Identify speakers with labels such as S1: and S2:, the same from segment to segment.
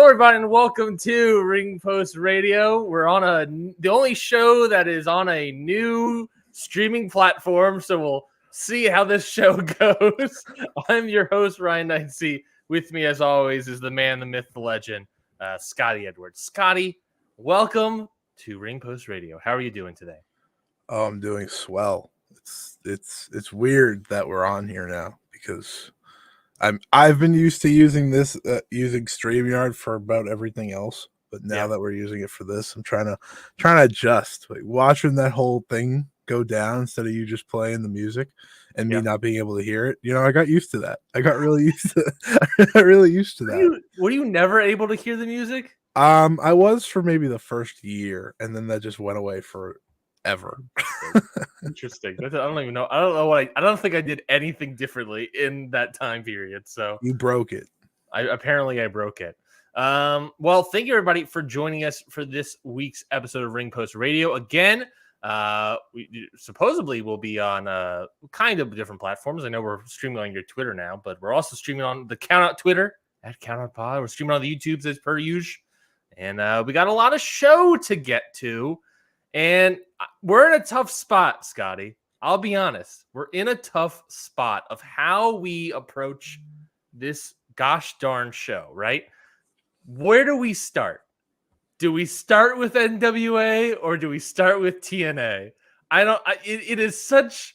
S1: everybody, and welcome to Ring Post Radio. We're on the only show that is on a new streaming platform, so we'll see how this show goes. I'm your host, Ryan Knightsey. With me, as always, is the man, the myth, the legend, Scotty Edwards. Scotty, welcome to Ring Post Radio. How are you doing today?
S2: Oh, I'm doing swell. It's weird that we're on here now because I've been used to using StreamYard for about everything else, but now that we're using it for this, I'm trying to adjust. Like watching that whole thing go down instead of you just playing the music and me not being able to hear it. You know, I got used to that. I got really used to that.
S1: Were you never able to hear the music?
S2: I was for maybe the first year, and then that just went away forever.
S1: Interesting. I don't even know. I don't know I don't think I did anything differently in that time period. So
S2: you broke it.
S1: I broke it. Well, thank you everybody for joining us for this week's episode of Ring Post Radio. Again, we supposedly will be on kind of different platforms. I know we're streaming on your Twitter now, but we're also streaming on the Countout Twitter at Countout Pod. We're streaming on the YouTubes as per usual, and we got a lot of show to get to. And we're in a tough spot, Scotty. I'll be honest. We're in a tough spot of how we approach this gosh darn show, right? Where do we start? Do we start with NWA or do we start with TNA? It is such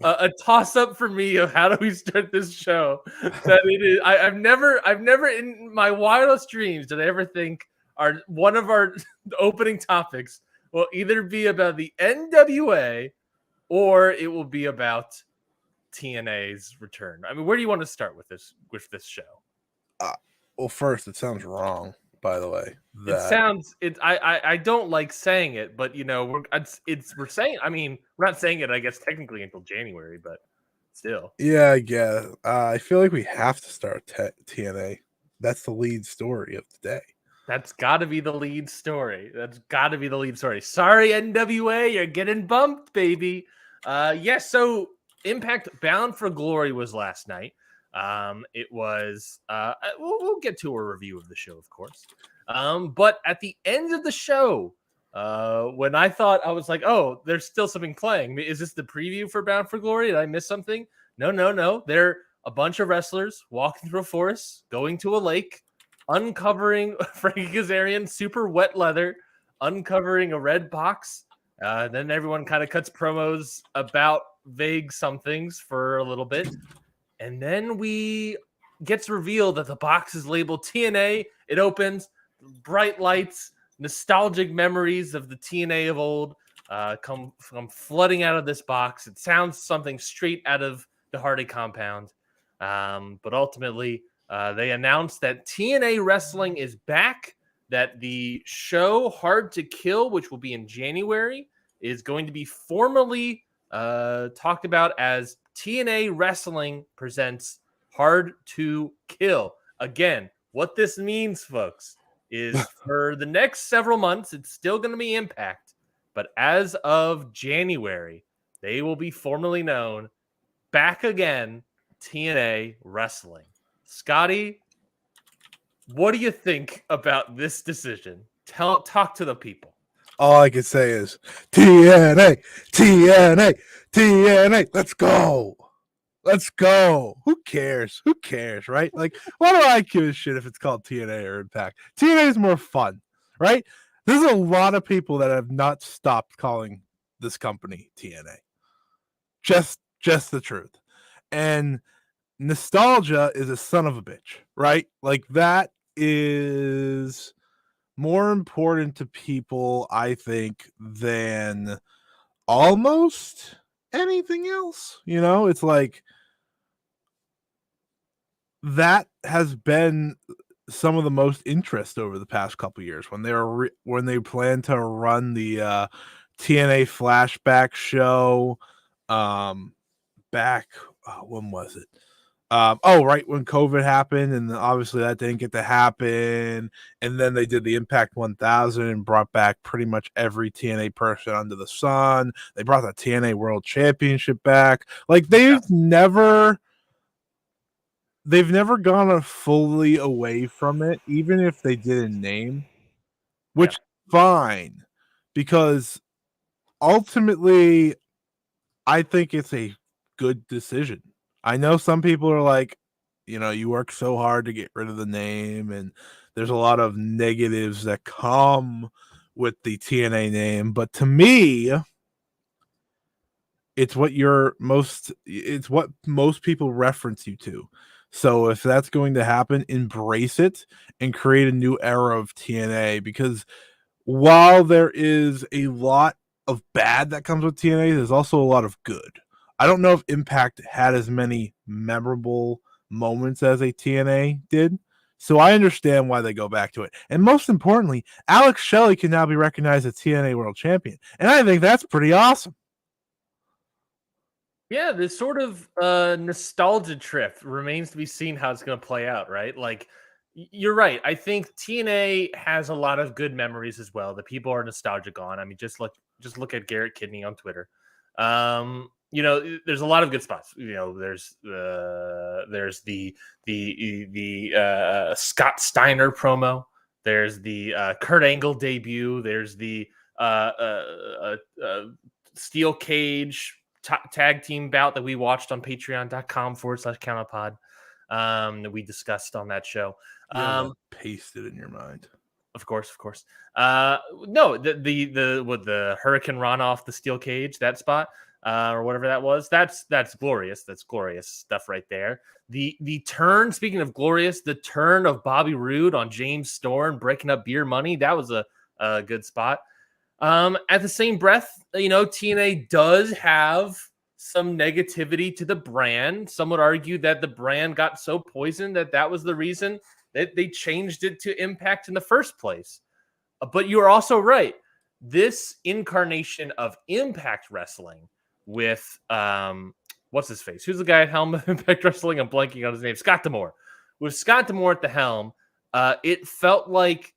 S1: a toss up for me of how do we start this show that it is. I've never in my wildest dreams did I ever think one of our opening topics will either be about the NWA or it will be about TNA's return. I mean, where do you want to start with this show?
S2: Well, first, it sounds wrong, by the way.
S1: I don't like saying it, but you know, we're saying. I mean, we're not saying it, I guess, technically until January, but still.
S2: Yeah, I guess. I feel like we have to start TNA. That's the lead story of the day.
S1: That's got to be the lead story. Sorry, NWA, you're getting bumped, baby. Yes, so Impact Bound for Glory was last night. It was, we'll get to a review of the show, of course. But at the end of the show, when I thought, I was like, oh, there's still something playing. Is this the preview for Bound for Glory? Did I miss something? No. They're a bunch of wrestlers walking through a forest, going to a lake, uncovering Frankie Kazarian, super wet leather, uncovering a red box. Then everyone kind of cuts promos about vague somethings for a little bit. And then gets revealed that the box is labeled TNA. It opens, bright lights, nostalgic memories of the TNA of old come flooding out of this box. It sounds something straight out of the Hardy compound. But ultimately, they announced that TNA Wrestling is back, that the show Hard to Kill, which will be in January, is going to be formally talked about as TNA Wrestling presents Hard to Kill. Again, what this means, folks, is for the next several months, it's still going to be Impact, but as of January, they will be formally known back again, TNA Wrestling. Scotty, what do you think about this decision? Talk to the people.
S2: All I can say is TNA, TNA, TNA. Let's go. Who cares, right? Like, why do I give a shit if it's called TNA or Impact? TNA is more fun, right? There's a lot of people that have not stopped calling this company TNA. Just the truth. And nostalgia is a son of a bitch, right? Like, that is more important to people, I think, than almost anything else. You know, it's like that has been some of the most interest over the past couple years when they plan to run the TNA flashback show back when was it? Right when COVID happened, and obviously that didn't get to happen. And then they did the Impact 1000 and brought back pretty much every TNA person under the sun. They brought the TNA World Championship back. Like, they've never they've never gone fully away from it, even if they did a name, which fine, because ultimately I think it's a good decision. I know some people are like, you work so hard to get rid of the name, and there's a lot of negatives that come with the TNA name, but to me, it's what most people reference you to. So if that's going to happen, embrace it and create a new era of TNA, because while there is a lot of bad that comes with TNA, there's also a lot of good. I don't know if Impact had as many memorable moments as a TNA did. So I understand why they go back to it. And most importantly, Alex Shelley can now be recognized as TNA World Champion. And I think that's pretty awesome.
S1: Yeah, this sort of nostalgia trip remains to be seen how it's going to play out, right? Like, you're right. I think TNA has a lot of good memories as well that people are nostalgic on. I mean, just look at Garrett Kidney on Twitter. There's a lot of good spots. There's the Scott Steiner promo. There's the Kurt Angle debut. There's the steel cage tag team bout that we watched on patreon.com/countapod that we discussed on that show.
S2: Pasted in your mind.
S1: Of course. No, the Hurricane Run off the steel cage, that spot, or whatever that was. That's glorious. That's glorious stuff right there. The turn, speaking of glorious, the turn of Bobby Roode on James Storm breaking up Beer Money, that was a good spot. At the same breath, TNA does have some negativity to the brand. Some would argue that the brand got so poisoned that was the reason that they changed it to Impact in the first place. But you're also right. This incarnation of Impact Wrestling with what's his face? Who's the guy at helm of Impact Wrestling? I'm blanking on his name. Scott D'Amore. With Scott D'Amore at the helm, it felt like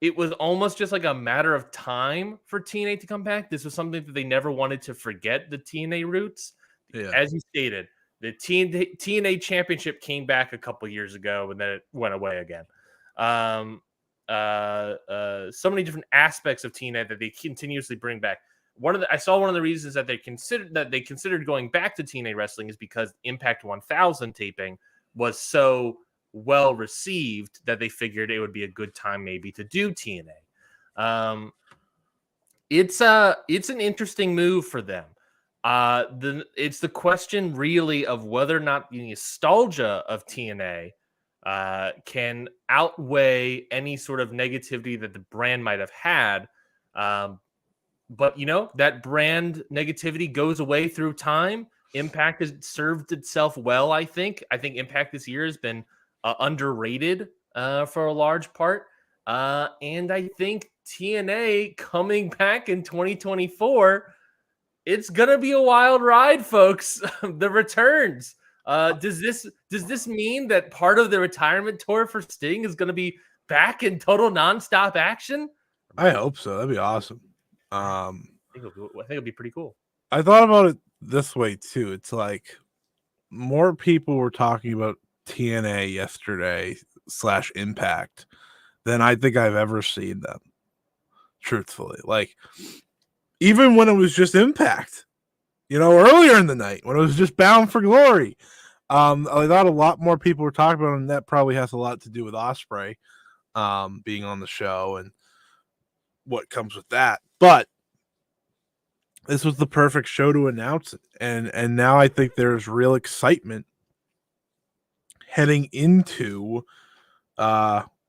S1: it was almost just like a matter of time for TNA to come back. This was something that they never wanted to forget, the TNA roots. Yeah. As you stated, the TNA championship came back a couple years ago and then it went away again. So many different aspects of TNA that they continuously bring back. I saw one of the reasons that they considered going back to TNA wrestling is because Impact 1000 taping was so well received that they figured it would be a good time maybe to do TNA. It's an interesting move for them. It's the question really of whether or not the nostalgia of TNA can outweigh any sort of negativity that the brand might have had. But that brand negativity goes away through time. Impact has served itself well, I think. Impact this year has been underrated for a large part. And I think TNA coming back in 2024, it's going to be a wild ride, folks. The returns. Does this mean that part of the retirement tour for Sting is going to be back in total nonstop action?
S2: I hope so. That'd be awesome.
S1: I think it'll be pretty cool.
S2: I thought about it this way too. It's like more people were talking about TNA yesterday / Impact than I think I've ever seen them. Truthfully, like even when it was just Impact, earlier in the night when it was just Bound for Glory, I thought a lot more people were talking about it, and that probably has a lot to do with Ospreay being on the show and what comes with that. But this was the perfect show to announce it, and now I think there's real excitement heading into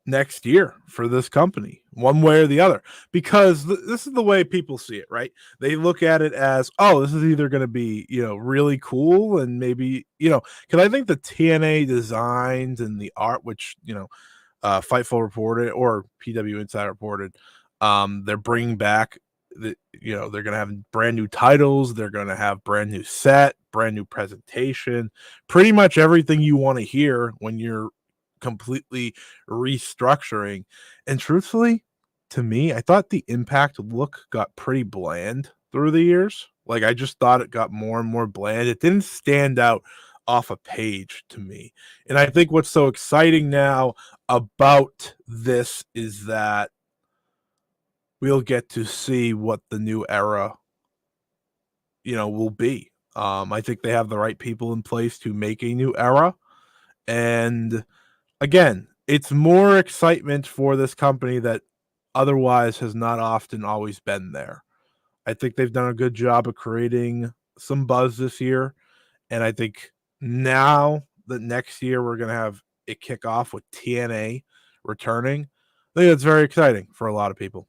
S2: next year for this company, one way or the other, because this is the way people see it, right? They look at it as, oh, this is either going to be, really cool and maybe, because I think the TNA designs and the art, which, Fightful reported or PW Insider reported, they're bringing back they're going to have brand new titles. They're going to have brand new set, brand new presentation, pretty much everything you want to hear when you're completely restructuring. And truthfully, to me, I thought the Impact look got pretty bland through the years. Like, I just thought it got more and more bland. It didn't stand out off a page to me. And I think what's so exciting now about this is that we'll get to see what the new era, will be. I think they have the right people in place to make a new era. And again, it's more excitement for this company that otherwise has not often always been there. I think they've done a good job of creating some buzz this year. And I think now that next year we're going to have it kick off with TNA returning, I think that's very exciting for a lot of people.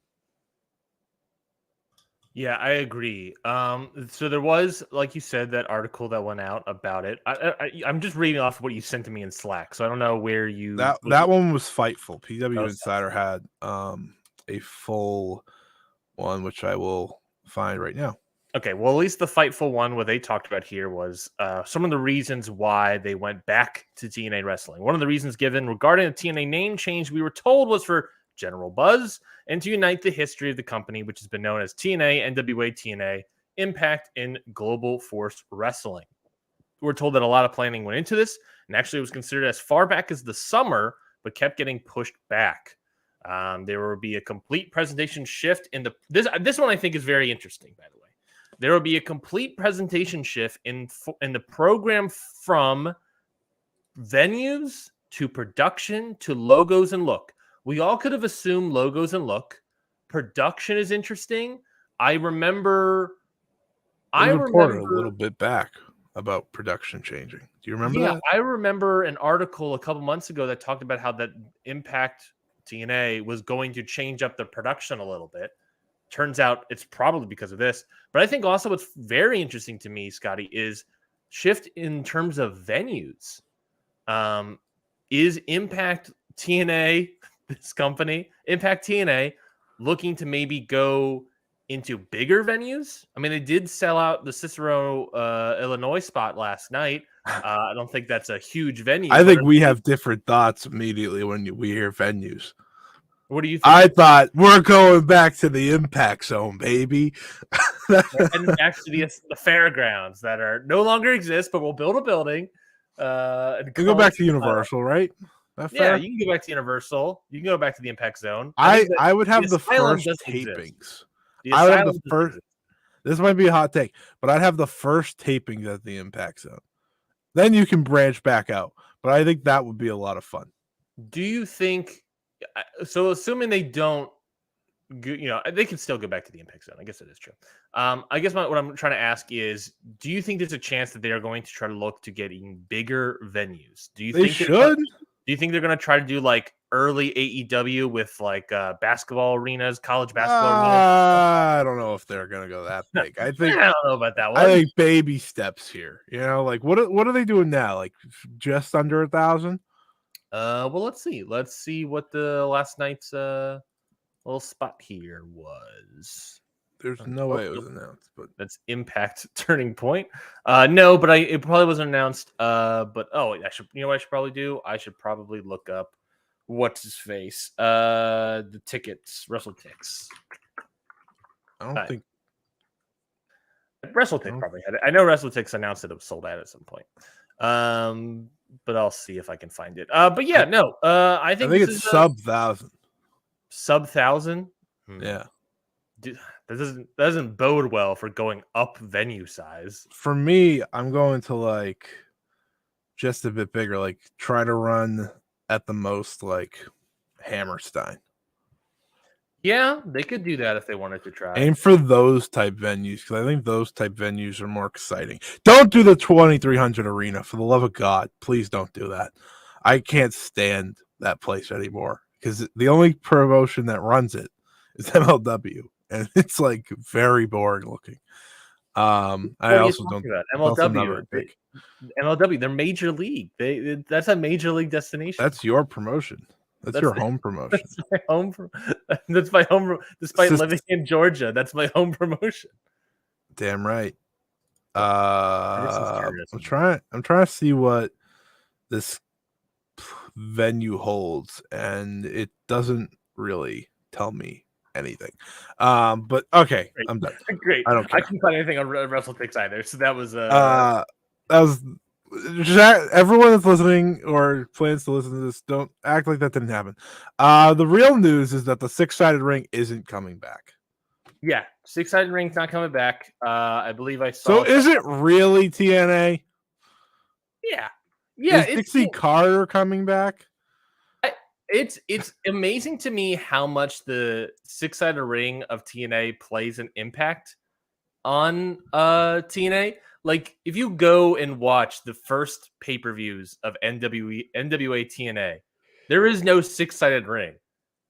S1: Yeah, I agree. So there was, like you said, that article that went out about it. I'm just reading off what you sent to me in Slack, so I don't know where you.
S2: That one was Fightful. PW
S1: Oh,
S2: Insider had a full one, which I will find right now.
S1: Okay, well, at least the Fightful one, what they talked about here was some of the reasons why they went back to TNA wrestling. One of the reasons given regarding the TNA name change, we were told, was for general buzz and to unite the history of the company, which has been known as TNA, NWA, TNA, Impact, and Global Force Wrestling. We're told that a lot of planning went into this, and actually it was considered as far back as the summer, but kept getting pushed back. There will be a complete presentation shift in this one I think is very interesting, by the way. There will be a complete presentation shift in the program from venues to production to logos and look. We all could have assumed logos and look. Production is interesting. I remember
S2: a little bit back about production changing. Do you remember that?
S1: I remember an article a couple months ago that talked about how that Impact TNA was going to change up the production a little bit. Turns out it's probably because of this. But I think also what's very interesting to me, Scotty, is shift in terms of venues. Is Impact TNA, this company, Impact TNA, looking to maybe go into bigger venues? I mean, they did sell out the Cicero, Illinois spot last night. I don't think that's a huge venue.
S2: I think we have different thoughts immediately when we hear venues.
S1: What do you think?
S2: I thought we're going back to the Impact Zone, baby.
S1: And back to the fairgrounds that are no longer exist, but we'll build a building.
S2: And go back to Universal, right?
S1: Yeah, you can go back to Universal. You can go back to the Impact Zone.
S2: I would have the first tapings. I would have the first. This might be a hot take, but I'd have the first tapings at the Impact Zone. Then you can branch back out. But I think that would be a lot of fun.
S1: Do you think? So, assuming they don't, they can still go back to the Impact Zone. I guess that is true. I guess what I'm trying to ask is, do you think there's a chance that they are going to try to look to get even bigger venues? Do you think
S2: they should?
S1: Do you think they're going to try to do like early AEW with like basketball arenas, college basketball arenas?
S2: I don't know if they're going to go that big. I think
S1: I don't know about that one.
S2: I think baby steps here. Like what are they doing now? Like just under 1,000?
S1: Well, let's see. Let's see what the last night's little spot here was.
S2: There's no way it was announced, but
S1: that's Impact Turning Point. No, but it probably wasn't announced. But I should. You know what I should probably do? I should probably look up what's his face. The tickets, WrestleTix.
S2: I don't think
S1: WrestleTix probably had it. I know WrestleTix announced that it was sold out at some point. But I'll see if I can find it. But yeah, no. I think
S2: it's sub 1,000.
S1: Sub 1,000.
S2: Yeah.
S1: Dude, that doesn't bode well for going up venue size.
S2: For me, I'm going to like just a bit bigger, like try to run at the most like Hammerstein.
S1: Yeah, they could do that if they wanted to try.
S2: Aim for those type venues because I think those type venues are more exciting. Don't do the 2,300 arena, for the love of God. Please don't do that. I can't stand that place anymore because the only promotion that runs it is MLW, and it's like very boring looking. I also don't.
S1: MLW. MLW, they're major league. That's a major league destination.
S2: That's your promotion. That's your home promotion.
S1: That's my home. That's my home. Despite living in Georgia, that's my home promotion.
S2: Damn right. I'm trying to see what this venue holds, and it doesn't really tell me anything. But okay, I'm done.
S1: Great.
S2: I don't care.
S1: I couldn't find anything on WrestleTix either. So that was
S2: everyone that's listening or plans to listen to this, don't act like that didn't happen. The real news is that the 6-sided ring isn't coming back.
S1: Yeah, 6-sided ring's not coming back. I believe I
S2: So
S1: saw.
S2: is it really TNA?
S1: Yeah, yeah.
S2: Is Dixie Carter coming back?
S1: It's amazing to me how much the 6-sided ring of TNA plays an impact on TNA. Like if you go and watch the first pay-per-views of NWA TNA, there is no 6-sided ring.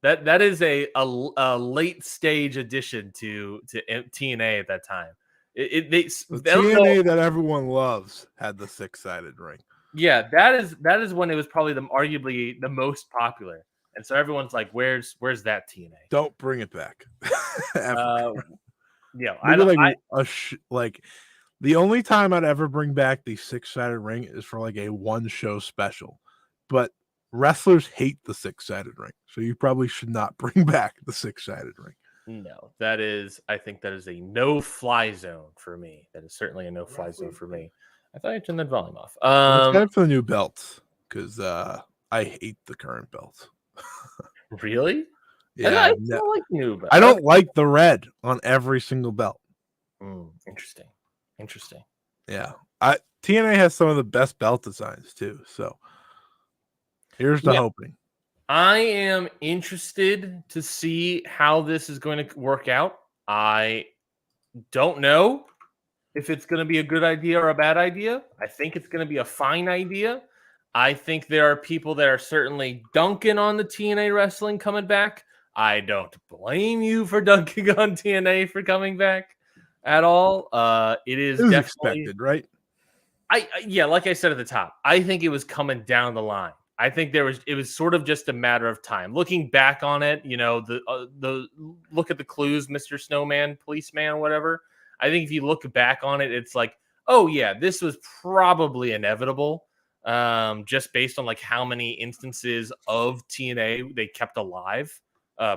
S1: That is a late stage addition to TNA at that time. They
S2: The
S1: I don't know.
S2: TNA that everyone loves had the 6-sided ring.
S1: Yeah, that is when it was probably arguably the most popular, and so everyone's like, "Where's that TNA?"
S2: Don't bring it back.
S1: Uh, yeah, I
S2: Maybe
S1: don't.
S2: like the only time I'd ever bring back the 6-sided ring is for like a one show special, but wrestlers hate the 6-sided ring, so you probably should not bring back the 6-sided ring.
S1: No, that is. I think that is a no-fly zone for me. That is certainly a no-fly zone for me. I thought I turned that volume off.
S2: I'm excited for the new belts because I hate the current belts.
S1: Really?
S2: Yeah,
S1: I don't like new, but
S2: I don't like the red on every single belt.
S1: Interesting.
S2: Yeah, TNA has some of the best belt designs too. So here's the hoping.
S1: I am interested to see how this is going to work out. I don't know if it's going to be a good idea or a bad idea. I think it's going to be a fine idea. I think there are people that are certainly dunking on the TNA wrestling coming back. I don't blame you for dunking on TNA for coming back at all. It is definitely
S2: expected, right?
S1: Yeah, like I said at the top, I think it was coming down the line. I think it was sort of just a matter of time. Looking back on it, the look at the clues, Mr. Snowman, policeman, whatever. I think if you look back on it, it's like, oh yeah, this was probably inevitable. Just based on like how many instances of TNA they kept alive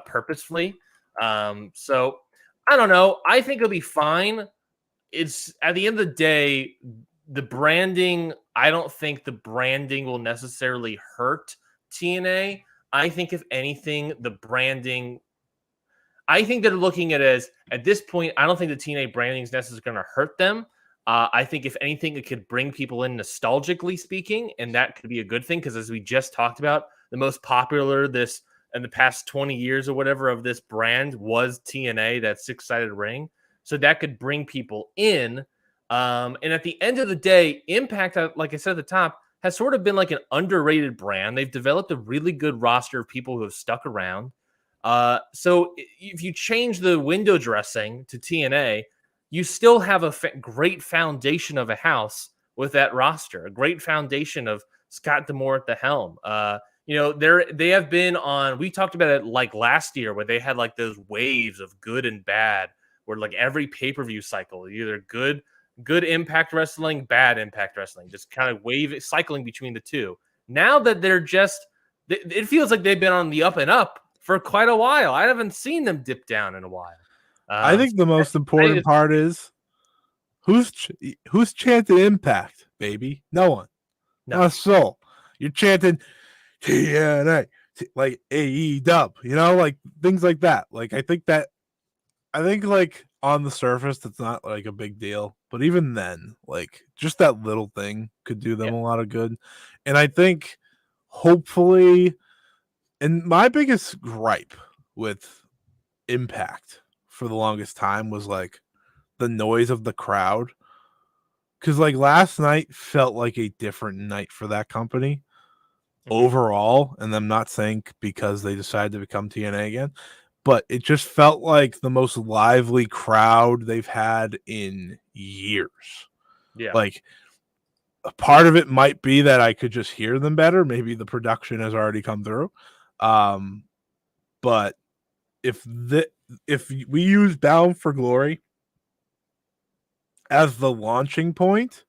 S1: purposefully. So I don't know. I think it'll be fine. It's at the end of the day, the branding, I don't think the branding will necessarily hurt TNA. I think if anything, the branding, I think they're looking at it as at this point, I don't think the TNA branding is necessarily going to hurt them. I think if anything, it could bring people in nostalgically speaking, and that could be a good thing because as we just talked about, the most popular this in the past 20 years or whatever of this brand was TNA, that 6-sided ring. So that could bring people in. And at the end of the day, Impact, like I said at the top, has sort of been like an underrated brand. They've developed a really good roster of people who have stuck around. So if you change the window dressing to TNA, you still have a great foundation of a house with that roster, a great foundation of Scott D'Amore at the helm. They have been on, we talked about it like last year where they had like those waves of good and bad, where like every pay-per-view cycle, either good Impact Wrestling, bad Impact Wrestling, just kind of cycling between the two. Now that they're just, it feels like they've been on the up and up for quite a while. I haven't seen them dip down in a while.
S2: I think the most important part is who's chanting Impact, baby? No one. No. Not a soul. You're chanting TNA, like AEW, like things like that. Like I think like on the surface, that's not like a big deal. But even then, like just that little thing could do them a lot of good. And I think hopefully, and my biggest gripe with Impact for the longest time was like the noise of the crowd. Because like last night felt like a different night for that company overall. And I'm not saying because they decided to become TNA again, but it just felt like the most lively crowd they've had in years.
S1: Yeah.
S2: Like a part of it might be that I could just hear them better. Maybe the production has already come through. But if we use Bound for Glory as the launching point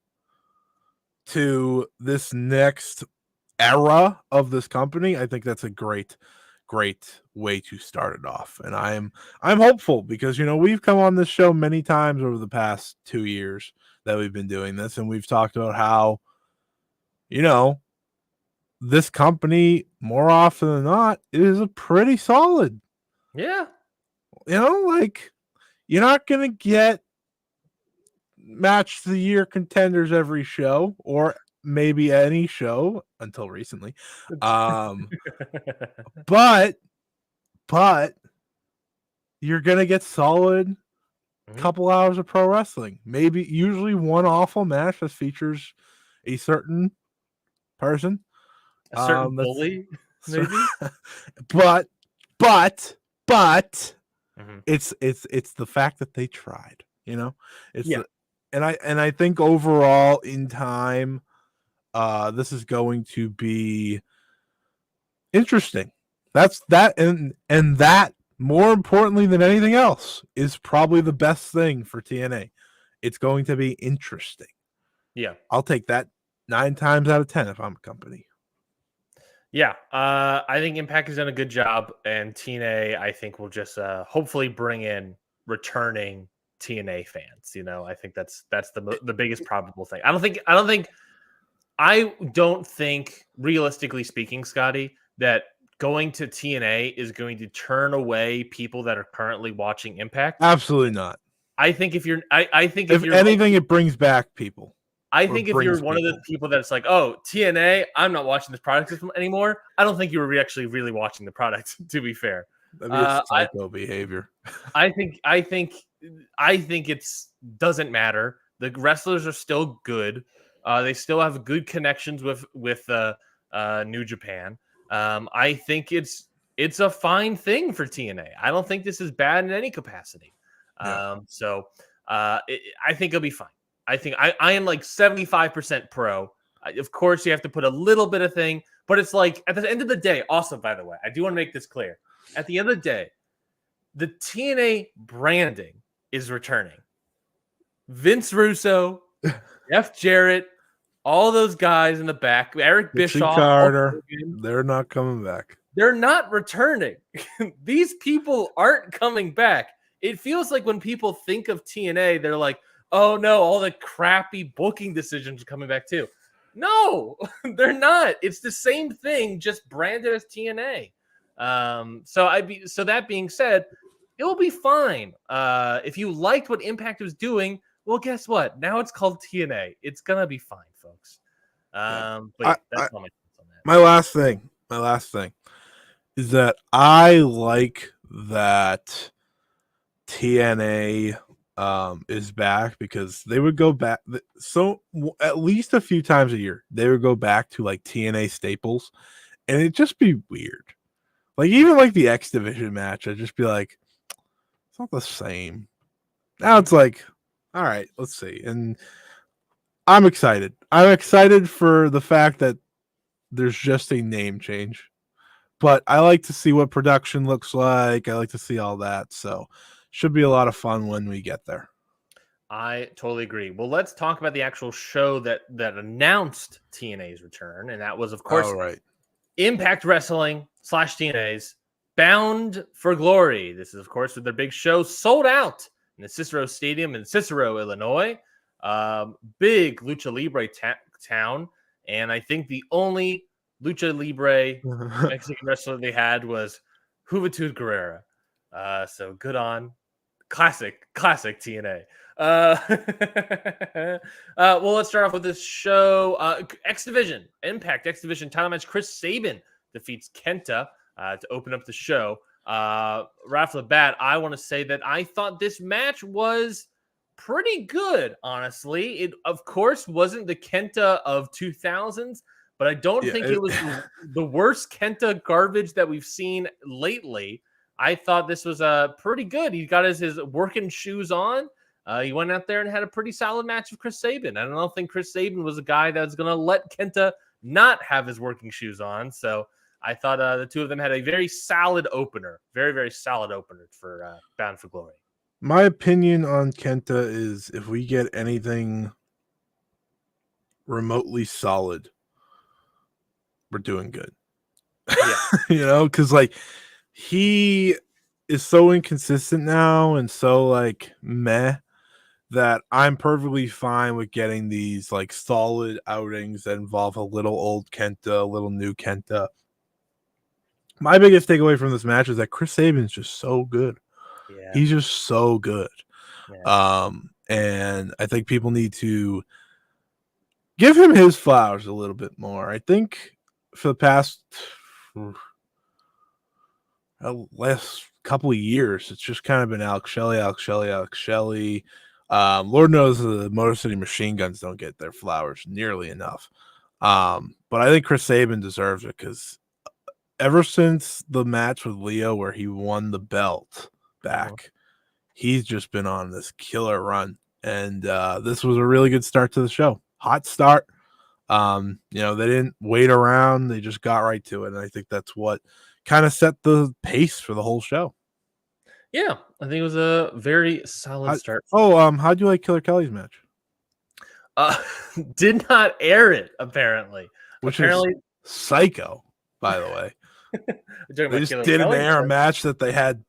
S2: to this next era of this company, I think that's a great way to start it off. And I'm hopeful because we've come on this show many times over the past 2 years that we've been doing this, and we've talked about how this company, more often than not, is a pretty solid.
S1: Yeah.
S2: Like, you're not going to get match of the year contenders every show, or maybe any show until recently. But you're going to get solid couple hours of pro wrestling. Maybe usually one awful match that features a certain person.
S1: A certain bully, maybe.
S2: but it's the fact that they tried, it's and I think overall in time, this is going to be interesting. That's that, and that, more importantly than anything else, is probably the best thing for TNA. It's going to be interesting.
S1: Yeah.
S2: I'll take that 9 times out of 10 if I'm a company.
S1: Yeah. I think Impact has done a good job, and TNA, I think, will just hopefully bring in returning TNA fans. I think that's the biggest probable thing. I don't think, realistically speaking, Scotty, that going to TNA is going to turn away people that are currently watching Impact.
S2: Absolutely not.
S1: I think if you're
S2: anything, it brings back people.
S1: I think if you're one of the people that's like, oh, TNA, I'm not watching this product anymore, I don't think you were actually really watching the product, to be fair.
S2: That'd be psycho behavior.
S1: I think it's doesn't matter. The wrestlers are still good. They still have good connections with New Japan. I think it's a fine thing for TNA. I don't think this is bad in any capacity.
S2: Yeah.
S1: I think it'll be fine. I think I am like 75% pro. Of course, you have to put a little bit of thing, but it's like at the end of the day, also, by the way, I do want to make this clear. At the end of the day, the TNA branding is returning. Vince Russo, Jeff Jarrett, all those guys in the back, Eric Bischoff,
S2: Carter, they're not coming back.
S1: They're not returning. These people aren't coming back. It feels like when people think of TNA, they're like, oh no, all the crappy booking decisions are coming back too. No, they're not. It's the same thing, just branded as TNA. So that being said, it will be fine. If you liked what Impact was doing, well, guess what? Now it's called TNA. It's gonna be fine, folks. But that's all my thoughts on that.
S2: My last thing is that I like that TNA is back, because they would go back at least a few times a year. They would go back to like TNA staples, and it'd just be weird. Like, even like the X Division match, I'd just be like, it's not the same. Now it's like, all right, let's see. And I'm excited. I'm excited for the fact that there's just a name change. But I like to see what production looks like. I like to see all that. So should be a lot of fun when we get there.
S1: I totally agree. Well, let's talk about the actual show that announced TNA's return. And that was, of course, Impact Wrestling / TNA's Bound for Glory. This is, of course, with their big show sold out in the Cicero Stadium in Cicero, Illinois. Big Lucha Libre town. And I think the only Lucha Libre Mexican wrestler they had was Juventud Guerrera. So good on. Classic TNA. Well, let's start off with this show. X Division, Impact X Division title match. Chris Sabin defeats Kenta to open up the show. Right off the bat, I want to say that I thought this match was pretty good, honestly. It, of course, wasn't the Kenta of 2000s, but I don't think it was the worst Kenta garbage that we've seen lately. I thought this was pretty good. He got his working shoes on. He went out there and had a pretty solid match with Chris Sabin. I don't think Chris Sabin was a guy that was going to let Kenta not have his working shoes on. So I thought the two of them had a very solid opener. Very, very solid opener for Bound for Glory.
S2: My opinion on Kenta is, if we get anything remotely solid, we're doing good.
S1: Yeah.
S2: Because like, he is so inconsistent now and so like meh, that I'm perfectly fine with getting these like solid outings that involve a little old Kenta, a little new Kenta. My biggest takeaway from this match is that Chris Sabin's just so good.
S1: Yeah.
S2: He's just so good.
S1: Yeah.
S2: And I think people need to give him his flowers a little bit more. I think for the past last couple of years, it's just kind of been Alex Shelley, Alex Shelley, Alex Shelley. Lord knows the Motor City Machine Guns don't get their flowers nearly enough. But I think Chris Sabin deserves it because ever since the match with Leo where he won the belt back, he's just been on this killer run. And this was a really good start to the show. Hot start. They didn't wait around. They just got right to it. And I think that's what kind of set the pace for the whole show.
S1: Yeah, I think it was a very solid start.
S2: How'd you like Killer Kelly's match?
S1: Did not air it, apparently.
S2: Which is psycho, by the way. They just didn't air a match that they had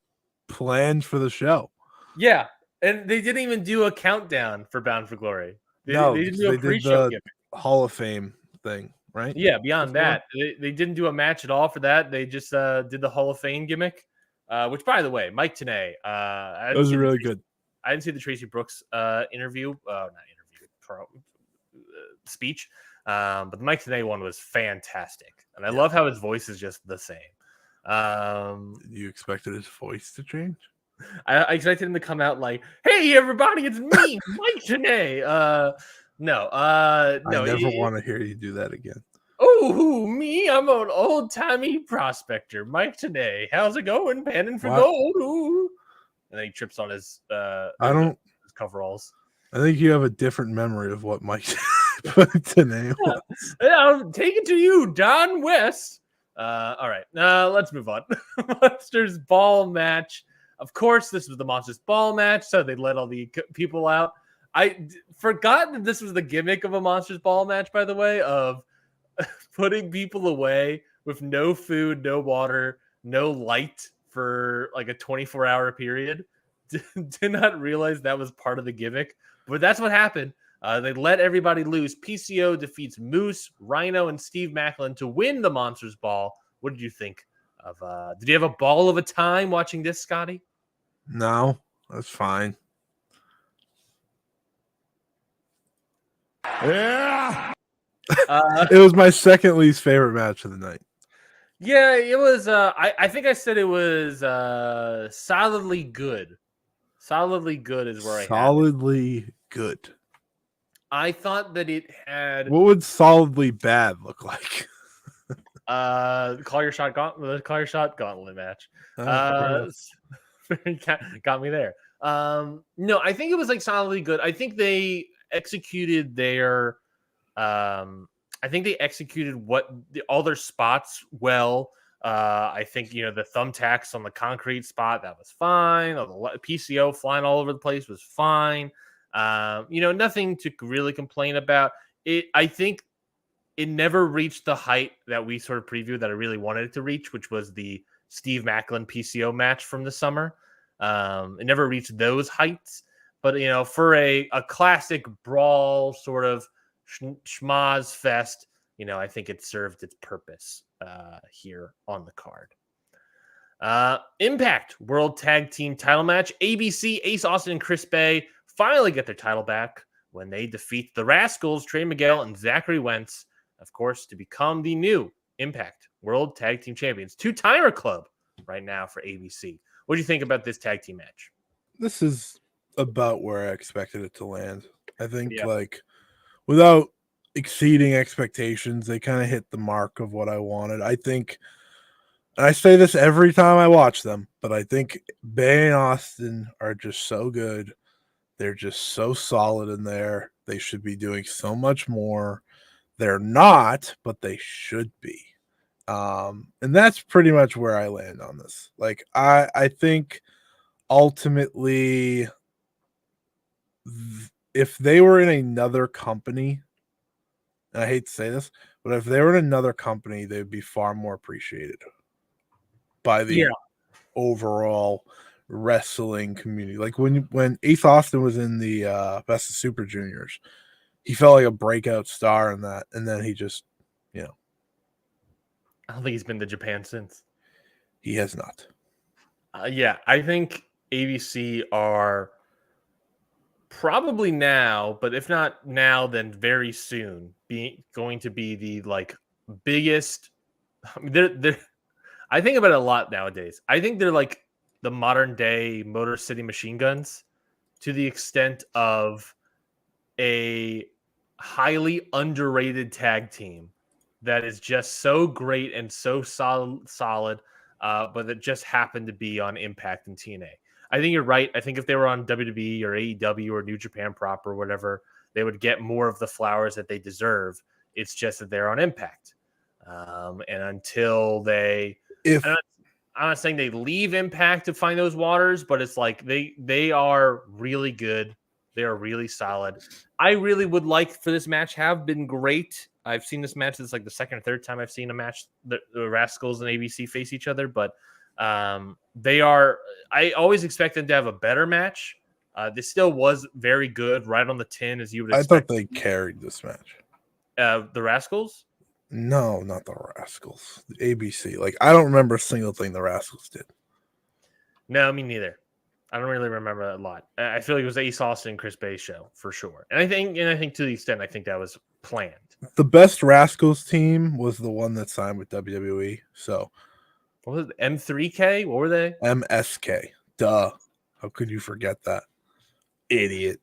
S2: planned for the show.
S1: Yeah, and they didn't even do a countdown for Bound for Glory. They didn't do a pre-show gimmick.
S2: Hall of Fame thing, right?
S1: Yeah, beyond that, they didn't do a match at all for that. They just did the Hall of Fame gimmick, which, by the way, Mike Tenay.
S2: That was really good.
S1: I didn't see the Tracy Brooks speech, but the Mike Tenay one was fantastic, and I love how his voice is just the same.
S2: You expected his voice to change?
S1: I expected him to come out like, "Hey, everybody, it's me, Mike Tenay." No.
S2: I never want to hear you do that again.
S1: Oh, me? I'm an old-timey prospector, Mike Tenay. How's it going? Panning for gold. Ooh. And then he trips on his his coveralls.
S2: I think you have a different memory of what Mike Tenay was.
S1: Yeah, I'll take it to you, Don West. All right. Let's move on. Monsters Ball match. Of course, this was the Monsters Ball match, so they let all the people out. I forgot that this was the gimmick of a Monsters Ball match, by the way, of putting people away with no food, no water, no light for like a 24-hour period. Did not realize that was part of the gimmick, but that's what happened. They let everybody loose. PCO defeats Moose, Rhino, and Steve Macklin to win the Monsters Ball. What did you think of? Did you have a ball of a time watching this, Scotty?
S2: No, that's fine.
S3: Yeah.
S2: It was my second least favorite match of the night.
S1: Yeah, it was. I think I said it was solidly good. Solidly good is where I
S2: solidly good.
S1: I thought that it had.
S2: What would solidly bad look like?
S1: Call your shot gauntlet match. Got me there. No, I think it was like solidly good. I think they executed their all their spots well. I think the thumbtacks on the concrete spot, that was fine. The PCO flying all over the place was fine. Nothing to really complain about. I think it never reached the height that we sort of previewed that I really wanted it to reach, which was the Steve Macklin PCO match from the summer. It never reached those heights, but for a classic brawl sort of schmaz fest, I think it served its purpose here on the card. Impact World Tag Team title match. ABC, Ace Austin, and Chris Bay finally get their title back when they defeat the Rascals, Trey Miguel, and Zachary Wentz, of course, to become the new Impact World Tag Team Champions. Two-timer club right now for ABC. What do you think about this tag team match?
S2: This is about where I expected it to land. I think without exceeding expectations, they kind of hit the mark of what I wanted. I think, and I say this every time I watch them, but I think Bay and Austin are just so good. They're just so solid in there. They should be doing so much more. They're not, but they should be. And that's pretty much where I land on this. Like, I think ultimately, if they were in another company, and I hate to say this, but if they were in another company, they'd be far more appreciated by the overall wrestling community. Like when Ace Austin was in the Best of Super Juniors, he felt like a breakout star in that, and then he just,
S1: I don't think he's been to Japan since.
S2: he has not.
S1: Yeah, I think ABC are probably now, but if not now, then very soon, going to be the like biggest. I mean, they're. I think about it a lot nowadays. I think they're like the modern day Motor City Machine Guns, to the extent of a highly underrated tag team that is just so great and so solid, but that just happened to be on Impact and TNA. I think you're right. I think if they were on WWE or AEW or New Japan Proper or whatever, they would get more of the flowers that they deserve. It's just that they're on Impact. And until
S2: If
S1: I'm not saying they leave Impact to find those waters, but it's like they are really good. They are really solid. I really would like for this match have been great. I've seen this match. It's like the second or third time I've seen a match the Rascals and ABC face each other, but they are. I always expect them to have a better match. This still was very good, right on the 10 as you would
S2: I
S1: expect.
S2: thought they carried this match.
S1: The Rascals.
S2: No, not the Rascals. The ABC. Like, I don't remember a single thing the Rascals did.
S1: No, me neither. I don't really remember a lot. I feel like it was Ace Austin and Chris Bay's show for sure. And I think to the extent, I think that was planned.
S2: The best Rascals team was the one that signed with WWE. So,
S1: What was it? M3K? What were they?
S2: MSK. Duh. How could you forget that? Idiot.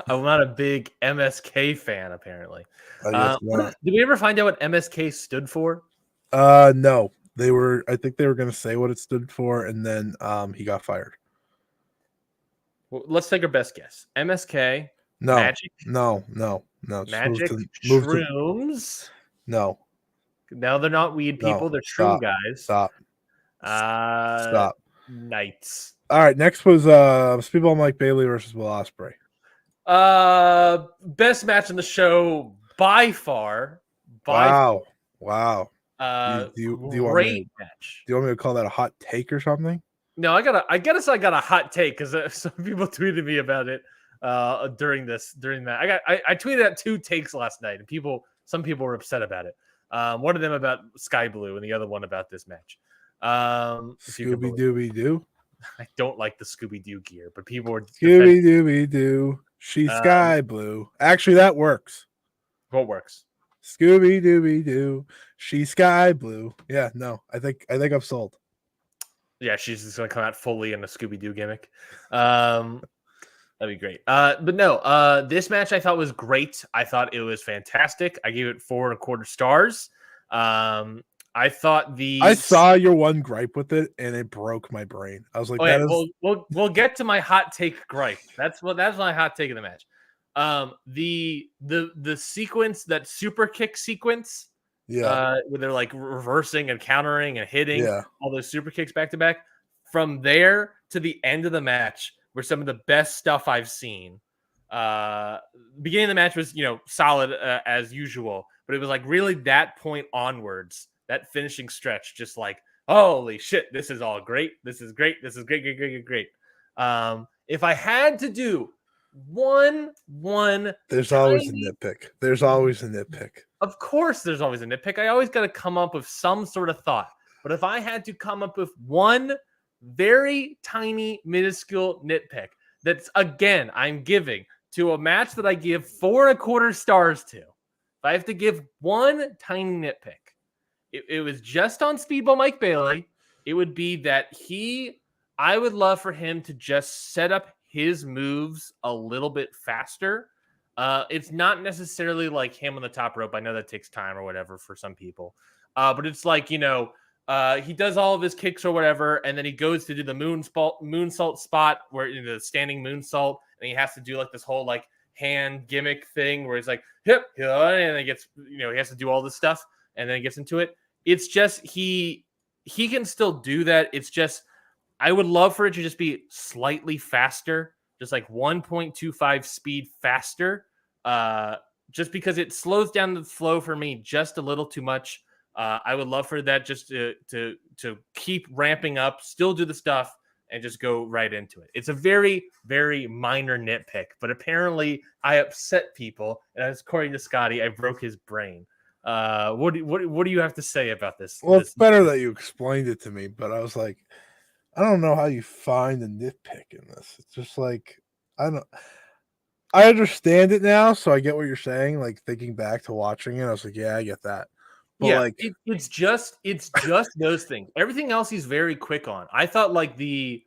S1: I'm not a big MSK fan, apparently.
S2: I guess not.
S1: Did we ever find out what MSK stood for?
S2: No. I think they were going to say what it stood for, and then he got fired.
S1: Well, let's take our best guess. MSK.
S2: No.
S1: Magic.
S2: No.
S1: Magic. Shrooms.
S2: No.
S1: Now they're not weed people. They're shroom guys.
S2: Stop.
S1: Knights.
S2: All right. Next was Speedball Mike Bailey versus Will Ospreay.
S1: Best match in the show by far.
S2: Wow.
S1: Do you
S2: great
S1: match.
S2: Do you want me to call that a hot take or something?
S1: No, I got a hot take because some people tweeted me about it during that. I tweeted out 2 takes last night, and some people were upset about it. One of them about Sky Blue, and the other one about this match.
S2: Scooby Dooby Doo.
S1: I don't like the Scooby Doo gear, but people were
S2: Scooby Dooby Doo. She's Sky Blue. Actually, that works.
S1: What works?
S2: Scooby Dooby Doo. She's Sky Blue. Yeah, no, I think I'm sold.
S1: Yeah, she's just gonna come out fully in a Scooby Doo gimmick. That'd be great. But no, this match I thought was great. I thought it was fantastic. I gave it 4.25 stars. I thought I
S2: saw your one gripe with it, and it broke my brain. I was like,
S1: we'll get to my hot take gripe. That's my hot take of the match. The sequence, that super kick sequence, where they're like reversing and countering and hitting all those super kicks back to back. From there to the end of the match were some of the best stuff I've seen. Beginning of the match was solid as usual, but it was like really that point onwards. That finishing stretch, just like, holy shit, this is all great. This is great. This is great. If I had to do one,
S2: there's always a nitpick.
S1: Of course, there's always a nitpick. I always got to come up with some sort of thought. But if I had to come up with one very tiny, minuscule nitpick, that's again, I'm giving to a match that I give 4.25 stars to. If I have to give one tiny nitpick, it was just on Speedball Mike Bailey. It would be that I would love for him to just set up his moves a little bit faster. It's not necessarily like him on the top rope. I know that takes time or whatever for some people. But it's like, he does all of his kicks or whatever, and then he goes to do the moonsault spot where the standing moonsault, and he has to do like this whole like hand gimmick thing where he's like, hip, and then he gets, he has to do all this stuff. And then he gets into it. It's just he can still do that. It's just I would love for it to just be slightly faster, just like 1.25 speed faster, just because it slows down the flow for me just a little too much. I would love for that just to keep ramping up, still do the stuff, and just go right into it. It's a very, very minor nitpick, but apparently I upset people, and according to Scotty, I broke his brain. What do you have to say about this?
S2: Well, it's better that you explained it to me, but I was like, I don't know how you find a nitpick in this. It's just like I understand it now, so I get what you're saying. Like thinking back to watching it, I was like, yeah, I get that. But
S1: yeah,
S2: like
S1: it's just those things. Everything else he's very quick on. I thought like the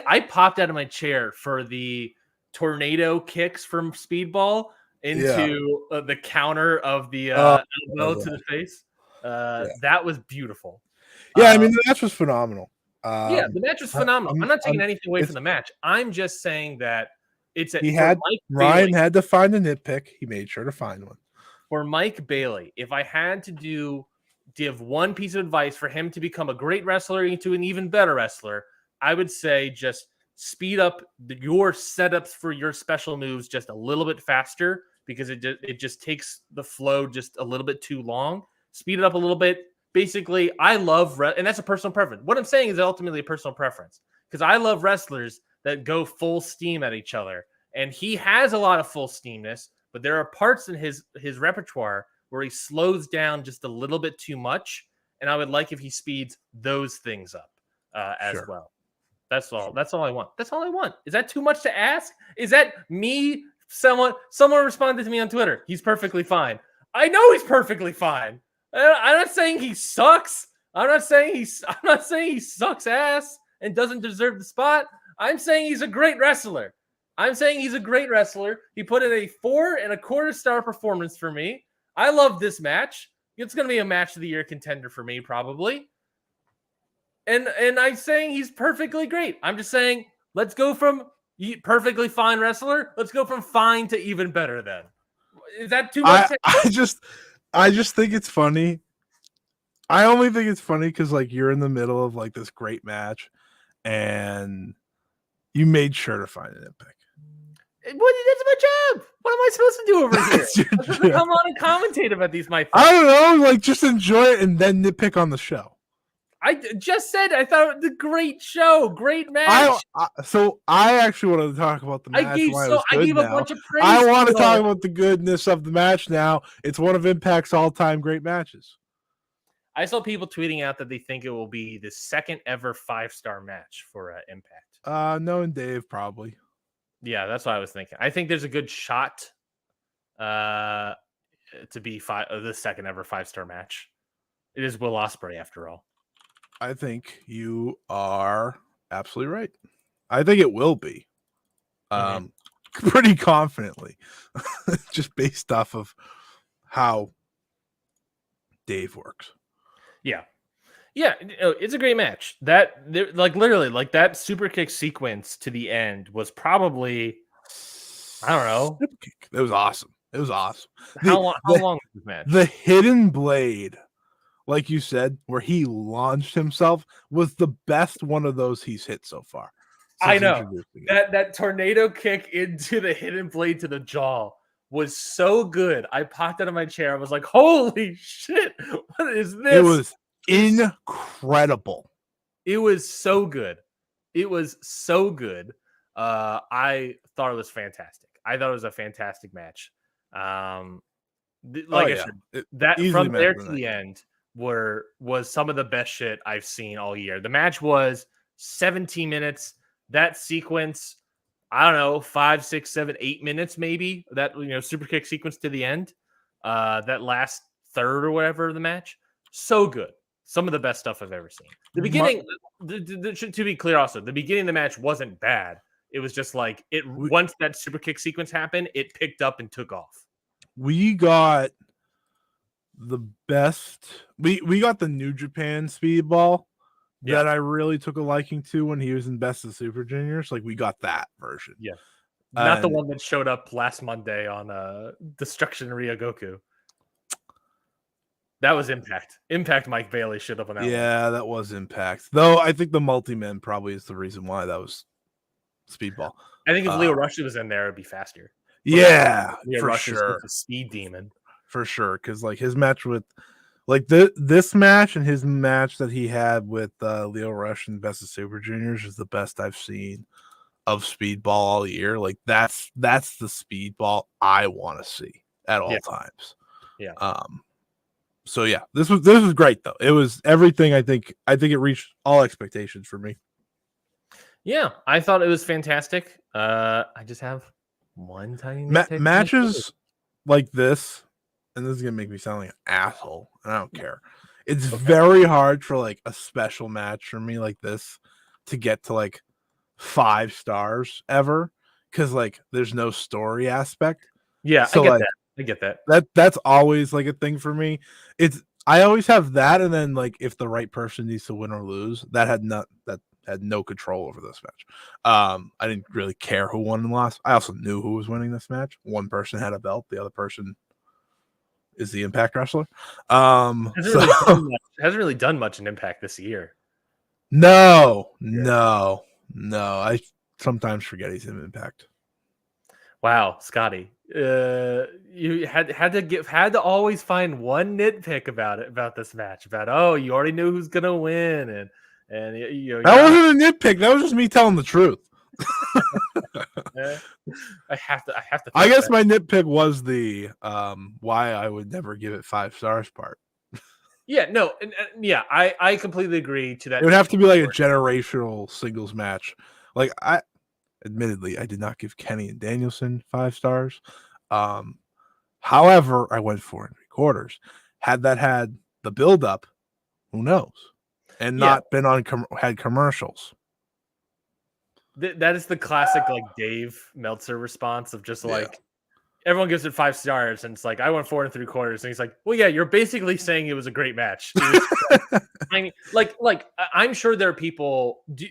S1: I popped out of my chair for the tornado kicks from Speedball into the counter of the elbow to the face. That was beautiful.
S2: Yeah, I mean the match was phenomenal.
S1: Yeah, the match was phenomenal. I'm not taking anything away from the match. I'm just saying that
S2: Ryan had to find a nitpick. He made sure to find one.
S1: For Mike Bailey, if I had to give one piece of advice for him to become a great wrestler into an even better wrestler, I would say just speed up your setups for your special moves just a little bit faster, because it just takes the flow just a little bit too long. Speed it up a little bit. Basically, I love and that's a personal preference. What I'm saying is ultimately a personal preference, because I love wrestlers that go full steam at each other, and he has a lot of full steamness. But there are parts in his repertoire where he slows down just a little bit too much, and I would like if he speeds those things up as well. That's all. That's all I want. That's all I want. Is that too much to ask? Is that me? Someone responded to me on Twitter. He's perfectly fine. I know he's perfectly fine. I'm not saying he sucks. I'm not saying he sucks ass and doesn't deserve the spot. I'm saying he's a great wrestler. He put in a 4.25 star performance for me. I love this match. It's going to be a match of the year contender for me, probably. And I'm saying he's perfectly great. I'm just saying, let's go from perfectly fine wrestler. Let's go from fine to even better then. Is that too much?
S2: I just think it's funny. I only think it's funny because like you're in the middle of like this great match and you made sure to find a nitpick.
S1: That's my job. What am I supposed to do over here? I'm supposed to come on and commentate about these, my friends.
S2: I don't know. Like, just enjoy it and then nitpick on the show.
S1: I just said I thought it was a great show, great match.
S2: So I actually wanted to talk about the match.
S1: I gave a bunch of praise.
S2: I want to talk about the goodness of the match now. It's one of Impact's all-time great matches.
S1: I saw people tweeting out that they think it will be the second ever 5-star match for Impact.
S2: No, and Dave probably.
S1: Yeah, that's what I was thinking. I think there's a good shot to be the second ever 5-star match. It is Will Ospreay, after all.
S2: I think you are absolutely right. I think it will be. Pretty confidently. Just based off of how Dave works.
S1: Yeah. Yeah, it's a great match. Literally, that super kick sequence to the end was probably, I don't know.
S2: It was awesome.
S1: How long was this match?
S2: The hidden blade, like you said, where he launched himself, was the best one of those he's hit so far.
S1: I know. That tornado kick into the hidden blade to the jaw was so good. I popped out of my chair. I was like, holy shit, what is this?
S2: It was incredible.
S1: It was so good. I thought it was fantastic. I thought it was a fantastic match. I said, that from there to the end was some of the best shit I've seen all year. The match was 17 minutes. That sequence, I don't know, 5, 6, 7, 8 minutes maybe. That super kick sequence to the end. That last third or whatever of the match, so good. Some of the best stuff I've ever seen. The beginning, to be clear, also the beginning of the match wasn't bad. It was just like once that super kick sequence happened, it picked up and took off.
S2: We got the best. We got the New Japan Speedball that I really took a liking to when he was in Best of Super Juniors. Like we got that version.
S1: Yeah, not the one that showed up last Monday on Destruction Ryogoku. That was Impact. Impact Mike Bailey showed up on that.
S2: Yeah, that was Impact. Though I think the multi-men probably is the reason why that was Speedball.
S1: I think if Leo Rush was in there, it'd be faster.
S2: Yeah,
S1: Leo
S2: for
S1: Rush
S2: sure.
S1: is a speed demon.
S2: For sure, because like his match with Like this match and his match that he had with Leo Rush and Best of Super Juniors is the best I've seen of Speedball all year. Like that's the Speedball I want to see at all times.
S1: Yeah.
S2: So yeah, this was great though. It was everything I think it reached all expectations for me.
S1: Yeah, I thought it was fantastic. I just have one tiny nitpick.
S2: Matches like this, and this is gonna make me sound like an asshole, and I don't care. It's very hard for like a special match for me like this to get to like 5 stars ever, because like there's no story aspect.
S1: Yeah,
S2: So,
S1: I get
S2: like,
S1: that. I get that.
S2: That's always like a thing for me. I always have that, and then like if the right person needs to win or lose, that had no control over this match. I didn't really care who won and lost. I also knew who was winning this match. One person had a belt, the other person is the Impact wrestler.
S1: Hasn't really done much in Impact this year.
S2: No. I sometimes forget he's in Impact.
S1: Wow, Scotty, you had to always find one nitpick about this match. You already knew who's gonna win, and
S2: that wasn't a nitpick. That was just me telling the truth.
S1: I have to.
S2: I guess my nitpick was the why I would never give it 5 stars part.
S1: Yeah, no, and I completely agree to that.
S2: It would have to be like a generational singles match. Like admittedly, I did not give Kenny and Danielson 5 stars. However, I went 4 3/4. Had that had the build up, who knows? And not been on had commercials.
S1: That is the classic like Dave Meltzer response of just like everyone gives it 5 stars, and it's like I went 4 3/4, and he's like, "Well, yeah, you're basically saying it was a great match." I mean, like I'm sure there are people. Do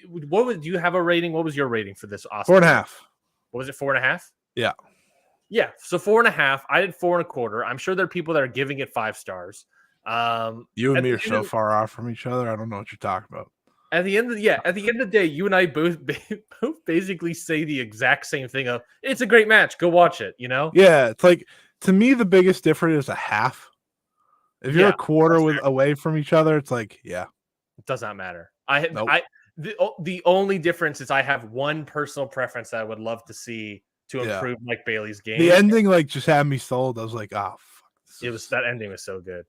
S1: you have a rating? What was your rating for this? Oscar?
S2: 4.5.
S1: What was it? 4.5?
S2: Yeah.
S1: Yeah. So 4.5. I did 4 1/4. I'm sure there are people that are giving it 5 stars.
S2: You and me are so far off from each other. I don't know what you're talking about.
S1: At the end of the day, you and I both basically say the exact same thing of it's a great match. Go watch it. You know?
S2: Yeah. It's like to me the biggest difference is a half. If you're a quarter away from each other, it's like, it
S1: does not matter. The only difference is I have one personal preference that I would love to see to improve Mike Bailey's game.
S2: The ending like just had me sold. I was like, oh fuck.
S1: That ending was so good.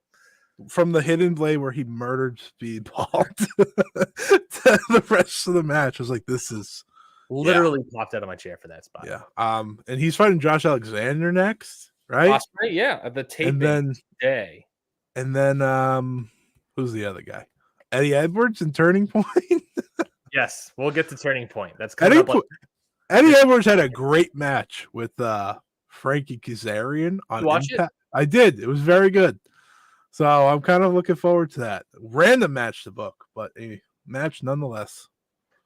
S2: From the hidden blade where he murdered Speedball to the rest of the match, I was like, this is
S1: literally popped out of my chair for that spot.
S2: Yeah. And he's fighting Josh Alexander next, right?
S1: Osprey, at the taping day.
S2: And then who's the other guy? Eddie Edwards in Turning Point.
S1: Yes, we'll get to Turning Point. That's coming up.
S2: Eddie Edwards had a great match with Frankie Kazarian on Impact. I did. It was very good. So I'm kind of looking forward to that. Random match to book, but a match nonetheless.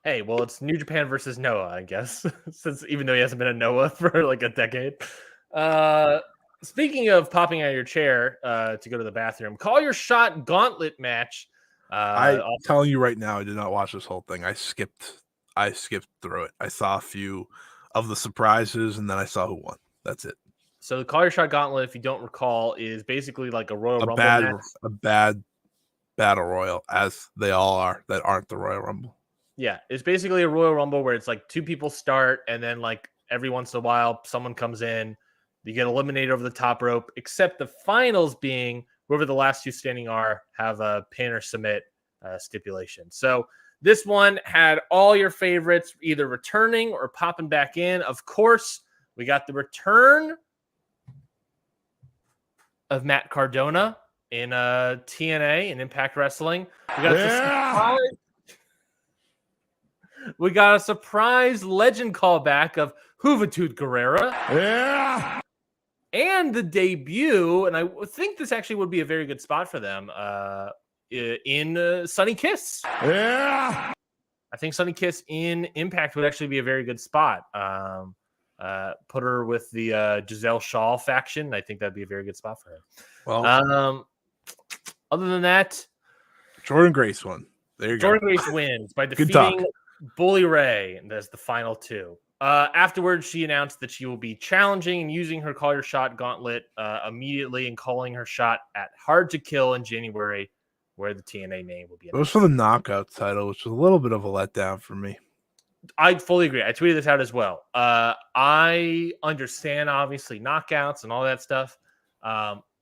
S1: Hey, well, it's New Japan versus Noah, I guess, since even though he hasn't been a Noah for like a decade. Speaking of popping out of your chair to go to the bathroom, Call Your Shot Gauntlet match.
S2: I'm telling you right now, I did not watch this whole thing. I skipped through it. I saw a few of the surprises, and then I saw who won. That's it.
S1: So the Call Your Shot Gauntlet, if you don't recall, is basically like a Royal Rumble match.
S2: A bad battle royal, as they all are that aren't the Royal Rumble.
S1: Yeah, it's basically a Royal Rumble where it's like 2 people start, and then like every once in a while, someone comes in. You get eliminated over the top rope, except the finals being whoever the last 2 standing are have a pin or submit stipulation. So this one had all your favorites either returning or popping back in. Of course, we got the return of Matt Cardona in TNA and Impact Wrestling. We got a surprise legend callback of Juventud Guerrera. Yeah. And the debut, and I think this actually would be a very good spot for them in Sunny Kiss. Yeah. I think Sunny Kiss in Impact would actually be a very good spot. Put her with the Giselle Shaw faction. I think that'd be a very good spot for her. Well, other than that,
S2: Jordan Grace won. There you go.
S1: Jordan Grace wins by defeating Bully Ray, and that's the final 2. Afterwards, she announced that she will be challenging and using her Call Your Shot gauntlet immediately and calling her shot at Hard to Kill in January, where the TNA name will be
S2: It was
S1: announced.
S2: for the knockout title, which was a little bit of a letdown for me.
S1: I fully agree. I tweeted this out as well. I understand, obviously, knockouts and all that stuff.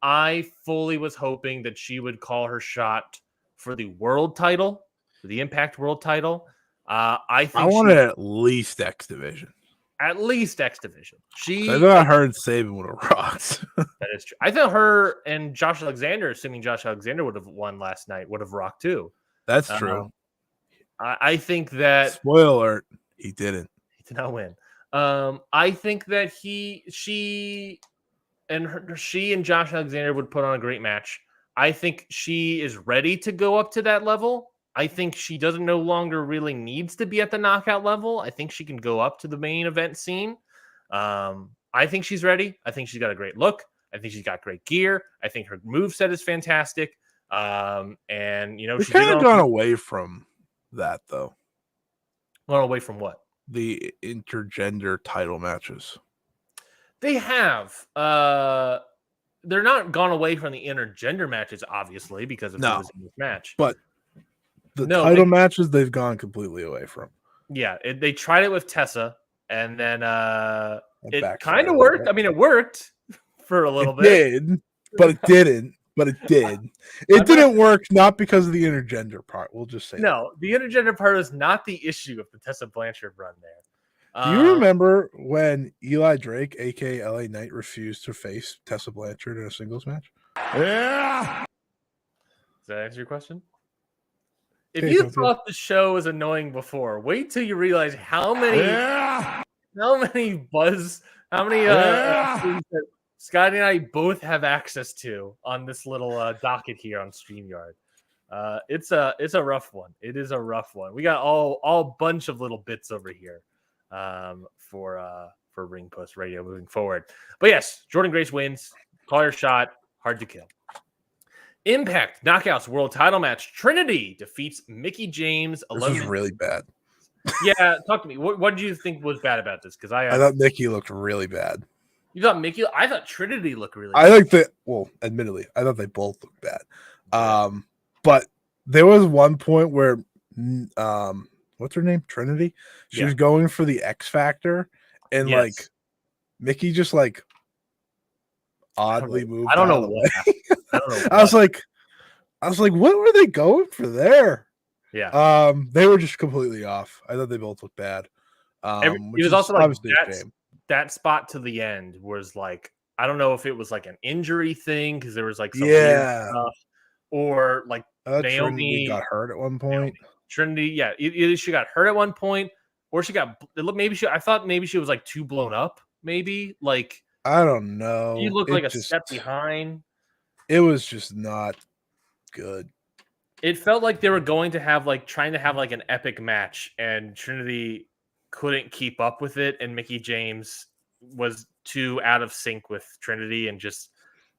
S1: I fully was hoping that she would call her shot for the world title, for the Impact World title. I think
S2: I wanted at least X Division.
S1: at least X Division.
S2: I thought I heard Saban would have rocked.
S1: That is true. I thought her and Josh Alexander, assuming Josh Alexander would have won last night, would have rocked too.
S2: That's true.
S1: I think that
S2: spoiler alert, he didn't.
S1: He did not win. I think that she and Josh Alexander would put on a great match. I think she is ready to go up to that level. I think she doesn't no longer really needs to be at the knockout level. I think she can go up to the main event scene. I think she's ready. I think she's got a great look. I think she's got great gear. I think her moveset is fantastic. And
S2: she's kind of gone away from that though.
S1: Gone away from what?
S2: The intergender title matches.
S1: They have. They're not gone away from the intergender matches, obviously, because of who was in this match.
S2: But the title matches they've gone completely away from.
S1: Yeah, they tried it with Tessa, and then it kind of worked. I mean, it worked for a little bit.
S2: It did, but it didn't. But it did. It didn't work, not because of the intergender part. We'll just say
S1: no. The intergender part is not the issue of the Tessa Blanchard run there.
S2: Do you remember when Eli Drake, aka LA Knight, refused to face Tessa Blanchard in a singles match?
S1: Yeah. Does that answer your question? If you thought the show was annoying before, wait till you realize how many things that Scotty and I both have access to on this little docket here on StreamYard. It's a rough one. It is a rough one. We got all bunch of little bits over here for Ring Post Radio moving forward. But yes, Jordynne Grace wins. Call your shot. Hard to kill. Impact Knockouts World Title match. Trinity defeats Mickie James.
S2: This was really bad.
S1: Yeah, talk to me. What did you think was bad about this? Because I
S2: thought Mickie looked really bad.
S1: You thought Mickie? I thought Trinity looked really
S2: bad. Admittedly, I thought they both looked bad. But there was one point where what's her name? Trinity? She was going for the X Factor, and Mickie just oddly moved.
S1: I don't know what.
S2: I was like, what were they going for there?
S1: Yeah.
S2: They were just completely off. I thought they both looked bad.
S1: It was also that spot to the end was I don't know if it was an injury thing because there was some weird stuff, or Naomi
S2: Trinity got hurt at one point.
S1: Trinity, either she got hurt at one point or she got I thought maybe she was too blown up. Maybe
S2: I don't know.
S1: You look like a step behind.
S2: It was just not good.
S1: It felt like they were going to have trying to have an epic match, and Trinity couldn't keep up with it, and Mickie James was too out of sync with Trinity, and just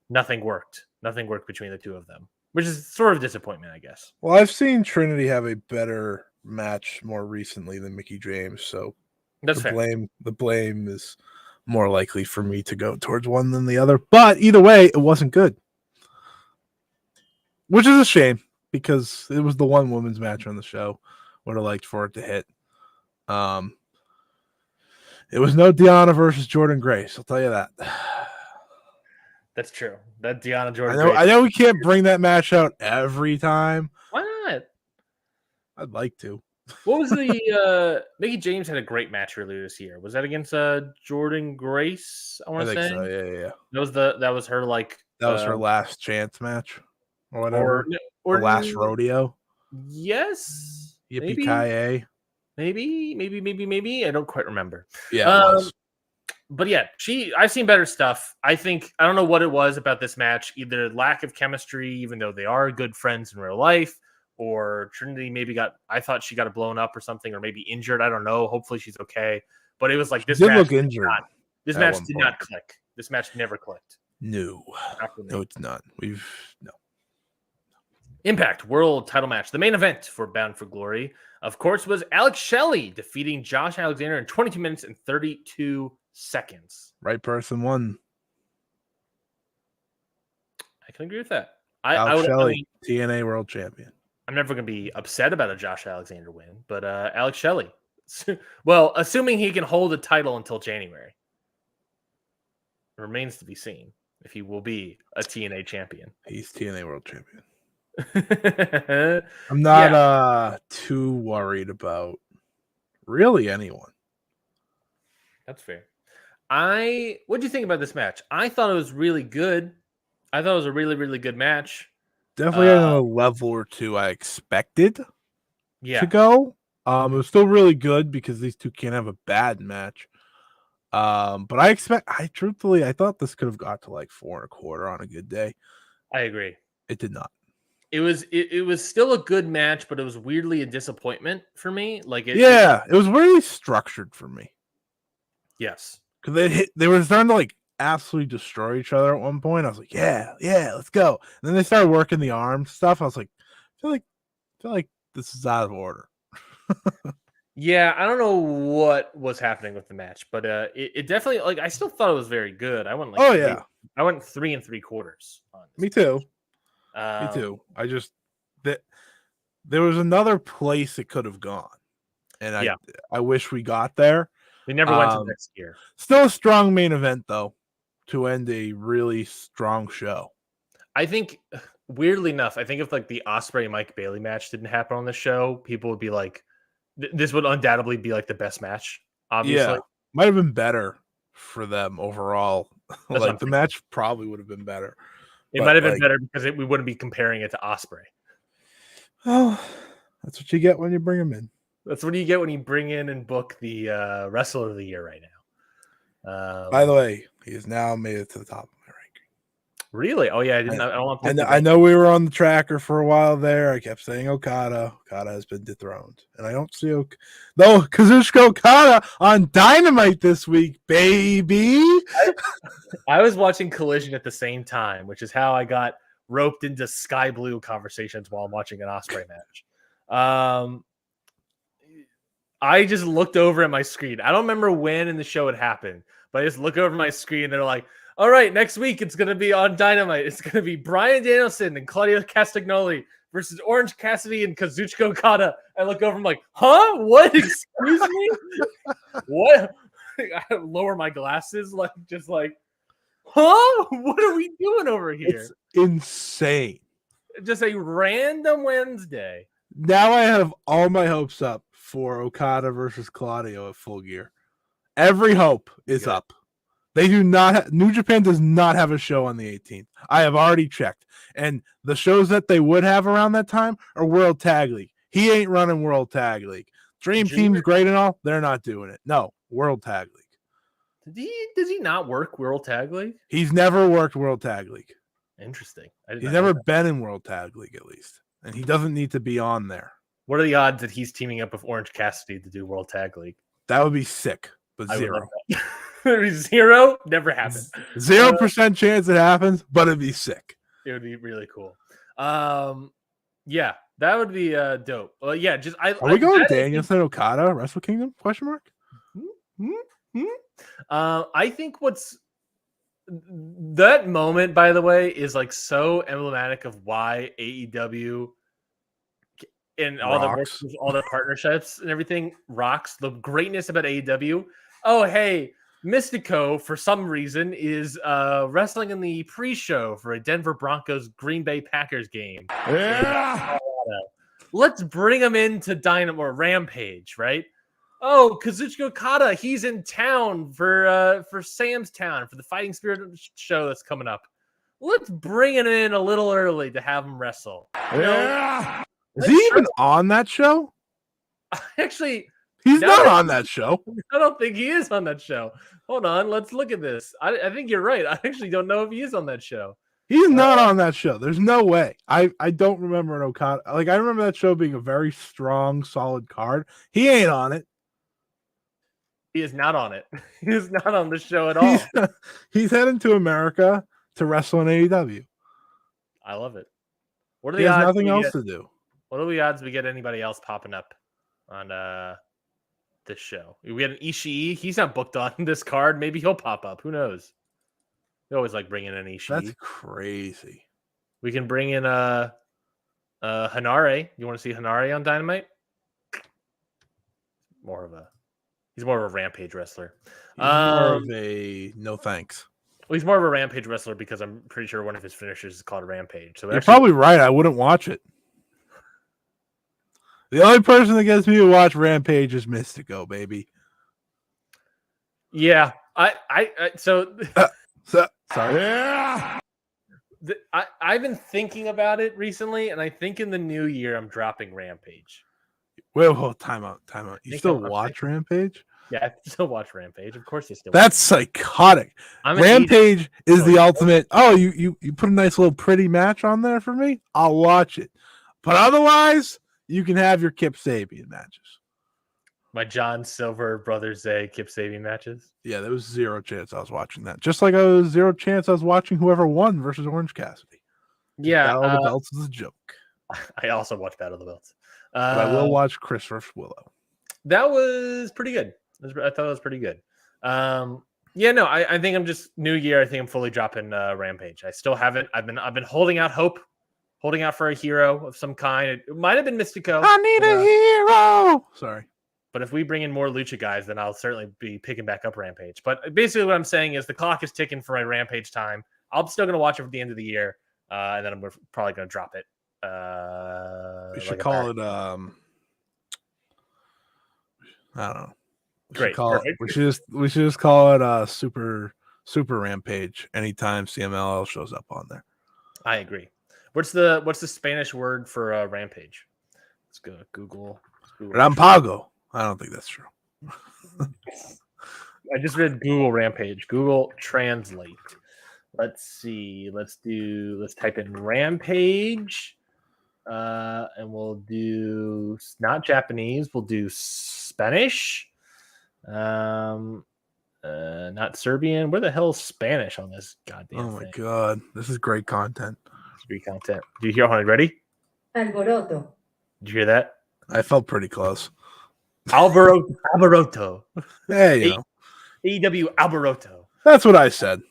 S1: nothing worked. Nothing worked between the two of them, which is sort of disappointment, I guess.
S2: Well, I've seen Trinity have a better match more recently than Mickie James, so
S1: that's fair.
S2: The blame is more likely for me to go towards one than the other. But either way, it wasn't good, which is a shame because it was the one women's match on the show. Would have liked for it to hit. It was no Deonna versus Jordynne Grace. I'll tell you that.
S1: That's true. That Deonna Jordynne.
S2: I know we can't bring that match out every time.
S1: Why not?
S2: I'd like to.
S1: What was the Mickie James had a great match earlier this year. Was that against Jordynne Grace? I want to say.
S2: So. Yeah.
S1: That was her
S2: that was her last chance match or whatever. Or last rodeo.
S1: Yes.
S2: Yippee-ki-yay.
S1: Maybe. I don't quite remember.
S2: Yeah. It was.
S1: But yeah, I've seen better stuff. I don't know what it was about this match, either lack of chemistry, even though they are good friends in real life, or Trinity I thought she got blown up or something, or maybe injured. I don't know. Hopefully she's okay. But it was this match
S2: look injured.
S1: This match did not click. This match never clicked.
S2: No, it's not. No.
S1: Impact World Title match. The main event for Bound for Glory, of course, was Alex Shelley defeating Josh Alexander in 22 minutes and 32 seconds.
S2: Right person won.
S1: I can agree with that.
S2: Alex Shelley, TNA World Champion.
S1: I'm never going to be upset about a Josh Alexander win, but Alex Shelley, well, assuming he can hold the title until January, it remains to be seen if he will be a TNA champion.
S2: He's TNA World Champion. I'm not too worried about really anyone.
S1: That's fair. What do you think about this match? I thought it was really good. I thought it was a really, really good match.
S2: Definitely on a level or two I expected to go. It was still really good because these two can't have a bad match. But I thought this could have got to like 4.25 on a good day.
S1: I agree.
S2: It did not.
S1: It was still a good match, but it was weirdly a disappointment for me.
S2: It was really structured for me.
S1: Yes,
S2: because they were starting to like absolutely destroy each other at one point. I was like, yeah, let's go. And then they started working the arm stuff. I was like, I feel like this is out of order.
S1: Yeah, I don't know what was happening with the match, but it definitely, like, I still thought it was very good. I went like, I went 3 3/4 on this.
S2: Me too. Me too. I just that there was another place it could have gone, and I wish we got there.
S1: We never went to next year.
S2: Still a strong main event though, to end a really strong show.
S1: I think, weirdly enough, I think if like the Ospreay Mike Bailey match didn't happen on the show, people would be like, this would undoubtedly be like the best match. Obviously,
S2: yeah, might have been better for them overall. Like the match probably would have been better.
S1: It might have been better because we wouldn't be comparing it to Ospreay.
S2: Oh, that's what you get when you bring him in.
S1: That's what you get when you bring in and book the Wrestler of the Year right now.
S2: By the way, he has now made it to the top of my ranking.
S1: Really? Oh yeah, I didn't.
S2: I know we were on the tracker for a while there. I kept saying Okada. Okada has been dethroned, and I don't see Kazuchika Okada on Dynamite this week, baby.
S1: I was watching Collision at the same time, which is how I got roped into Sky Blue conversations while I'm watching an Ospreay match. I just looked over at my screen. I don't remember when in the show it happened, but I just look over my screen and they're like, all right, next week it's going to be on Dynamite. It's going to be Bryan Danielson and Claudio Castagnoli versus Orange Cassidy and Kazuchika Okada. I look over, I'm like, huh? What? Excuse me? What? I lower my glasses, huh? What are we doing over here?
S2: It's insane.
S1: Just a random Wednesday.
S2: Now I have all my hopes up for Okada versus Claudio at Full Gear. Every hope is up. They do not. New Japan does not have a show on the 18th. I have already checked, and the shows that they would have around that time are World Tag League. He ain't running World Tag League. Dream Team's great and all. They're not doing it. No, World Tag League.
S1: Does he not work World Tag League?
S2: He's never worked World Tag League.
S1: Interesting.
S2: He's never been in World Tag League, at least, and he doesn't need to be on there.
S1: What are the odds that he's teaming up with Orange Cassidy to do World Tag League?
S2: That would be sick, but zero.
S1: Zero? Never happened.
S2: 0% chance it happens, but it'd be sick.
S1: It would be really cool. Yeah, that would be dope. Well, yeah, are
S2: we going Danielson Okada Wrestle Kingdom? ?
S1: I think that moment, by the way, is like so emblematic of why AEW and all the partnerships and everything rocks. The greatness about AEW. Oh, hey, Mystico, for some reason, is wrestling in the pre-show for a Denver Broncos Green Bay Packers game.
S2: Yeah.
S1: Let's bring him into Dynamite or Rampage, right? Oh, Kazuchika Okada, he's in town for Sam's Town for the Fighting Spirit show that's coming up. Let's bring him in a little early to have him wrestle.
S2: Yeah. Is he even on that show?
S1: Actually,
S2: he's not on that show.
S1: I don't think he is on that show. Hold on, let's look at this. I think you're right. I actually don't know if he is on that show.
S2: He's not on that show. There's no way. I don't remember an Okada. Like, I remember that show being a very strong, solid card. He ain't on it.
S1: He is not on it. He is not on the show at all.
S2: He's heading to America to wrestle in AEW.
S1: I love it. What are
S2: He
S1: the
S2: has
S1: odds?
S2: nothing else to do.
S1: What are the odds we get anybody else popping up on this show? We had an Ishii. He's not booked on this card. Maybe he'll pop up. Who knows? We always like bringing in Ishii.
S2: That's crazy.
S1: We can bring in Hanare. You want to see Hanare on Dynamite? He's more of a Rampage wrestler.
S2: He's more of a no thanks.
S1: Well, he's more of a Rampage wrestler because I'm pretty sure one of his finishers is called Rampage. So
S2: you're probably right. I wouldn't watch it. The only person that gets me to watch Rampage is Mystico, baby.
S1: Yeah, so
S2: sorry.
S1: Yeah. I've been thinking about it recently, and I think in the new year I'm dropping Rampage.
S2: Wait, time out. You still watch Rampage?
S1: Yeah, I still watch Rampage. Of course, you still.
S2: That's psychotic. Rampage is the ultimate. Oh, you put a nice little pretty match on there for me? I'll watch it. But otherwise, you can have your Kip Sabian matches.
S1: My John Silver Brothers Zay Kip Sabian matches.
S2: Yeah, there was zero chance I was watching that. Just like I was zero chance I was watching whoever won versus Orange Cassidy.
S1: Yeah,
S2: Battle of the Belts is a joke.
S1: I also watched Battle of the Belts.
S2: But I will watch Chris vs. Willow.
S1: That was pretty good. I thought it was pretty good. Yeah, no, I think I'm just new year. I think I'm fully dropping Rampage. I still haven't. I've been holding out hope, holding out for a hero of some kind. It might have been Mystico.
S2: I need a hero. Sorry.
S1: But if we bring in more Lucha guys, then I'll certainly be picking back up Rampage. But basically what I'm saying is the clock is ticking for my Rampage time. I'm still going to watch it at the end of the year, and then I'm probably going to drop it.
S2: We should call it, I don't know. We should just call it Super Rampage anytime CMLL shows up on there.
S1: I agree. What's the Spanish word for Rampage? Let's go Google.
S2: Rampago. I don't think that's true.
S1: I just read Google Rampage. Google Translate. Let's see. Let's type in Rampage. And we'll do not Japanese. We'll do Spanish. Not Serbian. Where the hell is Spanish on this goddamn thing?
S2: Oh my god. This is great content.
S1: It's great content. Do you hear, honey? Ready?
S3: Alboroto.
S1: Did you hear that?
S2: I felt pretty close.
S1: Alboroto.
S2: Hey, you know.
S1: AEW Alboroto.
S2: That's what I said.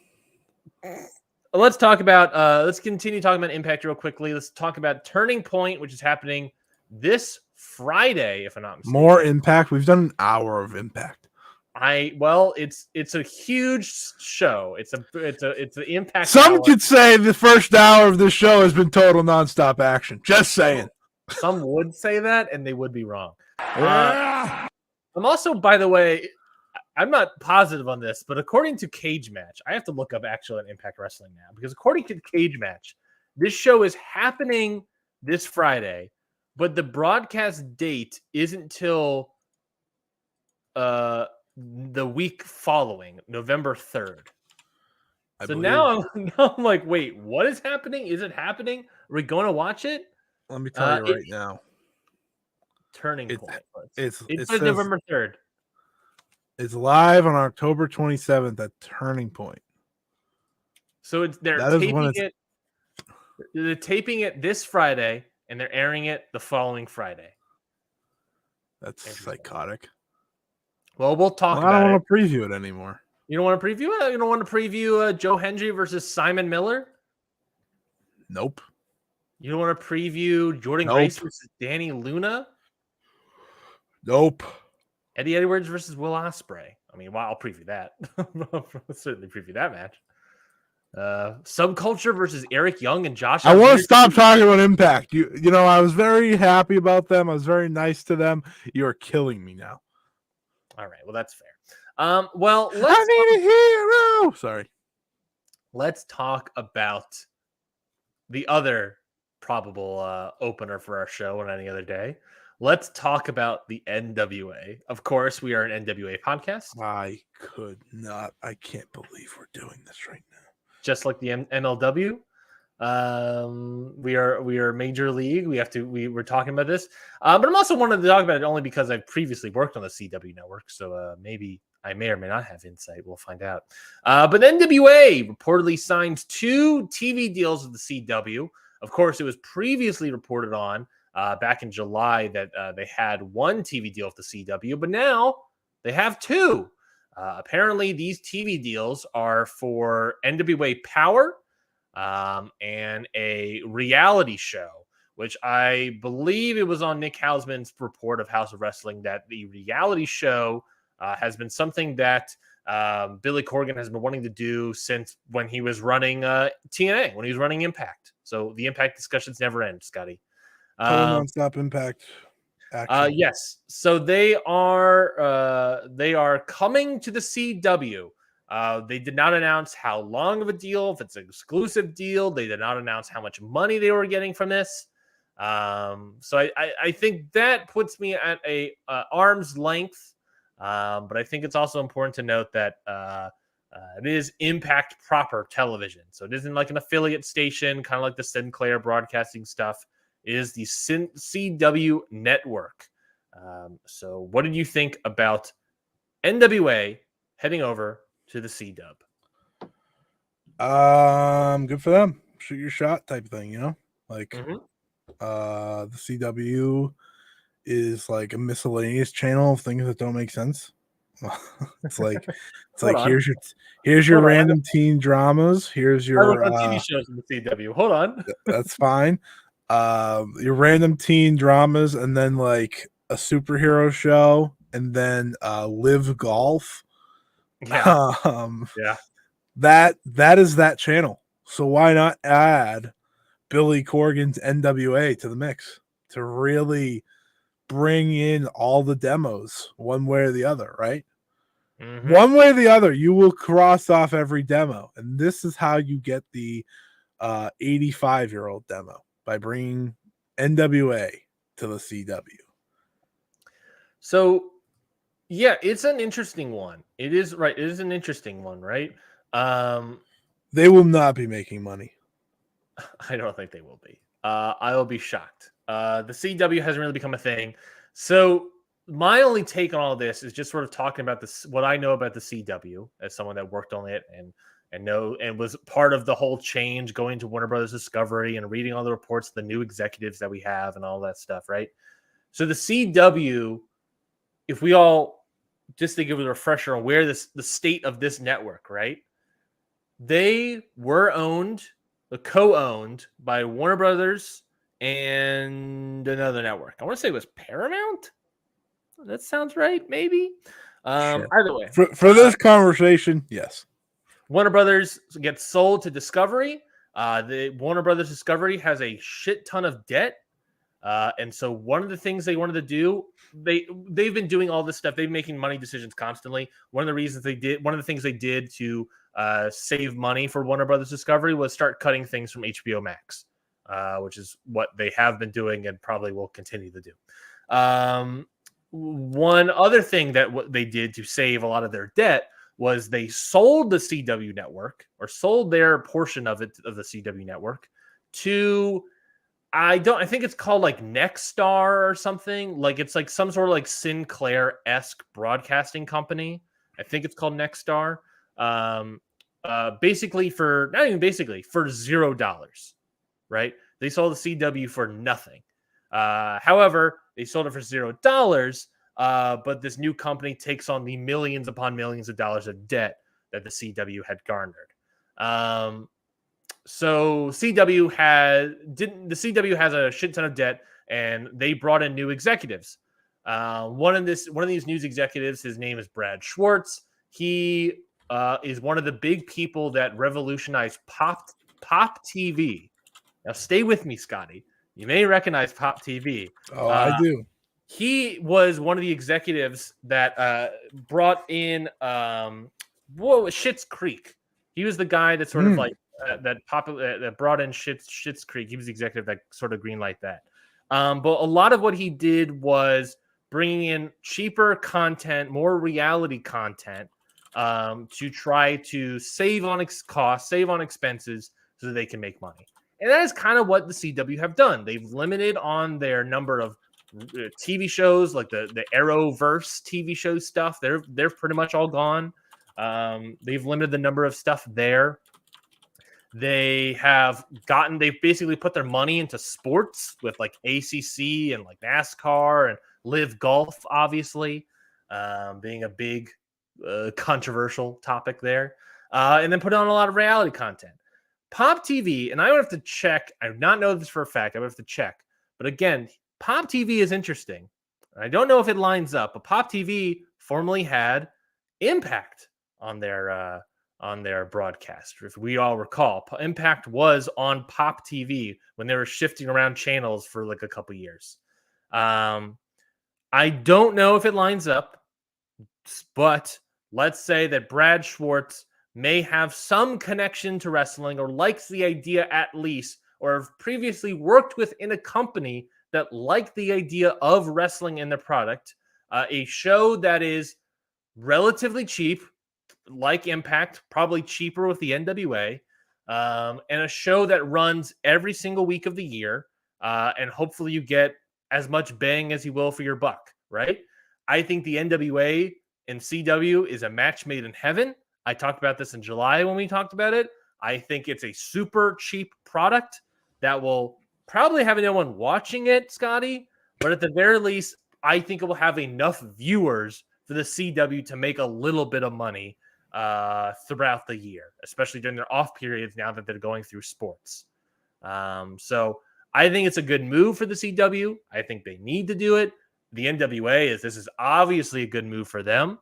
S1: Let's talk about let's continue talking about Impact real quickly. Let's talk about Turning Point, which is happening this Friday, if I'm not mistaken.
S2: More Impact. We've done an hour of Impact.
S1: It's a huge show. It's an Impact.
S2: Some could say the first hour of this show has been total nonstop action. Just saying.
S1: Some would say that, and they would be wrong. I'm also, by the way, I'm not positive on this, but according to Cage Match, I have to look up actual Impact Wrestling now, because according to Cage Match, this show is happening this Friday, but the broadcast date isn't till the week following, November 3rd. So now I'm like, wait, what is happening? Is it happening? Are we going to watch it?
S2: Let me tell you right now.
S1: Turning Point.
S2: It
S1: says November 3rd.
S2: It's live on October 27th at Turning Point.
S1: So they're taping it this Friday, and they're airing it the following Friday.
S2: That's psychotic.
S1: Well, we'll talk about it.
S2: I don't want to preview it anymore.
S1: You don't want to preview it? You don't want to preview Joe Hendry versus Simon Miller?
S2: Nope.
S1: You don't want to preview Jordan Grace versus Danny Luna?
S2: Nope.
S1: Eddie Edwards versus Will Ospreay. I mean, I'll preview that. I'll certainly preview that match. Subculture versus Eric Young and Josh.
S2: I want to stop talking about Impact. You know, I was very happy about them. I was very nice to them. You are killing me now.
S1: All right. Well, that's fair. Well,
S2: I need a hero. Sorry.
S1: Let's talk about the other probable opener for our show on any other day. Let's talk about the NWA. Of course, we are an NWA podcast.
S2: I could not. I can't believe we're doing this right now.
S1: Just like the NLW. We are major league. We're talking about this. But I'm also wanted to talk about it only because I've previously worked on the CW network. So maybe I may or may not have insight. We'll find out. But NWA reportedly signed 2 TV deals with the CW. Of course, it was previously reported on back in July that they had one TV deal with the CW, but now they have two. Apparently, these TV deals are for NWA Power and a reality show, which I believe it was on Nick Hausman's report of House of Wrestling that the reality show has been something that Billy Corgan has been wanting to do since when he was running TNA, when he was running Impact. So the Impact discussions never end, Scotty.
S2: Total nonstop Impact action.
S1: Yes. So they are coming to the CW. They did not announce how long of a deal, if it's an exclusive deal. They did not announce how much money they were getting from this. So I think that puts me at a arm's length. But I think it's also important to note that it is Impact proper television. So it isn't like an affiliate station, kind of like the Sinclair broadcasting stuff. It is the CW network. So what did you think about NWA heading over to the CW?
S2: Good for them. Shoot your shot type thing, you know? Like the CW is like a miscellaneous channel of things that don't make sense. it's like here's your random teen dramas. Here's your
S1: TV shows in the CW. Hold on.
S2: That's fine. Your random teen dramas, and then like a superhero show, and then Live Golf.
S1: Yeah.
S2: Yeah. That is that channel. So why not add Billy Corgan's NWA to the mix to really bring in all the demos one way or the other, right? One way or the other, you will cross off every demo. And this is how you get the 85-year-old demo, by bringing NWA to the CW.
S1: So, yeah, it's an interesting one. It is right. It is an interesting one, right?
S2: They will not be making money.
S1: I don't think they will be. I will be shocked. The CW hasn't really become a thing. So my only take on all this is just sort of talking about this, what I know about the CW as someone that worked on it and was part of the whole change going to Warner Brothers Discovery and reading all the reports of the new executives that we have and all that stuff, right? So the CW, if we all just to give a refresher on where the state of this network, right? They were co-owned by Warner Brothers and another network. I want to say it was Paramount. That sounds right, maybe.
S2: Sure.
S1: Either way,
S2: for this conversation, yes.
S1: Warner Brothers gets sold to Discovery. The Warner Brothers Discovery has a shit ton of debt. And so one of the things they wanted to do, they've been doing all this stuff. They've been making money decisions constantly. One of the things they did to save money for Warner Brothers Discovery was start cutting things from HBO Max, which is what they have been doing and probably will continue to do. One other thing that what they did to save a lot of their debt was they sold the CW network, or sold their portion of it, of the CW network, to I think it's called like Nexstar or something. Like it's like some sort of like Sinclair-esque broadcasting company. I think it's called Nexstar. Basically for $0, right? They sold the CW for nothing. However, they sold it for $0. But this new company takes on the millions upon millions of dollars of debt that the CW had garnered. So the CW has a shit ton of debt, and they brought in new executives. One of these news executives, his name is Brad Schwartz. He is one of the big people that revolutionized Pop TV. Now, stay with me, Scotty. You may recognize Pop TV.
S2: Oh, I do.
S1: He was one of the executives that brought in Schitt's Creek. He was the guy that sort of like that brought in Schitt's Creek. He was the executive that sort of greenlight that. But a lot of what he did was bringing in cheaper content, more reality content, to try to save on costs, save on expenses, so that they can make money. And that is kind of what the CW have done. They've limited on their number of TV shows, like the Arrowverse TV show stuff. They're pretty much all gone. They've limited the number of stuff there. They've basically put their money into sports with like ACC and like NASCAR and Live Golf, obviously, being a big controversial topic there. And then put on a lot of reality content. Pop TV, and I would have to check. I do not know this for a fact. I would have to check. But again, Pop TV is interesting. I don't know if it lines up, but Pop TV formerly had Impact on their broadcast. If we all recall, Impact was on Pop TV when they were shifting around channels for like a couple years. I don't know if it lines up, but let's say that Brad Schwartz may have some connection to wrestling or likes the idea at least, or have previously worked within a company that liked the idea of wrestling in their product. A show that is relatively cheap, like Impact, probably cheaper with the NWA, and a show that runs every single week of the year, and hopefully you get as much bang as you will for your buck, right? I think the NWA and CW is a match made in heaven. I talked about this in July when we talked about it. I think it's a super cheap product that will probably have no one watching it, Scotty, but at the very least, I think it will have enough viewers for the CW to make a little bit of money throughout the year, especially during their off periods now that they're going through sports. So I think it's a good move for the CW. I think they need to do it. The NWA this is obviously a good move for them.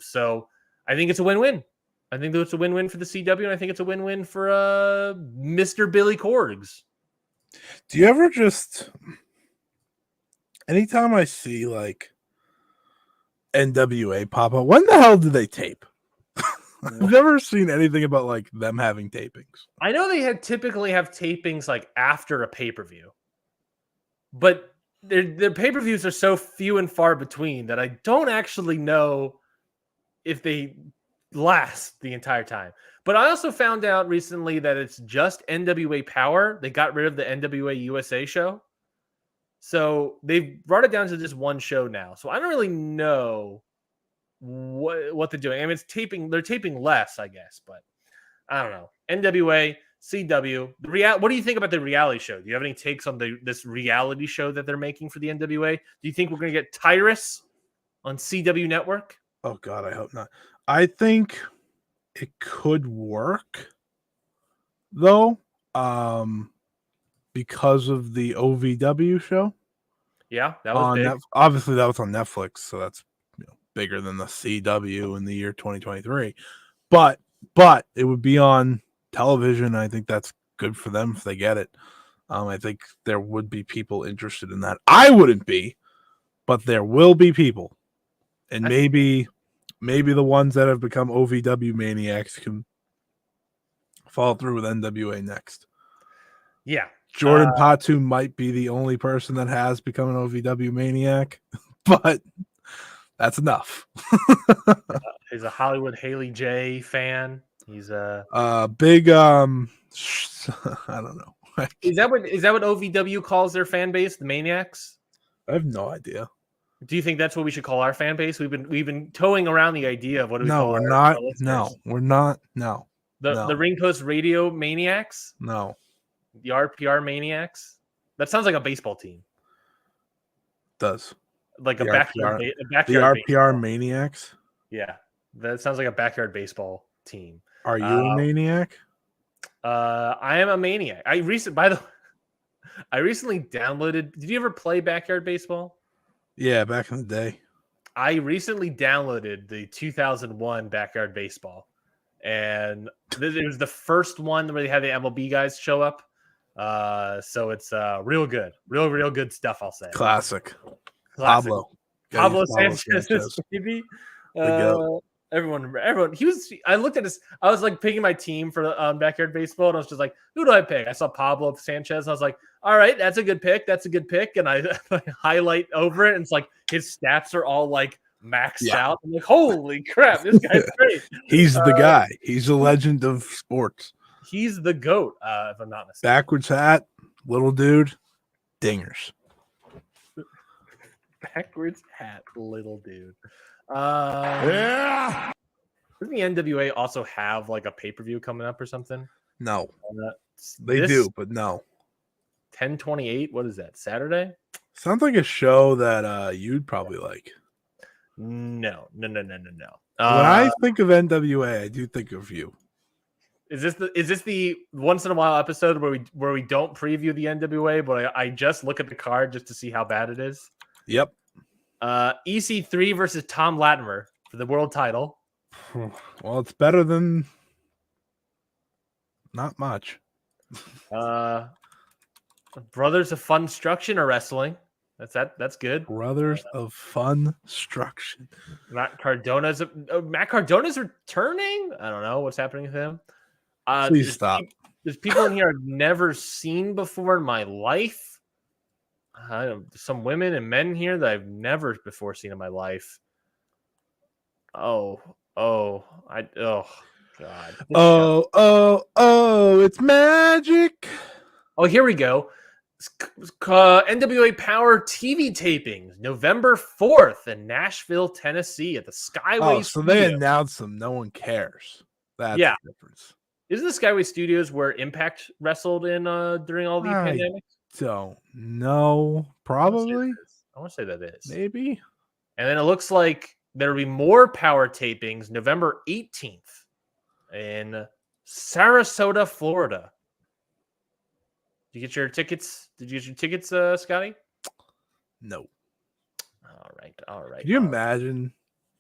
S1: So I think it's a win-win. I think it's a win-win for the CW, and I think it's a win-win for Mr. Billy Corgs.
S2: Do you ever just, anytime I see like NWA pop up, when the hell do they tape? I've never seen anything about like them having tapings.
S1: I know they typically have tapings like after a pay-per-view, but their pay-per-views are so few and far between that I don't actually know if they last the entire time. But I also found out recently that it's just NWA Power. They got rid of the NWA USA show. So they've brought it down to just one show now. So I don't really know what they're doing. I mean, it's taping. They're taping less, I guess, but I don't know. NWA, CW. What do you think about the reality show? Do you have any takes on this reality show that they're making for the NWA? Do you think we're going to get Tyrus on CW Network?
S2: Oh God, I hope not. I think it could work though, because of the OVW show.
S1: Yeah, that was big.
S2: Obviously, that was on Netflix, so that's bigger than the CW in the year 2023. But it would be on television. I think that's good for them if they get it. I think there would be people interested in that. I wouldn't be, but there will be people, and maybe the ones that have become OVW maniacs can follow through with NWA next.
S1: Yeah.
S2: Jordan Patu might be the only person that has become an OVW maniac, but that's enough.
S1: He's a Hollywood Haley J fan. He's
S2: a big I don't know.
S1: Is that what OVW calls their fan base, the Maniacs?
S2: I have no idea.
S1: Do you think that's what we should call our fan base? We've been towing around the idea of what we call
S2: we're not. No, we're not. No.
S1: The Ring Post Radio Maniacs?
S2: No.
S1: The RPR Maniacs? That sounds like a baseball team.
S2: It does.
S1: Like
S2: the
S1: backyard
S2: the RPR baseball. Maniacs?
S1: Yeah. That sounds like a backyard baseball team.
S2: Are you a maniac?
S1: I am a maniac. I recently downloaded. Did you ever play backyard baseball?
S2: Yeah, back in the day.
S1: I recently downloaded the 2001 backyard baseball, and it was the first one where they had the MLB guys show up. So it's real good, real good stuff. I'll say
S2: classic.
S1: Pablo Sanchez, baby. Everyone. I looked at this. I was like picking my team for backyard baseball, and I was just like, who do I pick? I saw Pablo Sanchez, and I was like, all right, that's a good pick. And I highlight over it, and it's like his stats are all like maxed out. I'm like, holy crap, this guy's great.
S2: He's the guy. He's a legend of sports.
S1: He's the GOAT, if I'm not mistaken.
S2: Backwards hat, little dude, dingers.
S1: Backwards hat, little dude. Yeah. Doesn't the NWA also have like a pay-per-view coming up or something?
S2: No,
S1: Uh,
S2: they do, but no.
S1: 10/28. What is that? Saturday?
S2: Sounds like a show that you'd probably like.
S1: No.
S2: When I think of NWA, I do think of you.
S1: Is this the once in a while episode where we don't preview the NWA, but I just look at the card just to see how bad it is?
S2: Yep.
S1: EC3 versus Tom Latimer for the world title.
S2: Well, it's better than not much.
S1: Brothers of Funstruction are wrestling. That's good.
S2: Brothers of Funstruction.
S1: Matt Cardona's returning. I don't know what's happening with him.
S2: Please stop.
S1: There's people in here I've never seen before in my life. Some women and men here that I've never before seen in my life. Oh God.
S2: It's magic.
S1: Oh, here we go. NWA Power TV tapings, November 4th in Nashville, Tennessee at the Skyway
S2: so
S1: Studio.
S2: they announced them. No one cares. That's the difference.
S1: Isn't the Skyway Studios where Impact wrestled in during all the pandemics?
S2: Don't know. Probably.
S1: I want to say that is.
S2: Maybe.
S1: And then it looks like there will be more Power tapings November 18th in Sarasota, Florida. Did you get your tickets? Scotty?
S2: No.
S1: All right.
S2: Can you imagine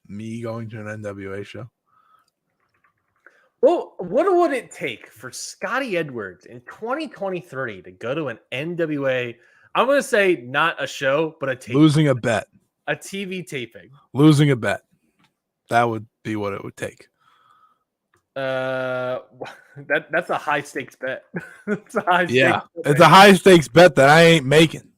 S2: me going to an NWA show?
S1: Well, what would it take for Scotty Edwards in 2023 to go to an NWA? I'm going to say not a show, but a taping.
S2: Losing a bet.
S1: A TV taping.
S2: Losing a bet. That would be what it would take.
S1: That's a high stakes bet. It's a high
S2: stakes bet that I ain't making.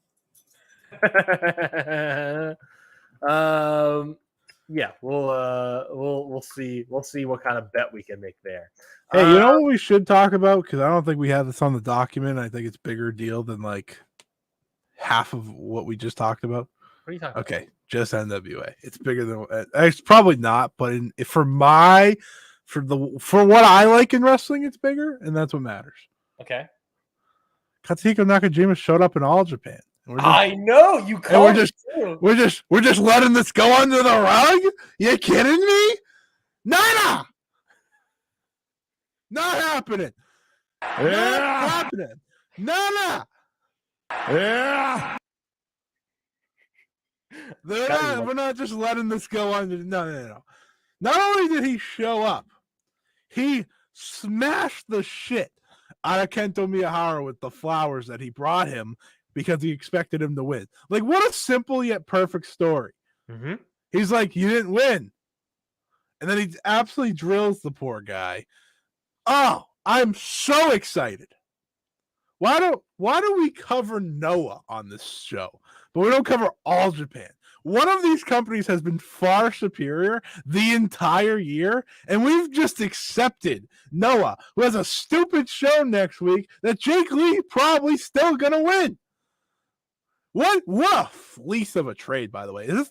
S1: Yeah, we'll see what kind of bet we can make there.
S2: Hey, you know what we should talk about? Because I don't think we have this on the document. I think it's a bigger deal than like half of what we just talked about.
S1: What are you talking about?
S2: Okay, just NWA. It's bigger than it's probably not, but for what I like in wrestling, it's bigger, and that's what matters.
S1: Okay.
S2: Katsuhiko Nakajima showed up in All Japan.
S1: I know you.
S2: We're just letting this go under the rug. You kidding me? Not happening. Not happening. No. Yeah. We're not just letting this go under. No. Not only did he show up, he smashed the shit out of Kento Miyahara with the flowers that he brought him because he expected him to win. Like, what a simple yet perfect story.
S1: Mm-hmm. He's
S2: like, you didn't win. And then he absolutely drills the poor guy. Oh, I'm so excited. Why do we cover Noah on this show, but we don't cover All Japan? One of these companies has been far superior the entire year, and we've just accepted Noah, who has a stupid show next week that Jake Lee probably still gonna win. What a fleece of a trade, by the way. Is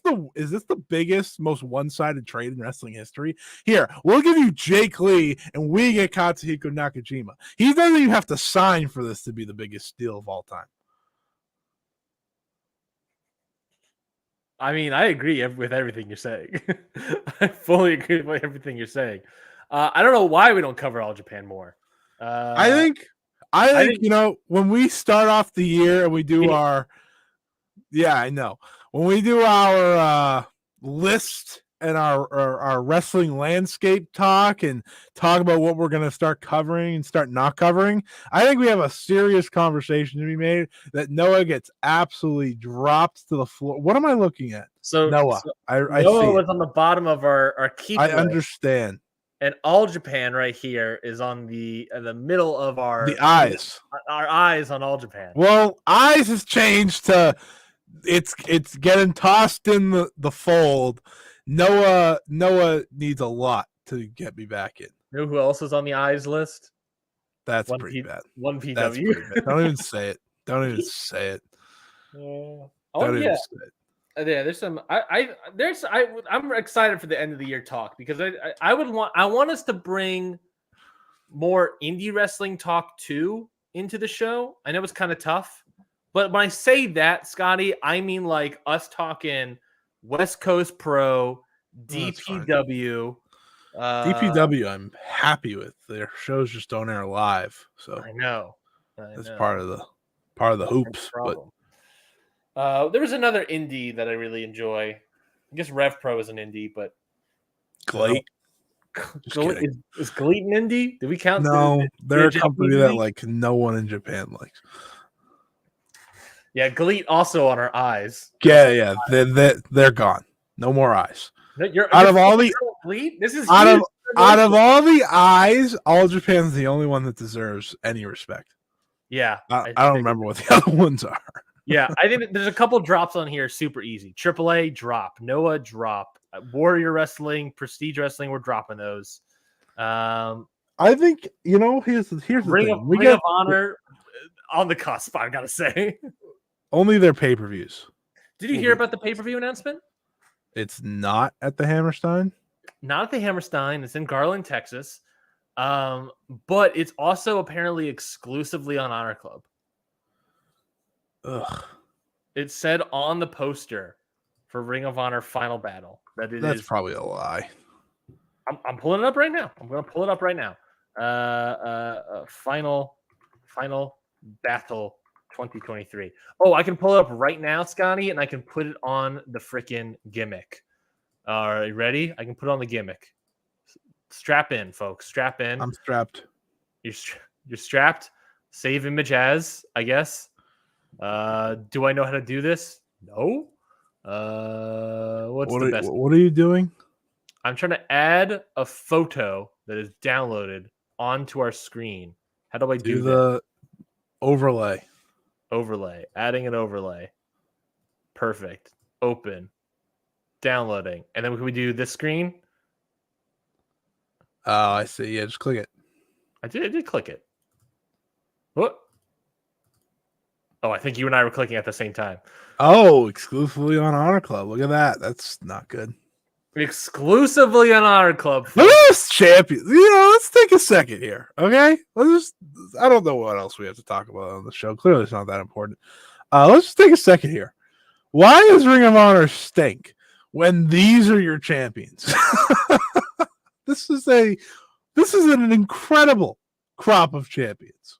S2: this the biggest, most one-sided trade in wrestling history? Here, we'll give you Jake Lee, and we get Katsuhiko Nakajima. He doesn't even have to sign for this to be the biggest deal of all time.
S1: I mean, I agree with everything you're saying. I fully agree with everything you're saying. I don't know why we don't cover All Japan more.
S2: I think when we start off the year and we do our I know. When we do our list and our wrestling landscape talk and talk about what we're going to start covering and start not covering, I think we have a serious conversation to be made that Noah gets absolutely dropped to the floor. What am I looking at?
S1: So
S2: Noah, I
S1: Noah
S2: see
S1: was on the bottom of our keep.
S2: I understand.
S1: And All Japan right here is on the middle of our
S2: eyes.
S1: Our eyes on All Japan.
S2: Well, eyes has changed to it's getting tossed in the fold. Noah needs a lot to get me back in.
S1: You know who else is on the eyes list?
S2: That's pretty bad.
S1: One PW.
S2: That's pretty bad. Don't even say it. Don't even say it.
S1: Don't
S2: even say it.
S1: Yeah, there's some. I'm excited for the end of the year talk because I want us to bring more indie wrestling talk too into the show. I know it's kind of tough, but when I say that, Scotty, I mean like us talking West Coast Pro, DPW.
S2: DPW, I'm happy with. Their shows just don't air live, so
S1: I know.
S2: that's part of the hoops. But
S1: there was another indie that I really enjoy. I guess Rev Pro is an indie, but
S2: Glate.
S1: Is Glate an indie? Did we count?
S2: No, they're a company that
S1: indie?
S2: like no one in Japan likes.
S1: Yeah, Glate also on our eyes.
S2: Yeah. They're gone. No more eyes.
S1: Out of all the Glate, this is
S2: out of all the eyes, All Japan's the only one that deserves any respect.
S1: Yeah,
S2: I don't remember what the other ones are.
S1: Yeah, I think there's a couple drops on here, super easy. AAA drop, Noah drop, Warrior Wrestling, Prestige Wrestling. We're dropping those.
S2: I think here's the thing.
S1: Ring of Honor on the cusp. I gotta say,
S2: only their pay-per-views.
S1: Did you hear about the pay-per-view announcement?
S2: It's not at the Hammerstein.
S1: Not at the Hammerstein. It's in Garland, Texas. But it's also apparently exclusively on Honor Club.
S2: Ugh.
S1: It said on the poster for Ring of Honor Final Battle that
S2: That's probably a lie.
S1: I'm pulling it up right now. I'm going to pull it up right now. Final Battle 2023. Oh, I can pull it up right now, Scotty, and I can put it on the freaking gimmick. All right, ready? I can put it on the gimmick. Strap in, folks. Strap in.
S2: I'm strapped.
S1: You're strapped. Save image as, I guess. Do I know how to do this? No. What
S2: are you doing?
S1: I'm trying to add a photo that is downloaded onto our screen. How do I do
S2: the overlay?
S1: Adding an overlay. Perfect. Open. Downloading. And then can we do this screen?
S2: Oh, I see. Yeah, just click it.
S1: I did click it. What? Oh, I think you and I were clicking at the same time.
S2: Oh, exclusively on Honor Club. Look at that. That's not good.
S1: Exclusively on Honor Club.
S2: Look at this champion. Let's take a second here. Okay? I don't know what else we have to talk about on the show. Clearly it's not that important. Let's just take a second here. Why does Ring of Honor stink when these are your champions? This is an incredible crop of champions.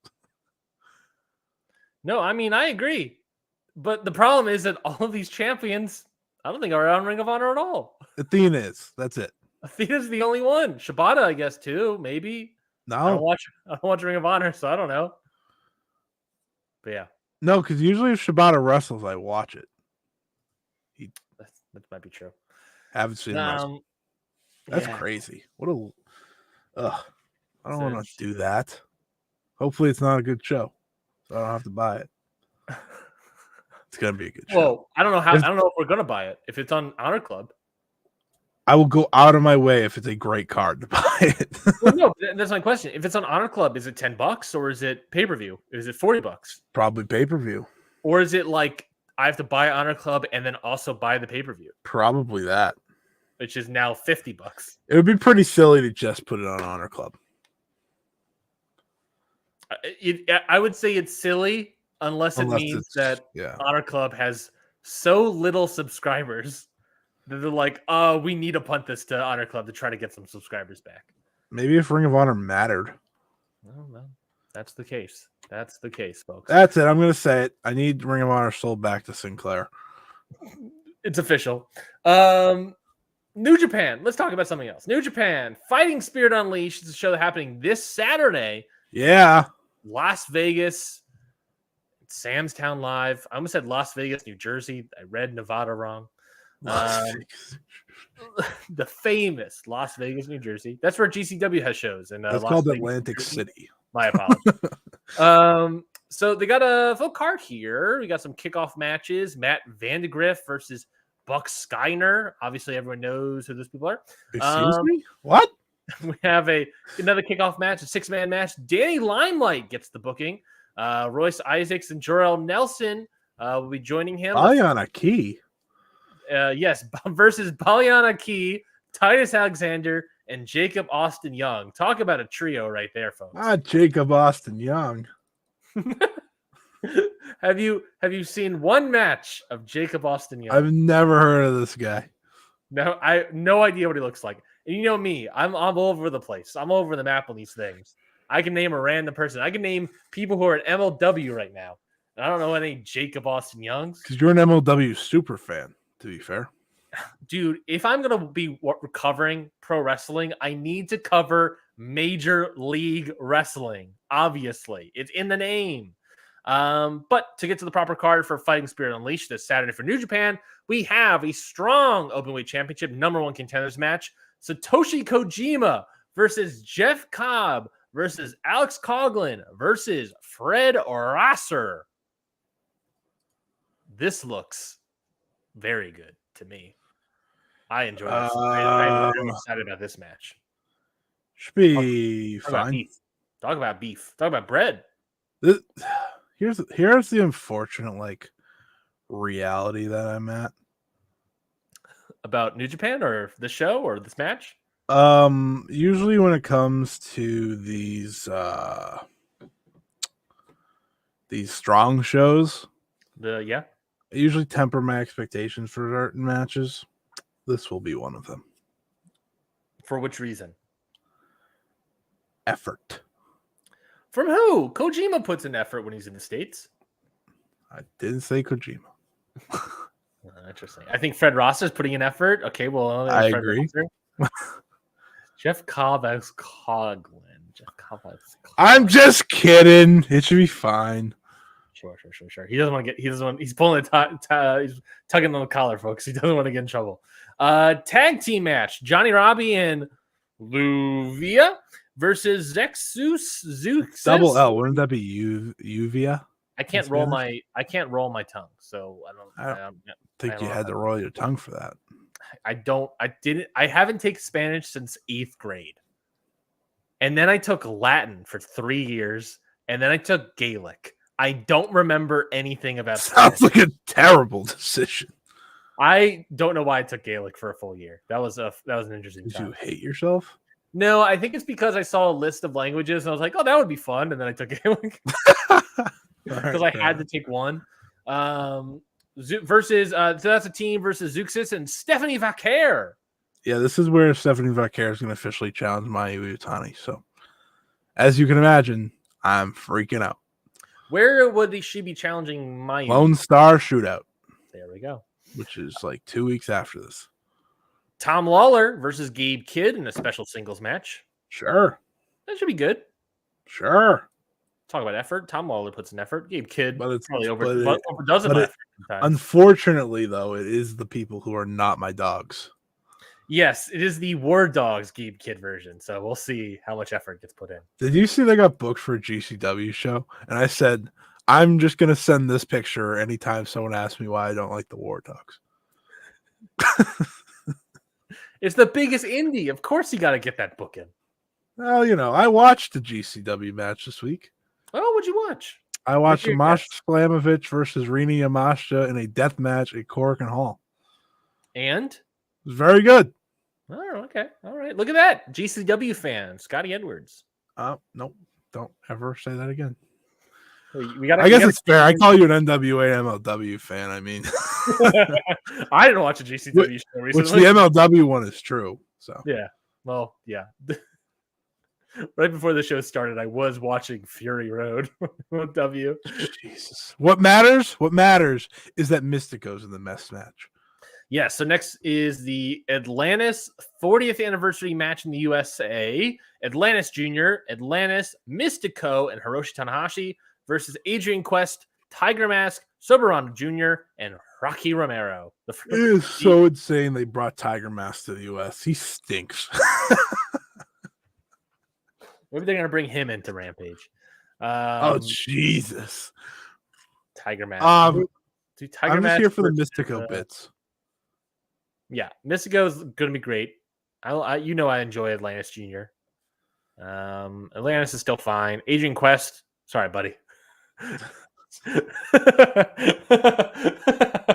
S1: No, I mean, I agree. But the problem is that all of these champions, I don't think are on Ring of Honor at all.
S2: Athena is. That's it.
S1: Athena's the only one. Shibata, I guess, too. Maybe.
S2: No.
S1: I don't watch Ring of Honor, so I don't know. But yeah.
S2: No, because usually if Shibata wrestles, I watch it.
S1: That might be true.
S2: Haven't seen him wrestle. That's crazy. I don't want to do that. Hopefully it's not a good show, so I don't have to buy it. It's gonna be a good show.
S1: Well, I don't know if we're gonna buy it. If it's on Honor Club,
S2: I will go out of my way if it's a great card to buy it.
S1: Well, no, that's my question. If it's on Honor Club, is it $10 or is it pay-per-view? Is it $40?
S2: Probably pay-per-view.
S1: Or is it like I have to buy Honor Club and then also buy the pay-per-view?
S2: Probably that.
S1: Which is now $50.
S2: It would be pretty silly to just put it on Honor Club.
S1: I would say it's silly unless it means that Honor Club has so little subscribers that they're like, oh, we need to punt this to Honor Club to try to get some subscribers back.
S2: Maybe if Ring of Honor mattered.
S1: No, that's the case. That's the case, folks.
S2: That's it. I'm going to say it. I need Ring of Honor sold back to Sinclair.
S1: It's official. New Japan. Let's talk about something else. New Japan. Fighting Spirit Unleashed is a show that's happening this Saturday.
S2: Yeah.
S1: Las Vegas. Sam's Town Live. I almost said Las Vegas, New Jersey. I read Nevada wrong. The famous Las Vegas, New Jersey. That's where GCW has shows. And
S2: it's
S1: Las
S2: called
S1: Vegas,
S2: Atlantic City.
S1: My apologies. So they got a full card here. We got some kickoff matches. Matt Vandegrift versus Buck Skyner. Obviously, everyone knows who those people are.
S2: Excuse me? What?
S1: We have another kickoff match, a 6-man match. Danny Limelight gets the booking. Royce Isaacs and Jorel Nelson will be joining him.
S2: Baliana Key.
S1: Yes, versus Baliana Key, Titus Alexander, and Jacob Austin Young. Talk about a trio right there, folks.
S2: Jacob Austin Young.
S1: Have you seen one match of Jacob Austin Young?
S2: I've never heard of this guy.
S1: No, no idea what he looks like. And you know me, I'm all over the place. I'm all over the map on these things. I can name a random person. I can name people who are at MLW right now. And I don't know any Jacob Austin Youngs.
S2: Because you're an MLW super fan, to be fair.
S1: Dude, if I'm going to be covering pro wrestling, I need to cover Major League Wrestling. Obviously, it's in the name. But to get to the proper card for Fighting Spirit Unleashed this Saturday for New Japan, we have a strong openweight championship #1 contenders match. Satoshi Kojima versus Jeff Cobb versus Alex Coughlin versus Fred Rosser. This looks very good to me. I enjoy this. I'm very excited about this match.
S2: Should be fine.
S1: Talk about beef. Talk about bread.
S2: Here's the unfortunate reality that I'm at.
S1: About New Japan or the show or this match?
S2: Usually when it comes to these strong shows,
S1: I
S2: usually temper my expectations for certain matches. This will be one of them.
S1: For which reason?
S2: Effort.
S1: From who? Kojima puts in effort when he's in the States.
S2: I didn't say Kojima.
S1: Interesting. I think Fred Ross is putting in effort. Okay, well,
S2: I agree.
S1: Jeff Cobb as Coughlin.
S2: I'm just kidding. It should be fine.
S1: Sure. He doesn't want to get. He's pulling he's tugging on the collar, folks. He doesn't want to get in trouble. Tag team match: Johnny Robbie and Luvia versus Zexus.
S2: Double L. Wouldn't that be Uvia?
S1: I can't roll my tongue, so I don't
S2: think you had to roll your tongue for that.
S1: I haven't taken Spanish since 8th grade. And then I took Latin for 3 years, and then I took Gaelic. I don't remember anything about
S2: Sounds like a terrible decision.
S1: I don't know why I took Gaelic for a full year. That was an interesting
S2: Did
S1: time.
S2: you hate yourself?
S1: No, I think it's because I saw a list of languages and I was like, oh, that would be fun. And then I took Gaelic because I had to take one. Versus so that's a team versus Zuxis and Stephanie Vaquer.
S2: Yeah, this is where Stephanie Vaquer is going to officially challenge Mayu Iwatani. So, as you can imagine, I'm freaking out.
S1: Where would she be challenging Mayu?
S2: Lone Star Shootout.
S1: There we go.
S2: Which is 2 weeks after this.
S1: Tom Lawler versus Gabe Kidd in a special singles match.
S2: Sure.
S1: That should be good.
S2: Sure.
S1: Talk about effort. Tom Lawler puts an effort. Gabe Kidd
S2: but it's
S1: probably overdoes it.
S2: Unfortunately, though, it is the people who are not my dogs.
S1: Yes, it is the War Dogs Gabe Kidd version. So we'll see how much effort gets put in.
S2: Did you see they got booked for a GCW show? And I said, I'm just going to send this picture anytime someone asks me why I don't like the War Dogs.
S1: It's the biggest indie. Of course you got to get that book in.
S2: Well, I watched the GCW match this week.
S1: Oh, what'd you watch?
S2: I watched Masha Slamovich versus Rina Yamashita in a death match at Korakuen Hall.
S1: And?
S2: It was very good.
S1: Oh, okay. All right. Look at that. GCW fan, Scotty Edwards.
S2: Nope. Don't ever say that again.
S1: I
S2: guess it's fair. I call you an NWA MLW fan. I mean,
S1: I didn't watch a GCW show recently.
S2: Which the MLW one is true. So
S1: yeah. Well, yeah. Right before the show started, I was watching Fury Road. MLW.
S2: Jesus. What matters is that Mystico's in the mess match.
S1: Yeah, so next is the Atlantis 40th anniversary match in the USA. Atlantis Jr., Atlantis, Mystico, and Hiroshi Tanahashi versus Adrian Quest, Tiger Mask, Soberano Jr., and Rocky Romero.
S2: It is so insane they brought Tiger Mask to the US. He stinks.
S1: Maybe they're going to bring him into Rampage.
S2: Oh, Jesus.
S1: Tiger Mask.
S2: Dude, I'm just here for the Mystico bits.
S1: Yeah, Mystico is going to be great. I enjoy Atlantis Jr. Atlantis is still fine. Adrian Quest, sorry, buddy.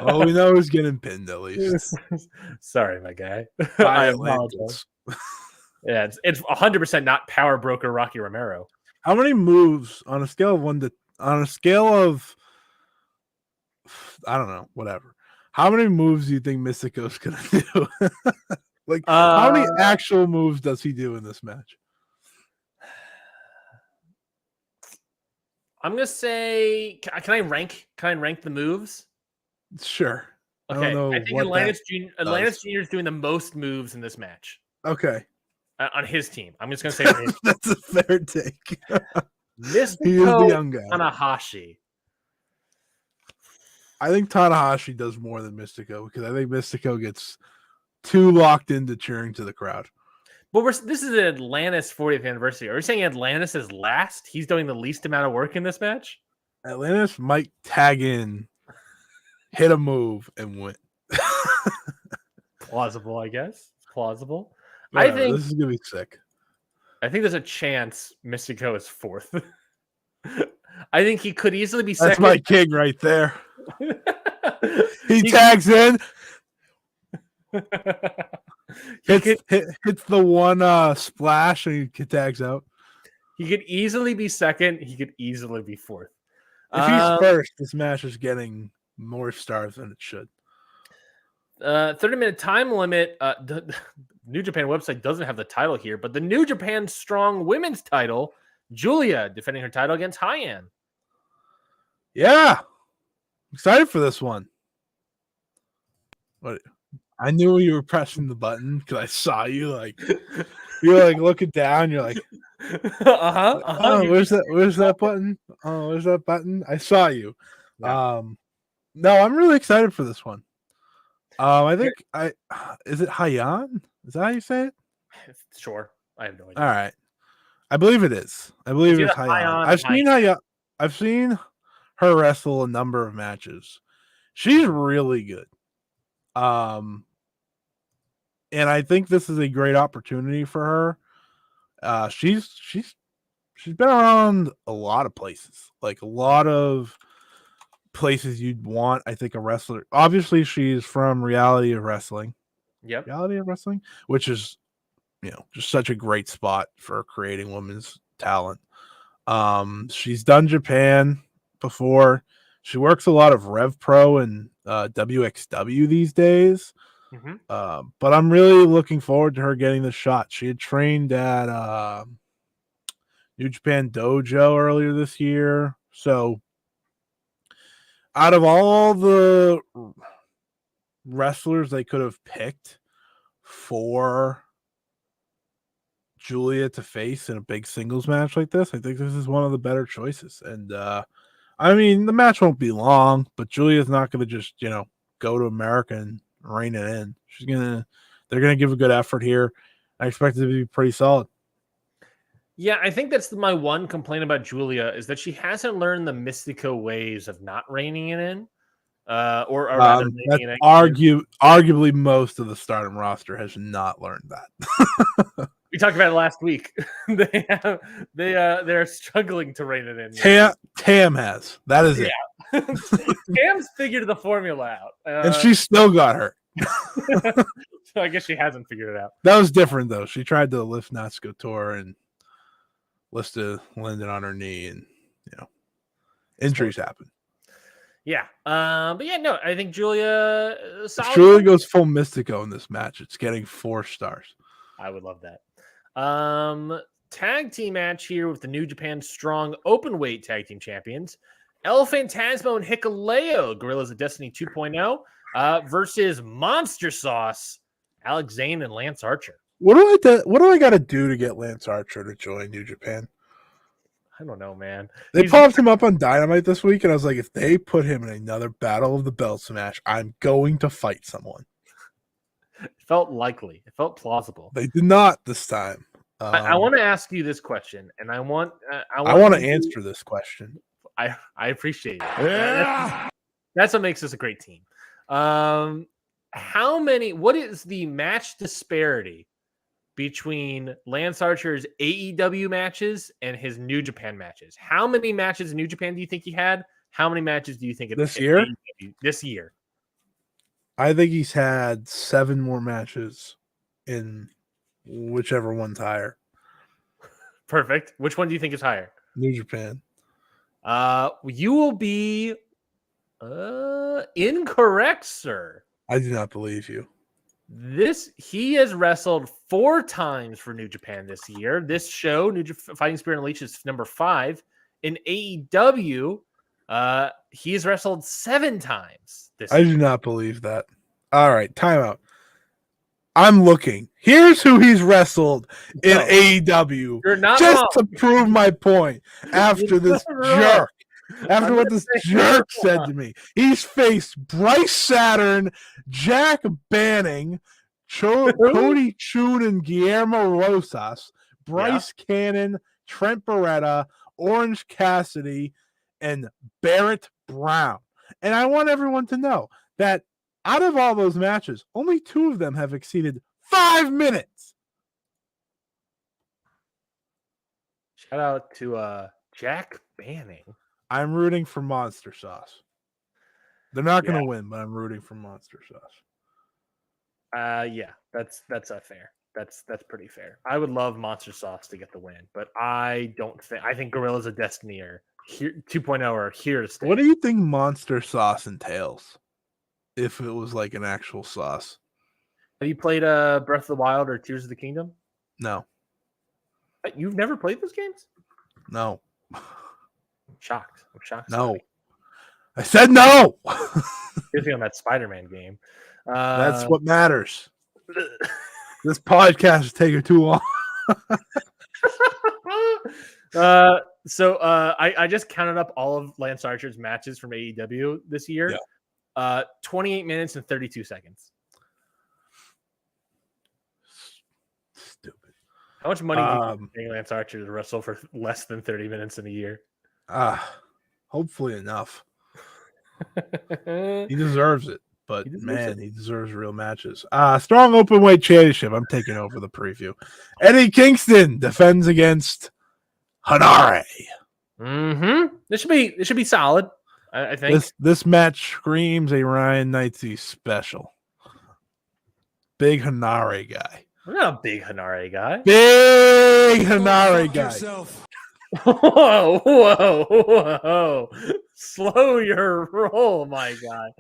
S2: All we know is getting pinned at least.
S1: Sorry, my guy.
S2: I apologize.
S1: Yeah, it's 100% not power broker Rocky Romero.
S2: How many moves on a scale of I don't know, whatever. How many moves do you think Mystico's gonna do? Like, how many actual moves does he do in this match?
S1: I'm gonna say, can I rank the moves?
S2: Sure.
S1: Okay,
S2: I don't know.
S1: I think Atlantis Jr. is doing the most moves in this match.
S2: Okay.
S1: On his team. I'm just gonna say
S2: that's a fair take.
S1: Mystico
S2: He is the young guy.
S1: Tanahashi.
S2: I think Tanahashi does more than Mystico because I think Mystico gets too locked into cheering to the crowd.
S1: But this is Atlantis 40th anniversary. Are you saying Atlantis is last? He's doing the least amount of work in this match?
S2: Atlantis might tag in, hit a move, and win.
S1: Plausible, I guess. Plausible.
S2: I think this is gonna be sick.
S1: I think there's a chance Mystico is fourth. I think he could easily be second.
S2: That's my king right there. He tags in. Hits the one splash and he tags out.
S1: He could easily be second. He could easily be fourth.
S2: If he's first, this match is getting more stars than it should.
S1: 30-minute time limit. The New Japan website doesn't have the title here, but the New Japan Strong Women's title, Julia defending her title against Hyan.
S2: Yeah, excited for this one. What? I knew you were pressing the button because I saw you you're like looking down. You're like, Oh, where's that button? Oh, where's that button? I saw you. Yeah. No, I'm really excited for this one. I think is it Hyan? Is that how you say it?
S1: Sure. I have no idea.
S2: All right. I believe it is. I believe it's Hyan. I've seen her wrestle a number of matches. She's really good. And I think this is a great opportunity for her. She's been around a lot of places, like a lot of places you'd want, I think, a wrestler. Obviously, she's from Reality of Wrestling.
S1: Yep.
S2: Reality of Wrestling, which is, just such a great spot for creating women's talent. She's done Japan before. She works a lot of Rev Pro and WXW these days.
S1: Mm-hmm.
S2: But I'm really looking forward to her getting the shot. She had trained at New Japan Dojo earlier this year. So out of all the wrestlers they could have picked for Julia to face in a big singles match like this, I think this is one of the better choices. And I mean, the match won't be long, but Julia's not going to just, go to America and rein it in. They're going to give a good effort here. I expect it to be pretty solid.
S1: Yeah, I think that's my one complaint about Julia is that she hasn't learned the Mystico ways of not reining it in. Or rather,
S2: arguably most of the Stardom roster has not learned that.
S1: We talked about it last week. They're struggling to rein it in.
S2: Tam has. That is it.
S1: Tam's figured the formula out,
S2: and she still got hurt.
S1: So I guess she hasn't figured it out.
S2: That was different though. She tried to lift Natsuko Tora and Lista landed on her knee, and injuries happen.
S1: Yeah, but yeah, no, I think Julia.
S2: If Julia goes full Mystico in this match, it's getting 4 stars.
S1: I would love that. Tag team match here with the New Japan Strong Openweight Tag Team Champions, El Phantasmo and Hikuleo, Gorillas of Destiny 2.0, versus Monster Sauce, Alex Zane and Lance Archer.
S2: What do I got to do to get Lance Archer to join New Japan?
S1: I don't know, man.
S2: They popped him up on Dynamite this week, and I was like, if they put him in another Battle of the Belts match, I'm going to fight someone.
S1: It felt likely. It felt plausible.
S2: They did not this time.
S1: I want to ask you this question, and I want
S2: to answer this question.
S1: I appreciate it. Yeah. That's what makes us a great team. What is the match disparity between Lance Archer's AEW matches and his New Japan matches? How many matches in New Japan do you think he had? How many matches do you think
S2: this year?
S1: This year,
S2: I think he's had 7 more matches in whichever one's higher.
S1: Perfect. Which one do you think is higher?
S2: New Japan.
S1: You will be incorrect, sir.
S2: I do not believe you.
S1: He has wrestled 4 times for New Japan this year. This show, Fighting Spirit Unleashed, is number 5. In AEW, he has wrestled 7 times this
S2: I
S1: year.
S2: do not believe that. All right, timeout. I'm looking. Here's who he's wrestled in AEW.
S1: You're not
S2: just
S1: wrong.
S2: to prove my point. After this jerk. After what this jerk said to me. He's faced Bryce Saturn, Jack Banning, Cody Chun and Guillermo Rosas, Bryce Cannon, Trent Beretta, Orange Cassidy, and Barrett Brown. And I want everyone to know that out of all those matches, only 2 of them have exceeded 5 minutes.
S1: Shout out to Jack Banning.
S2: I'm rooting for Monster Sauce. They're not going to win, but I'm rooting for Monster Sauce.
S1: Yeah, that's fair. That's pretty fair. I would love Monster Sauce to get the win, but I think Gorillas of Destiny are here, 2.0 are here to stay.
S2: What do you think Monster Sauce entails? If it was like an actual sauce.
S1: Have you played Breath of the Wild or Tears of the Kingdom?
S2: No.
S1: You've never played those games?
S2: No.
S1: I'm shocked.
S2: No.
S1: Scotty.
S2: I said no.
S1: Here's me on that Spider-Man game.
S2: That's what matters. This podcast is taking too long.
S1: So I just counted up all of Lance Archer's matches from AEW this year. Yeah. 28 minutes and 32 seconds.
S2: Stupid.
S1: How much money do you think Lance Archer to wrestle for less than 30 minutes in a year?
S2: Hopefully enough. He deserves it. But he deserves real matches. Strong Openweight Championship. I'm taking over the preview. Eddie Kingston defends against Hanare.
S1: Mm-hmm. This should be solid. I think
S2: this match screams a Ryan Knightsey special. Big Hanare guy.
S1: I'm not a big Hanare guy.
S2: Big Hanare guy.
S1: Whoa. Slow your roll, my guy.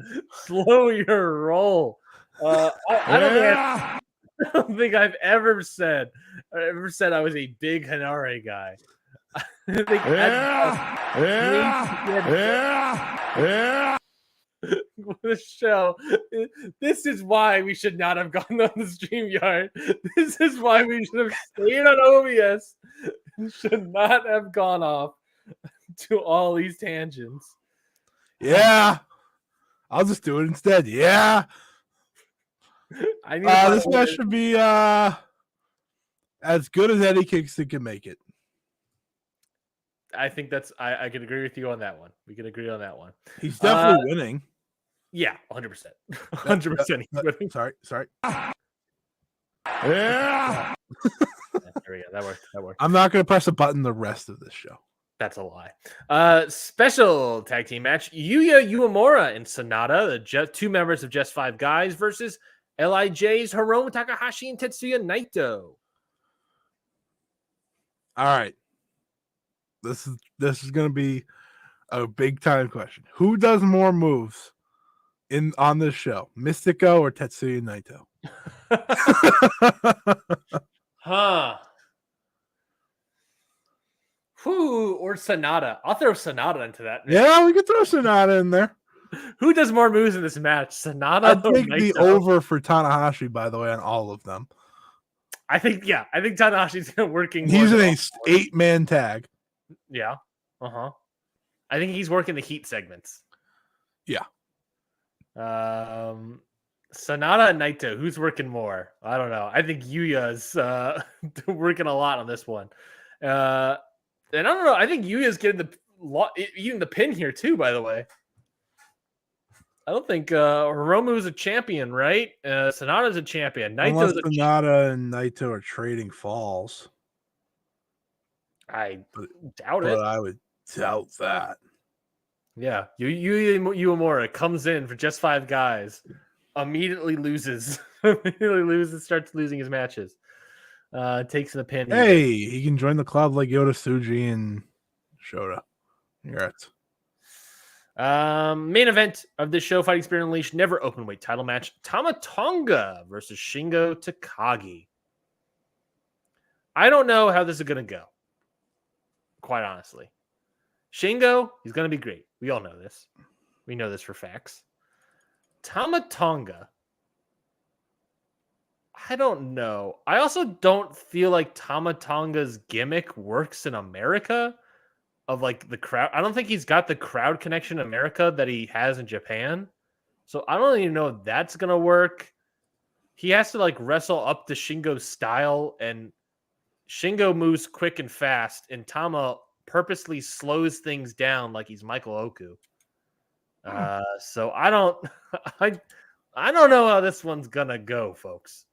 S1: Slow your roll. I don't think I've ever said I was a big Hanare guy. The show. This is why we should not have gone on the StreamYard. This is why we should have stayed on OBS and should not have gone off to all these tangents.
S2: Yeah. I'll just do it instead. Yeah. This match should be as good as Eddie Kingston can make it.
S1: I think I can agree with you on that one. We can agree on that one.
S2: He's definitely winning.
S1: Yeah, 100%. 100%.
S2: Sorry.
S1: Yeah. There we go. That worked.
S2: I'm not going to press a button the rest of this show.
S1: That's a lie. Special tag team match. Yuya Uemura and Sonata, the 2 members of Just 5 Guys, versus LIJ's Hiromu Takahashi and Tetsuya Naito.
S2: All right. This is going to be a big time question. Who does more moves on this show? Mystico or Tetsuya Naito?
S1: Who or Sonata? I'll throw Sonata into that.
S2: Yeah, we could throw Sonata in there.
S1: Who does more moves in this match? Sonata.
S2: I think the over for Tanahashi, by the way, on all of them.
S1: I think Tanahashi's working.
S2: He's in a 8-man tag.
S1: Yeah. I think he's working the heat segments.
S2: Yeah.
S1: Sonata and Naito, who's working more? I don't know. I think Yuya's working a lot on this one. And I don't know. I think Yuya's getting eating the pin here too, by the way. I don't think Hiromu is a champion, right? Sonata's a champion.
S2: Unless Sonata and Naito are trading falls.
S1: I doubt it.
S2: But I would doubt that.
S1: Yeah. Uemura comes in for Just 5 Guys. Immediately loses. Starts losing his matches. takes the pin.
S2: Hey, he can join the club like Yoda Tsuji and Shota. Congrats.
S1: Main event of this show, Fighting Spirit Unleashed, never open weight title match. Tama Tonga versus Shingo Takagi. I don't know how this is going to go, quite honestly. Shingo, he's going to be great. We all know this. We know this for facts. Tama Tonga, I don't know. I also don't feel like Tama Tonga's gimmick works in America of like the crowd. I don't think he's got the crowd connection in America that he has in Japan. So I don't even know if that's going to work. He has to like wrestle up to Shingo's style, and Shingo moves quick and fast, and Tama purposely slows things down like he's Michael Oku. So I don't I don't know how this one's gonna go, folks.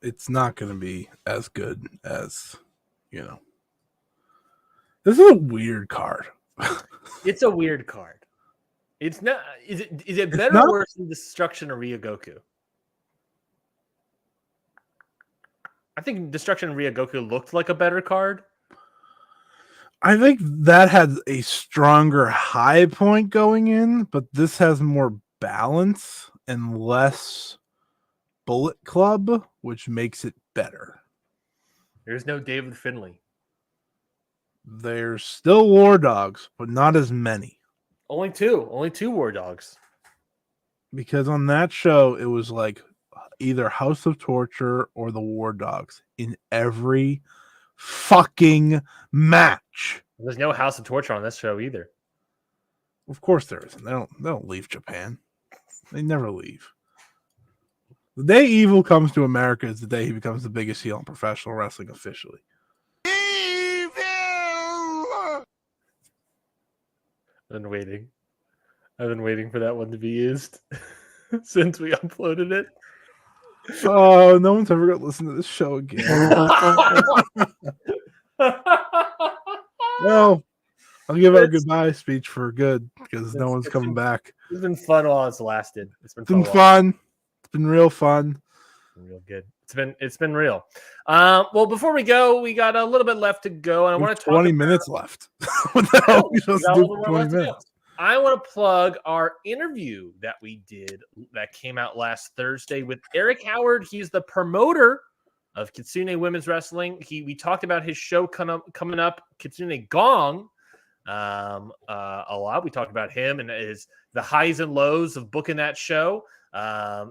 S2: It's not gonna be as good as This is a weird card.
S1: It's a weird card. It's not. Is it better or worse than Destruction of Ryogoku? I think Destruction of Ryogoku looked like a better card.
S2: I think that had a stronger high point going in, but this has more balance and less Bullet Club, which makes it better.
S1: There's no David Finlay.
S2: There's still War Dogs, but not as many.
S1: Only two War Dogs.
S2: Because on that show, it was like either House of Torture or the War Dogs in every fucking match.
S1: There's no House of Torture on this show either.
S2: Of course there isn't. They don't leave Japan. They never leave. The day Evil comes to America is the day he becomes the biggest heel in professional wrestling officially.
S3: Evil!
S1: I've been waiting for that one to be used since we uploaded it.
S2: Oh, no one's ever going to listen to this show again. Well, I'll give out a goodbye speech for good because no one's coming back.
S1: It's been fun while it's lasted. It's been
S2: fun. It's been real fun.
S1: Real good. It's been real. Well, before we go, we got a little bit left to go, and I want to talk
S2: 20 minutes left. What the hell are we supposed to do for 20 minutes?
S1: I want to plug our interview that we did that came out last Thursday with Eric Howard. He's the promoter of Kitsune Women's Wrestling. We talked about his show coming up, Kitsune Gong, a lot. We talked about him and the highs and lows of booking that show,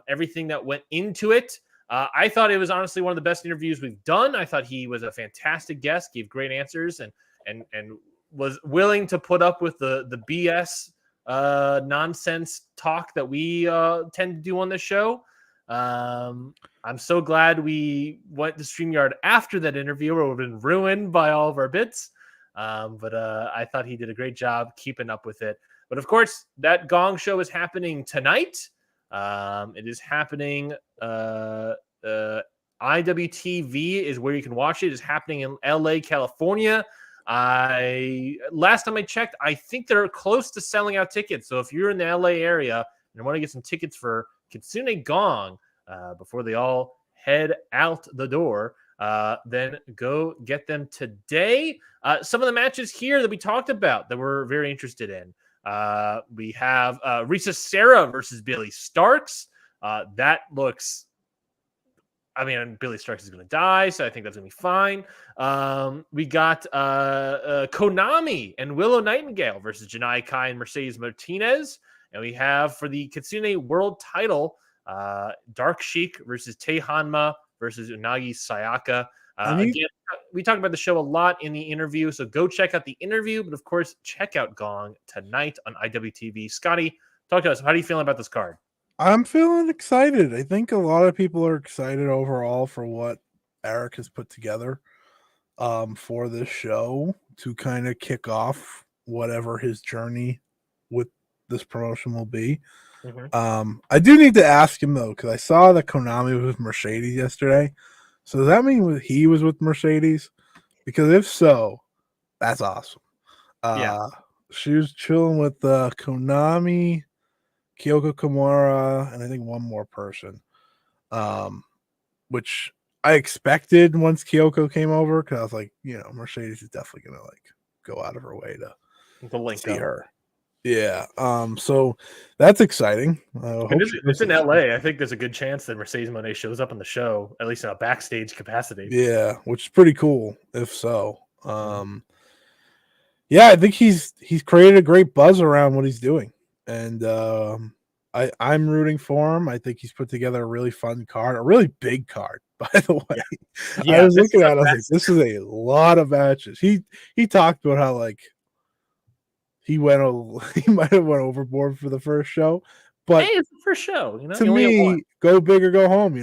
S1: everything that went into it. I thought it was honestly one of the best interviews we've done. I thought he was a fantastic guest, gave great answers, and was willing to put up with the BS nonsense talk that we tend to do on this show. I'm so glad we went to StreamYard after that interview, or would have been ruined by all of our bits. But I thought he did a great job keeping up with it. But of course, that Gong show is happening tonight. It is happening. IWTV is where you can watch it. It's happening in LA, California. Last time I checked, I think they're close to selling out tickets. So if you're in the LA area and want to get some tickets for Kitsune Gong before they all head out the door, then go get them today. Some of the matches here that we talked about that we're very interested in. We have Risa Serra versus Billy Starks. That looks... I mean, Billy Starks is going to die, so I think that's going to be fine. We got Konami and Willow Nightingale versus Janai Kai and Mercedes Martinez. And we have, for the Kitsune World title, Dark Sheik versus Tei Hanma versus Unagi Sayaka. Again, we talked about the show a lot in the interview, so go check out the interview. But, of course, check out Gong tonight on IWTV. Scotty, talk to us. How do you feel about this card?
S2: I'm feeling excited. I think a lot of people are excited overall for what Eric has put together for this show to kind of kick off whatever his journey with this promotion will be. Mm-hmm. I do need to ask him, though, because I saw that Konami was with Mercedes yesterday. So does that mean he was with Mercedes? Because if so, that's awesome. Yeah. She was chilling with Konami, Kyoko Kimura, and I think one more person. which I expected once Kyoko came over, because I was like, Mercedes is definitely gonna like go out of her way
S1: The link
S2: see
S1: up.
S2: her. Yeah. So that's exciting.
S1: And it's in LA. I think there's a good chance that Mercedes Moné shows up on the show, at least in a backstage capacity.
S2: Yeah, which is pretty cool if so. Yeah, I think he's created a great buzz around what he's doing. And I'm rooting for him. I think he's put together a really fun card, a really big card, by the way.
S1: Yeah,
S2: I was looking at it, I was like, this is a lot of matches. He talked about how like he might have went overboard for the first show, but
S1: hey, it's the first show,
S2: to me, go big or go home,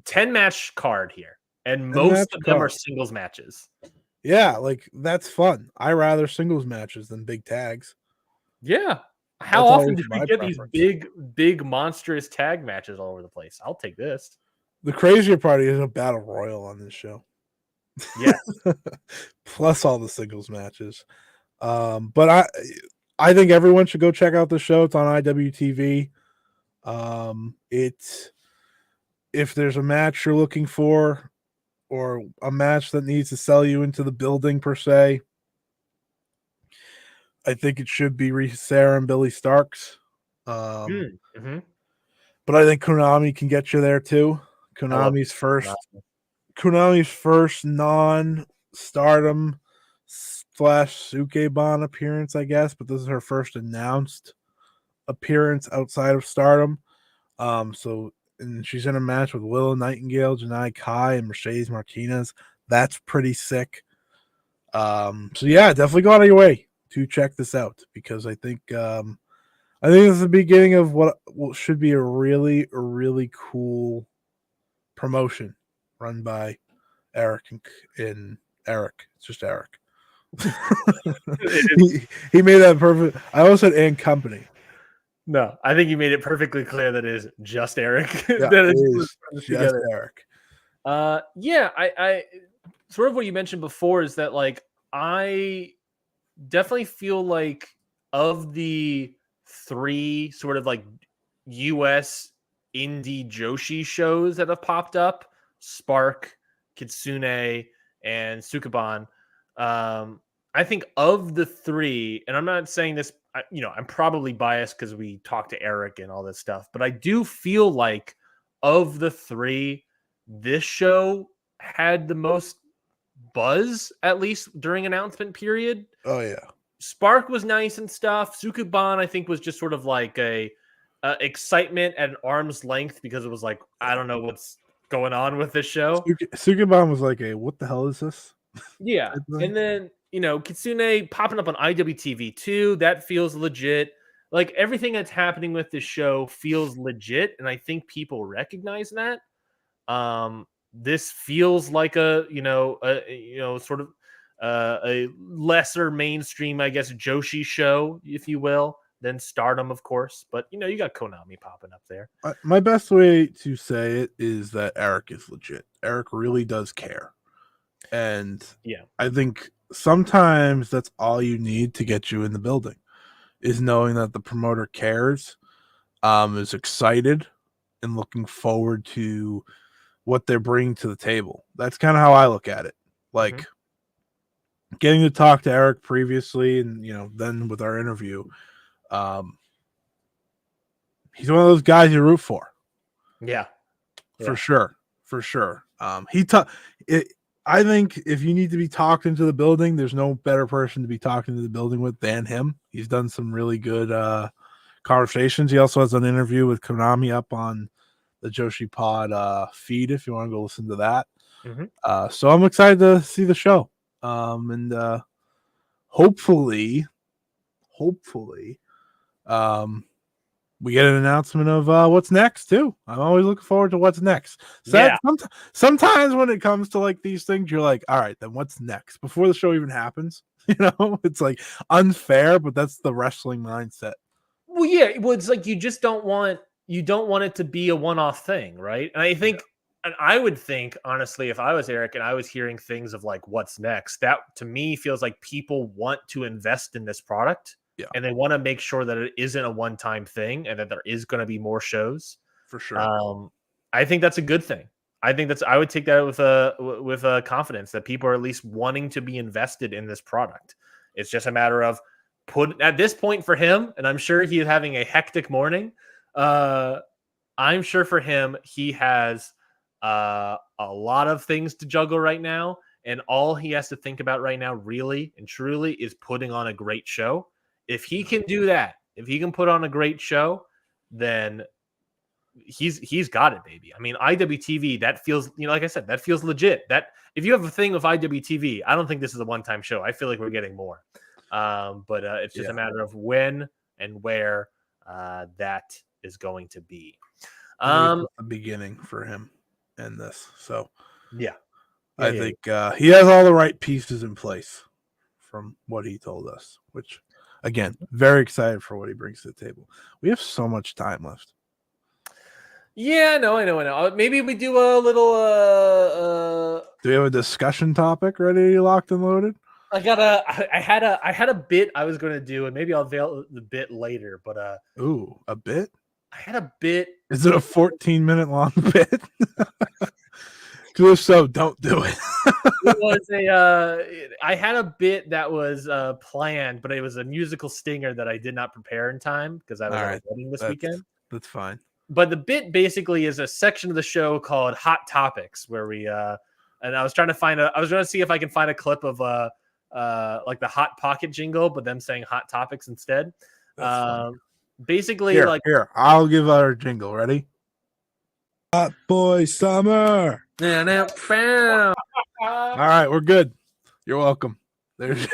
S1: 10-match card here, and
S2: 10
S1: most
S2: match
S1: of them are
S2: card.
S1: singles matches.
S2: Yeah, like that's fun. I rather singles matches than big tags.
S1: Yeah. How
S2: That's
S1: often
S2: always
S1: do we
S2: my
S1: get
S2: preference.
S1: these big, monstrous tag matches all over the place? I'll take this.
S2: The crazier part is a battle royal on this show.
S1: Yeah.
S2: Plus all the singles matches. But I think everyone should go check out the show. It's on IWTV. If there's a match you're looking for, or a match that needs to sell you into the building per se, I think it should be Risa Sarah and Billy Starks. But I think Konami can get you there too. Konami's first non-stardom / Sukeban appearance, I guess, but this is her first announced appearance outside of Stardom. And she's in a match with Willow Nightingale, Janai Kai, and Mercedes Martinez. That's pretty sick. So yeah, definitely go out of your way to check this out, because I think this is the beginning of what should be a really, really cool promotion run by Eric and Eric. It's just Eric. he made that perfect. I almost said and company.
S1: No, I think you made it perfectly clear that it is just Eric.
S2: Yeah,
S1: that
S2: it is just Eric.
S1: Yeah, I sort of what you mentioned before is that like I definitely feel like of the 3 sort of like US indie Joshi shows that have popped up, Spark, Kitsune, and Sukeban, I think of the 3, and I'm not saying this, I'm probably biased because we talked to Eric and all this stuff, but I do feel like of the 3, this show had the most buzz, at least during announcement period.
S2: Oh yeah,
S1: Spark was nice and stuff. Sukeban, I think, was just sort of like a excitement at an arm's length, because it was like, I don't know what's going on with this show.
S2: Sukeban was like a what the hell is this?
S1: Yeah, and then Kitsune popping up on IWTV too. That feels legit. Like everything that's happening with this show feels legit, and I think people recognize that. This feels like a sort of a lesser mainstream, I guess, Joshi show, if you will, than Stardom, of course. But you got Konami popping up there.
S2: My best way to say it is that Eric is legit. Eric really does care. And
S1: yeah,
S2: I think sometimes that's all you need to get you in the building, is knowing that the promoter cares, is excited, and looking forward to what they're bringing to the table. That's kind of how I look at it. Like getting to talk to Eric previously, and then with our interview, he's one of those guys you root for.
S1: Yeah.
S2: For sure. I think if you need to be talked into the building, there's no better person to be talking to the building with than him. He's done some really good conversations. He also has an interview with Konami up on the Joshi Pod feed if you want to go listen to that. So I'm excited to see the show. And hopefully, we get an announcement of what's next too. I'm always looking forward to what's next. Sometimes when it comes to like these things, you're like, all right, then what's next? Before the show even happens, it's like unfair, but that's the wrestling mindset.
S1: Well, yeah, it's like you don't want it to be a one-off thing, right? And I think, and I would think honestly, if I was Eric and I was hearing things of like what's next, that to me feels like people want to invest in this product. Yeah. And they want to make sure that it isn't a one-time thing and that there is going to be more shows.
S2: For sure.
S1: I think that's a good thing. I would take that with a confidence that people are at least wanting to be invested in this product. It's just a matter of at this point for him, and I'm sure he's having a hectic morning. I'm sure for him, he has a lot of things to juggle right now, and all he has to think about right now, really and truly, is putting on a great show. If he can do that, if he can put on a great show, then he's got it, baby. I mean, IWTV, that feels, like I said, that feels legit. That if you have a thing with IWTV, I don't think this is a one-time show. I feel like we're getting more. But it's just a matter of when and where that is going to be.
S2: The beginning for him and this. So
S1: I
S2: think he has all the right pieces in place from what he told us, which again, very excited for what he brings to the table. We have so much time left.
S1: Yeah, I know. Maybe we do a little
S2: do we have a discussion topic ready, locked and loaded?
S1: I had a bit I was going to do, and maybe I'll veil the bit later, but
S2: a bit?
S1: I had a bit.
S2: Is it a 14-minute long bit? If so, don't do it.
S1: It was I had a bit that was planned, but it was a musical stinger that I did not prepare in time because I was at a wedding this weekend.
S2: That's fine.
S1: But the bit basically is a section of the show called Hot Topics, where we and I was trying to I was going to see if I can find a clip of like the Hot Pocket jingle, but them saying Hot Topics instead. Basically,
S2: here, I'll give our jingle. Ready? Hot Boy Summer. All right, we're good. You're welcome. There's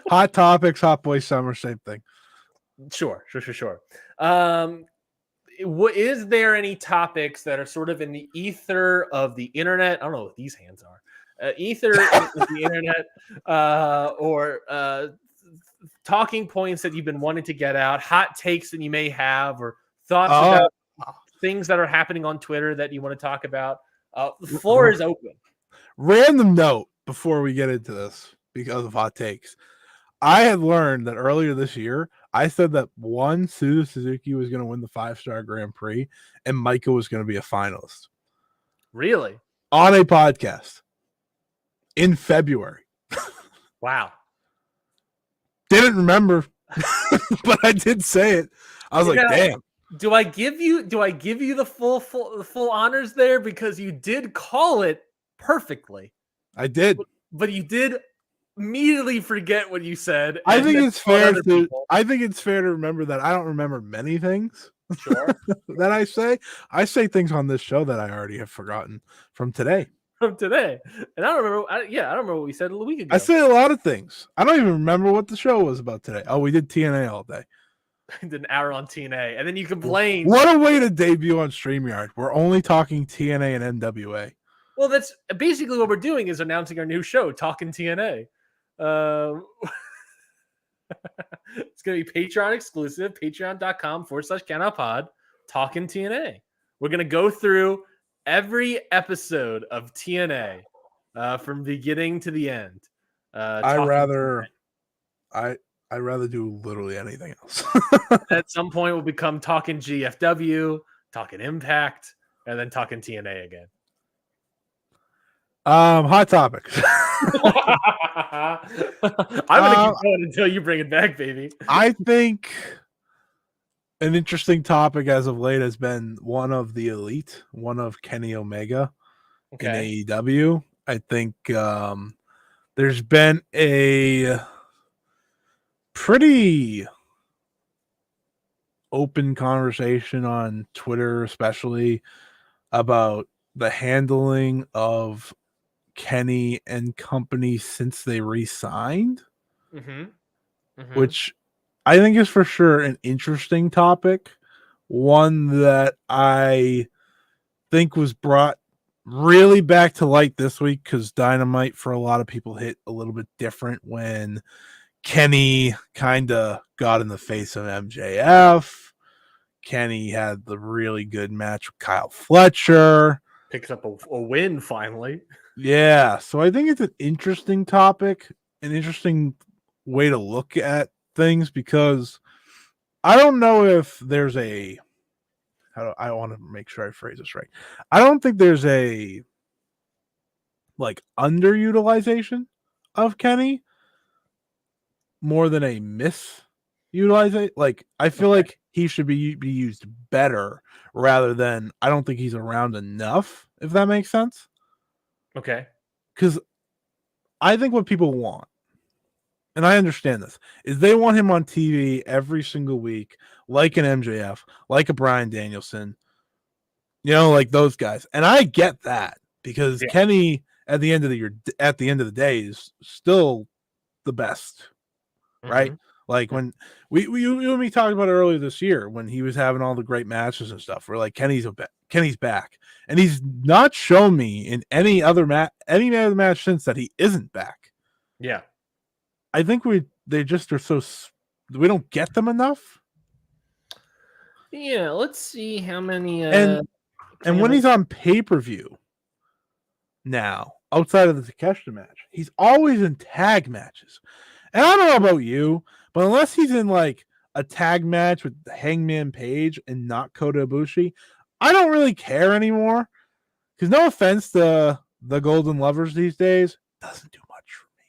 S2: Hot Topics, Hot Boy Summer, same thing.
S1: Sure. Is there any topics that are sort of in the ether of the internet? I don't know what these hands are. Ether of the internet, or talking points that you've been wanting to get out, hot takes that you may have, or thoughts about things that are happening on Twitter that you want to talk about. The floor is open.
S2: Random note before we get into this, because of hot takes. I had learned that earlier this year, I said that Suzu Suzuki was going to win the 5-star Grand Prix and Micah was going to be a finalist.
S1: Really?
S2: On a podcast in February.
S1: Wow.
S2: Didn't remember, but I did say it. I was like, damn.
S1: Do I give you the full honors there, because you did call it perfectly?
S2: I did.
S1: But you did immediately forget what you said.
S2: I think it's fair to remember that I don't remember many things.
S1: Sure.
S2: that I say. I say things on this show that I already have forgotten from today.
S1: And I don't remember. I don't remember what we said a week ago.
S2: I say a lot of things. I don't even remember what the show was about today. Oh, we did TNA all day.
S1: Did an hour on TNA, and then you complained.
S2: What a way to debut on StreamYard. We're only talking TNA and NWA.
S1: Well, that's basically what we're doing, is announcing our new show, Talking TNA. It's going to be Patreon exclusive, patreon.com/CanOutPod, Talking TNA. We're going to go through every episode of TNA from beginning to the end.
S2: I'd rather do literally anything else.
S1: At some point, we'll become Talking GFW, Talking Impact, and then Talking TNA again.
S2: Hot topics.
S1: I'm gonna keep going until you bring it back, baby.
S2: I think an interesting topic as of late has been one of the Elite, one of Kenny Omega in AEW. I think there's been a pretty open conversation on Twitter, especially about the handling of Kenny and company since they re-signed, which I think is for sure an interesting topic, one that I think was brought really back to light this week because Dynamite for a lot of people hit a little bit different when Kenny kind of got in the face of MJF. Kenny had the really good match with Kyle Fletcher.
S1: Picks up a win finally.
S2: Yeah, so I think it's an interesting topic, an interesting way to look at things, because I don't know if there's a I want to make sure I phrase this right. I don't think there's a underutilization of Kenny more than a misutilization. I feel like he should be used better rather than I don't think he's around enough, if that makes sense.
S1: Okay.
S2: Because I think what people want, and I understand this, is they want him on TV every single week, like an MJF, like a Bryan Danielson, like those guys. And I get that because Kenny at the end of the day is still the best, right? Like when you and me talked about it earlier this year when he was having all the great matches and stuff. We're like, Kenny's back, and he's not shown me in any other match since that he isn't back.
S1: Yeah,
S2: I think they just are so we don't get them enough.
S1: Yeah, let's see how many.
S2: And when he's on pay-per-view now, outside of the Takeshita match, he's always in tag matches. And I don't know about you, but unless he's in a tag match with Hangman Page and not Kota Ibushi, I don't really care anymore. Because no offense to the Golden Lovers these days, doesn't do much for me.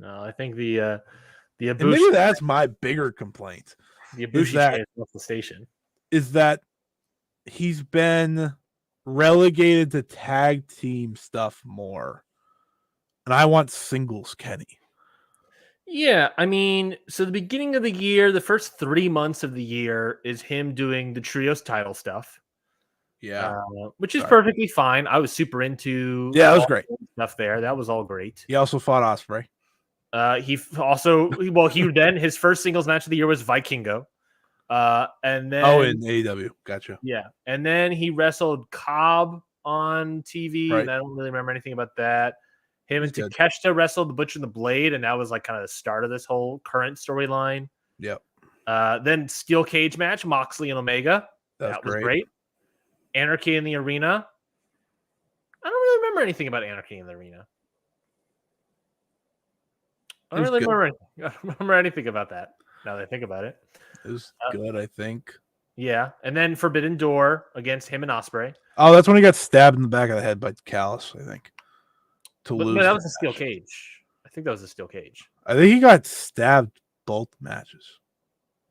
S1: No, I think the Ibushi.
S2: And maybe that's my bigger complaint.
S1: The Ibushi is off the station.
S2: Is that he's been relegated to tag team stuff more, and I want singles Kenny.
S1: Yeah, I mean, so the beginning of the year, the first 3 months of the year is him doing the trios title stuff.
S2: Yeah,
S1: which is perfectly fine. I was super into.
S2: Yeah, that was great
S1: stuff there. That was all great.
S2: He also fought Ospreay.
S1: He then his first singles match of the year was Vikingo. And then
S2: in AEW, gotcha.
S1: Yeah, and then he wrestled Cobb on TV, and I don't really remember anything about that. Him and Takeshita wrestled the Butcher and the Blade, and that was kind of the start of this whole current storyline.
S2: Yep.
S1: Then steel cage match, Moxley and Omega. That was great. Anarchy in the Arena. I don't really remember anything about Anarchy in the Arena. I don't remember anything about that. Now that I think about it.
S2: It was good, I think.
S1: Yeah, and then Forbidden Door against him and Ospreay.
S2: Oh, that's when he got stabbed in the back of the head by Callis, I think.
S1: But that was a steel cage. I think that was a steel cage.
S2: I think he got stabbed both matches.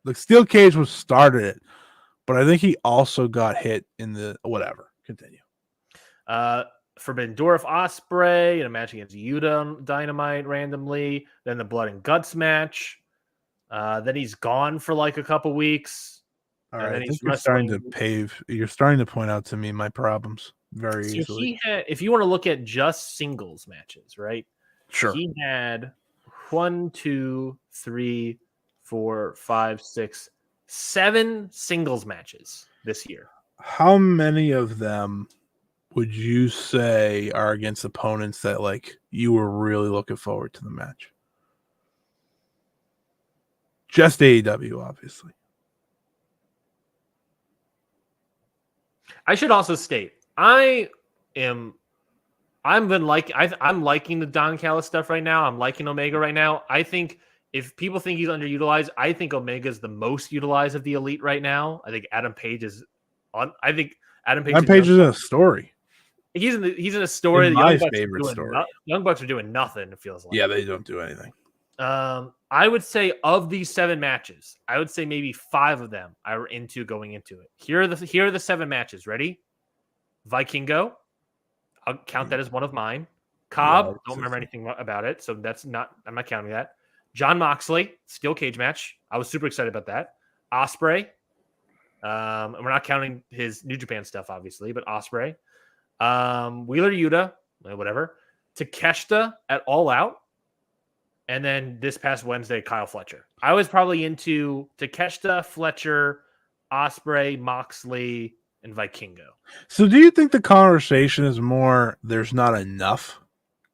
S2: The steel cage was started it, but I think he also got hit in the whatever. Continue.
S1: Forbidden Door of Ospreay in a match against Yuta Dynamite randomly. Then the Blood and Guts match. Then he's gone for a couple weeks.
S2: All right, I think you're starting to point out to me my problems very easily.
S1: If you want to look at just singles matches, right?
S2: Sure.
S1: He had 1, 2, 3, 4, 5, 6, 7 singles matches this year.
S2: How many of them would you say are against opponents that you were really looking forward to the match? Just AEW, obviously.
S1: I should also state I'm liking the Don Callis stuff right now. I'm liking Omega right now. I think if people think he's underutilized, I think Omega is the most utilized of the Elite right now. I think Adam Page is on. I think Adam Page
S2: is in a story.
S1: He's in a story.
S2: My favorite story.
S1: Young Bucks are doing nothing. It feels like.
S2: Yeah, they don't do anything.
S1: I would say of these 7 matches, I would say maybe 5 of them I were into going into it. Here are the 7 matches. Ready? Vikingo. I'll count that as one of mine. Cobb. Don't remember anything about it, so I'm not counting that. John Moxley, steel cage match. I was super excited about that. Ospreay. And we're not counting his New Japan stuff, obviously, but Ospreay. Wheeler Yuta, whatever. Takeshita at All Out. And then this past Wednesday, Kyle Fletcher. I was probably into Takeshita, Fletcher, Ospreay, Moxley, and Vikingo.
S2: So do you think the conversation is more there's not enough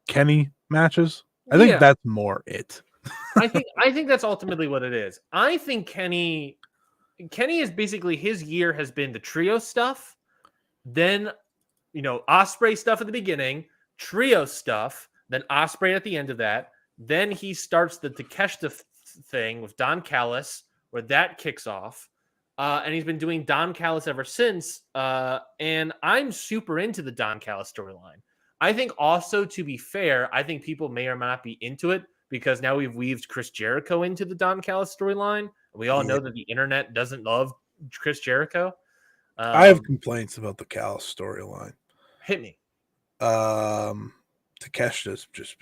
S2: Kenny matches? I think that's more it.
S1: I think that's ultimately what it is. I think Kenny is basically his year has been the trio stuff, then Ospreay stuff at the beginning, trio stuff, then Ospreay at the end of that. Then he starts the Takeshita thing with Don Callis, where that kicks off. And he's been doing Don Callis ever since. And I'm super into the Don Callis storyline. I think also, to be fair, I think people may or may not be into it because now we've weaved Chris Jericho into the Don Callis storyline. We all know that the internet doesn't love Chris Jericho.
S2: I have complaints about the Callis storyline.
S1: Hit me.
S2: Takeshita's just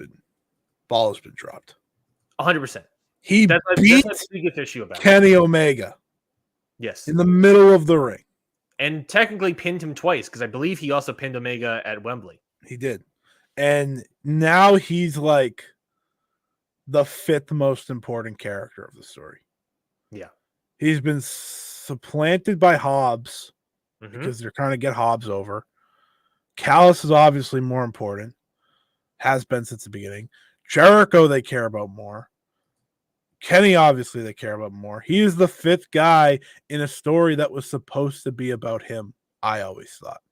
S2: ball has been dropped.
S1: 100%.
S2: He
S1: That's
S2: beat
S1: my biggest issue about
S2: Kenny Omega.
S1: Yes.
S2: In the middle of the ring.
S1: And technically pinned him twice because I believe he also pinned Omega at Wembley.
S2: He did. And now he's like the 5th most important character of the story.
S1: Yeah.
S2: He's been supplanted by Hobbs because they're trying to get Hobbs over. Callis is obviously more important. Has been since the beginning. Jericho they care about more. Kenny, obviously, they care about more. He is the 5th guy in a story that was supposed to be about him, I always thought.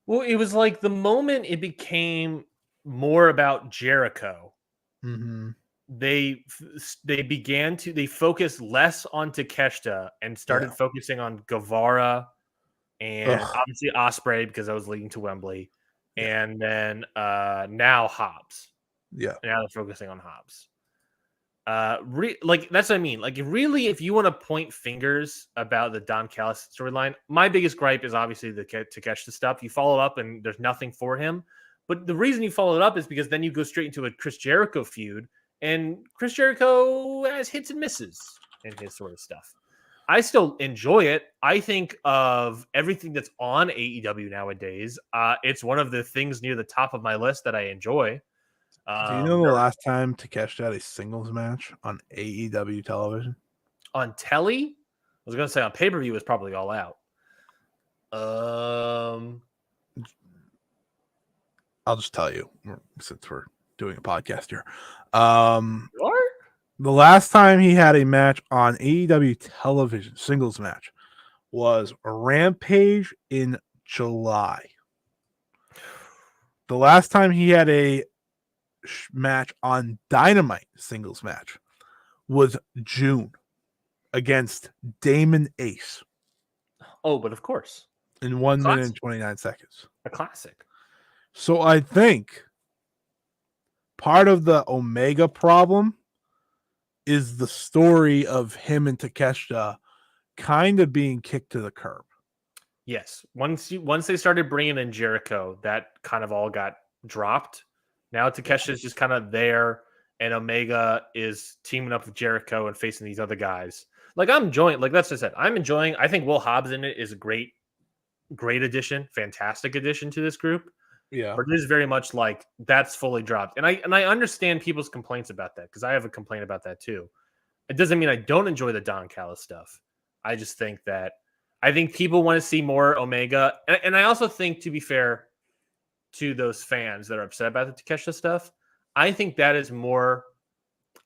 S1: Well, it was like the moment it became more about Jericho, they focused less on Takeshita and started focusing on Guevara and obviously Ospreay because I was leading to Wembley. And then now Hobbs.
S2: Yeah.
S1: Now they're focusing on Hobbs. Like that's what I mean. Like, really, if you want to point fingers about the Don Callis storyline, my biggest gripe is obviously the Takeshita stuff. You follow up and there's nothing for him. But the reason you follow it up is because then you go straight into a Chris Jericho feud, and Chris Jericho has hits and misses in his sort of stuff. I still enjoy it. I think of everything that's on AEW nowadays. It's one of the things near the top of my list that I enjoy.
S2: Do you know the last time Takeshita had a singles match on AEW television?
S1: On telly? I was going to say on pay-per-view is probably All Out.
S2: I'll just tell you since we're doing a podcast here.
S1: What?
S2: The last time he had a match on AEW television, singles match, was Rampage in July. The last time he had a match on Dynamite singles match was June against Damon Ace.
S1: Oh, but of course.
S2: In 1 minute and 29 seconds.
S1: A classic.
S2: So I think part of the Omega problem is the story of him and Takeshita kind of being kicked to the curb.
S1: Yes. Once they started bringing in Jericho, that kind of all got dropped. Now Takeshita is just kind of there, and Omega is teaming up with Jericho and facing these other guys. Like, I'm enjoying, like that's what I said. I'm enjoying. I think Will Hobbs in it is a great addition, fantastic addition to this group.
S2: Yeah,
S1: but it is very much like that's fully dropped, and I understand people's complaints about that because I have a complaint about that too. It doesn't mean I don't enjoy the Don Callis stuff. I just think people want to see more Omega, and I also think, to be fair to those fans that are upset about the Takeshita stuff, I think that is more.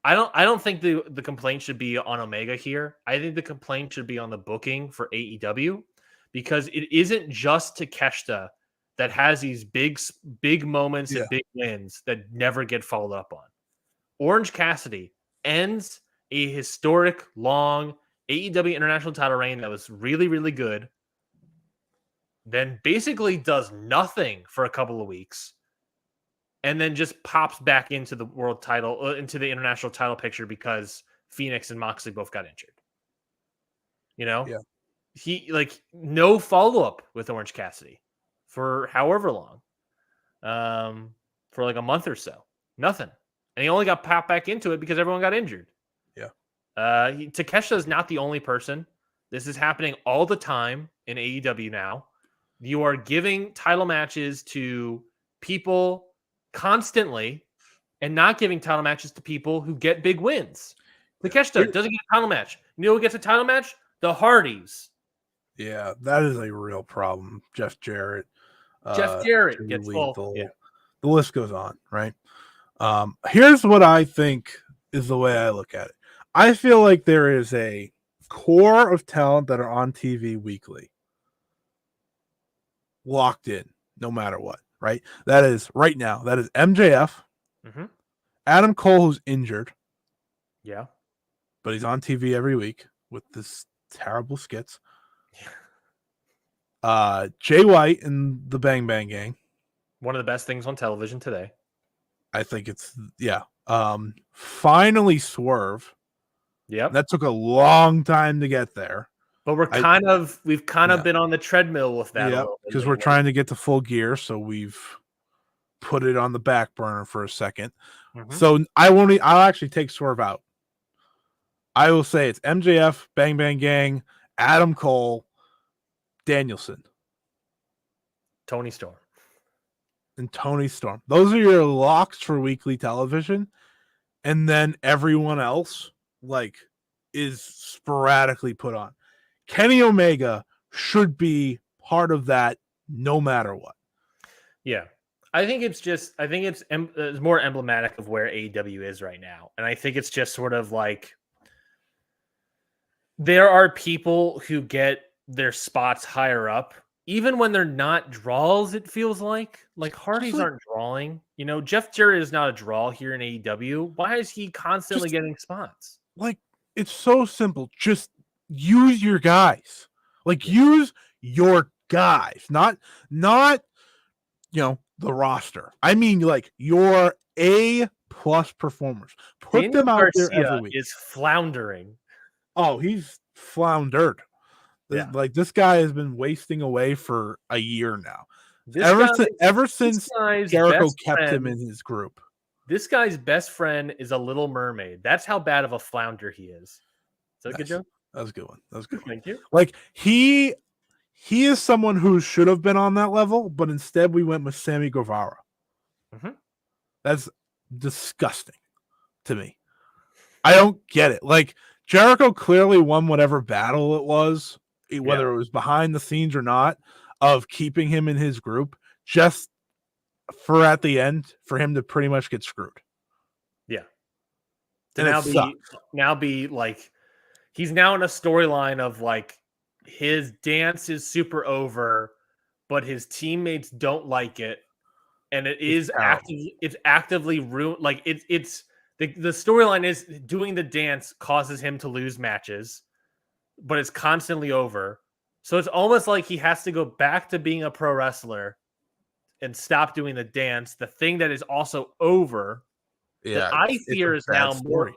S1: I don't think the complaint should be on Omega here. I think the complaint should be on the booking for AEW, because it isn't just Takeshita that has these big moments and big wins that never get followed up on. Orange Cassidy ends a historic long AEW International title reign that was really, really good, then basically does nothing for a couple of weeks, and then just pops back into the world title, into the international title picture because Phoenix and Moxley both got injured. You know?
S2: Yeah.
S1: He, like, no follow-up with Orange Cassidy for however long. For like a month or so. Nothing. And he only got popped back into it because everyone got injured.
S2: Yeah.
S1: Takeshita is not the only person. This is happening all the time in AEW now. You are giving title matches to people constantly and not giving title matches to people who get big wins. Takeshita doesn't get a title match. You know who gets a title match? The Hardys.
S2: Yeah, that is a real problem. Jeff Jarrett.
S1: Jeff Jarrett gets full. Yeah.
S2: The list goes on, right? Here's what I think is the way I look at it. I feel like there is a core of talent that are on TV weekly, locked in, no matter what, right? That is right now. That is MJF, Adam Cole, who's injured.
S1: Yeah.
S2: But he's on TV every week with this terrible skits. Jay White and the Bang Bang Gang.
S1: One of the best things on television today.
S2: I think it's finally Swerve.
S1: Yep.
S2: That took a long time to get there.
S1: But we've kind of been on the treadmill with that a little bit.
S2: Because we're trying to get to full gear, so we've put it on the back burner for a second.
S1: Mm-hmm.
S2: So I'll actually take Swerve out. I will say it's MJF, Bang Bang Gang, Adam Cole, Danielson,
S1: Tony Storm.
S2: and Tony Storm. Those are your locks for weekly television. And then everyone else is sporadically put on. Kenny Omega should be part of that no matter what.
S1: Yeah. I think it's more emblematic of where AEW is right now. And I think it's just sort of like there are people who get their spots higher up, even when they're not draws, it feels like Hardys aren't drawing. Jeff Jarrett is not a draw here in AEW. Why is he constantly getting spots?
S2: It's so simple. Just use your guys. Use your guys, not the roster. I mean, your A+ performers. Put
S1: Daniel
S2: them out
S1: Garcia
S2: there every week.
S1: is floundering.
S2: Oh, he's floundered.
S1: Yeah.
S2: This guy has been wasting away for a year now. Ever since Jericho kept him in his group.
S1: This guy's best friend is a Little Mermaid. That's how bad of a flounder he is. Is that a good joke?
S2: That was a good one.
S1: Thank you.
S2: He is someone who should have been on that level, but instead we went with Sammy Guevara.
S1: Mm-hmm.
S2: That's disgusting to me. I don't get it. Jericho clearly won whatever battle it was, whether it was behind the scenes or not, of keeping him in his group, just for at the end for him to pretty much get screwed.
S1: Yeah.
S2: To
S1: now be he's now in a storyline of his dance is super over, but his teammates don't like it, and it's actively ruined. The storyline is doing the dance causes him to lose matches, but it's constantly over. So it's almost like he has to go back to being a pro wrestler and stop doing the dance. The thing that is also over.
S2: Yeah,
S1: I fear is now more.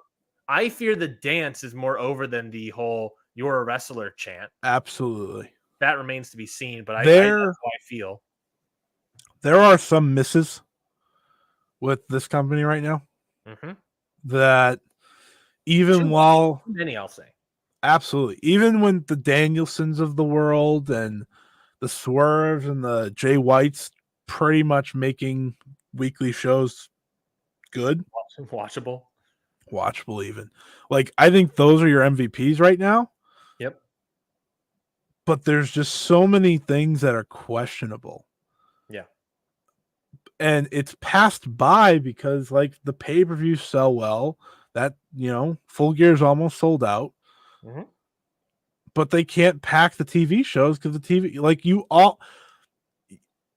S1: I fear the dance is more over than the whole "you're a wrestler" chant.
S2: Absolutely,
S1: that remains to be seen. But that's how I feel.
S2: There are some misses with this company right now.
S1: Mm-hmm.
S2: That even
S1: many, I'll say.
S2: Absolutely. Even when the Danielsons of the world and the Swerves and the Jay Whites pretty much making weekly shows good.
S1: Watchable
S2: even. I think those are your MVPs right now.
S1: Yep.
S2: But there's just so many things that are questionable.
S1: Yeah.
S2: And it's passed by because the pay-per-views sell well. That, Full Gear's almost sold out.
S1: Mm-hmm.
S2: But they can't pack the TV shows because the TV,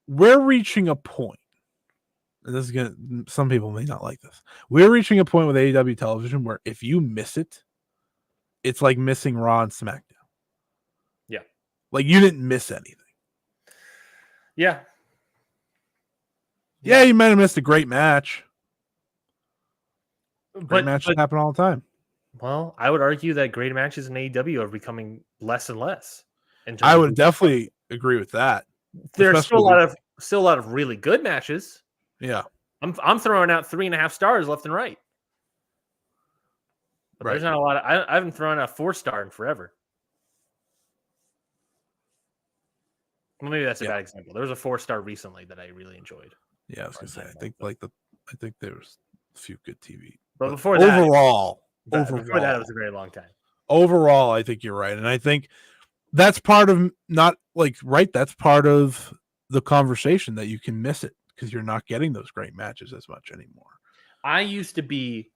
S2: we're reaching a point, and this is some people may not like this. We're reaching a point with AEW television where if you miss it, it's like missing Raw and SmackDown.
S1: Yeah.
S2: You didn't miss anything.
S1: Yeah.
S2: Yeah, you might have missed a great match. Matches happen all the time.
S1: Well, I would argue that great matches in AEW are becoming less and less.
S2: I would definitely agree with that.
S1: There's still a lot of really good matches.
S2: Yeah,
S1: I'm throwing out 3.5 stars left and right. But there's not a lot. I haven't thrown out a 4-star in forever. Well, maybe that's a bad example. There was a 4-star recently that I really enjoyed.
S2: Yeah, I was gonna say. I think there was a few good TV.
S1: But before that,
S2: overall,
S1: it was a very long time.
S2: Overall, I think you're right, and I think that's part of that's part of the conversation that you can miss it because you're not getting those great matches as much anymore.
S1: I used to be,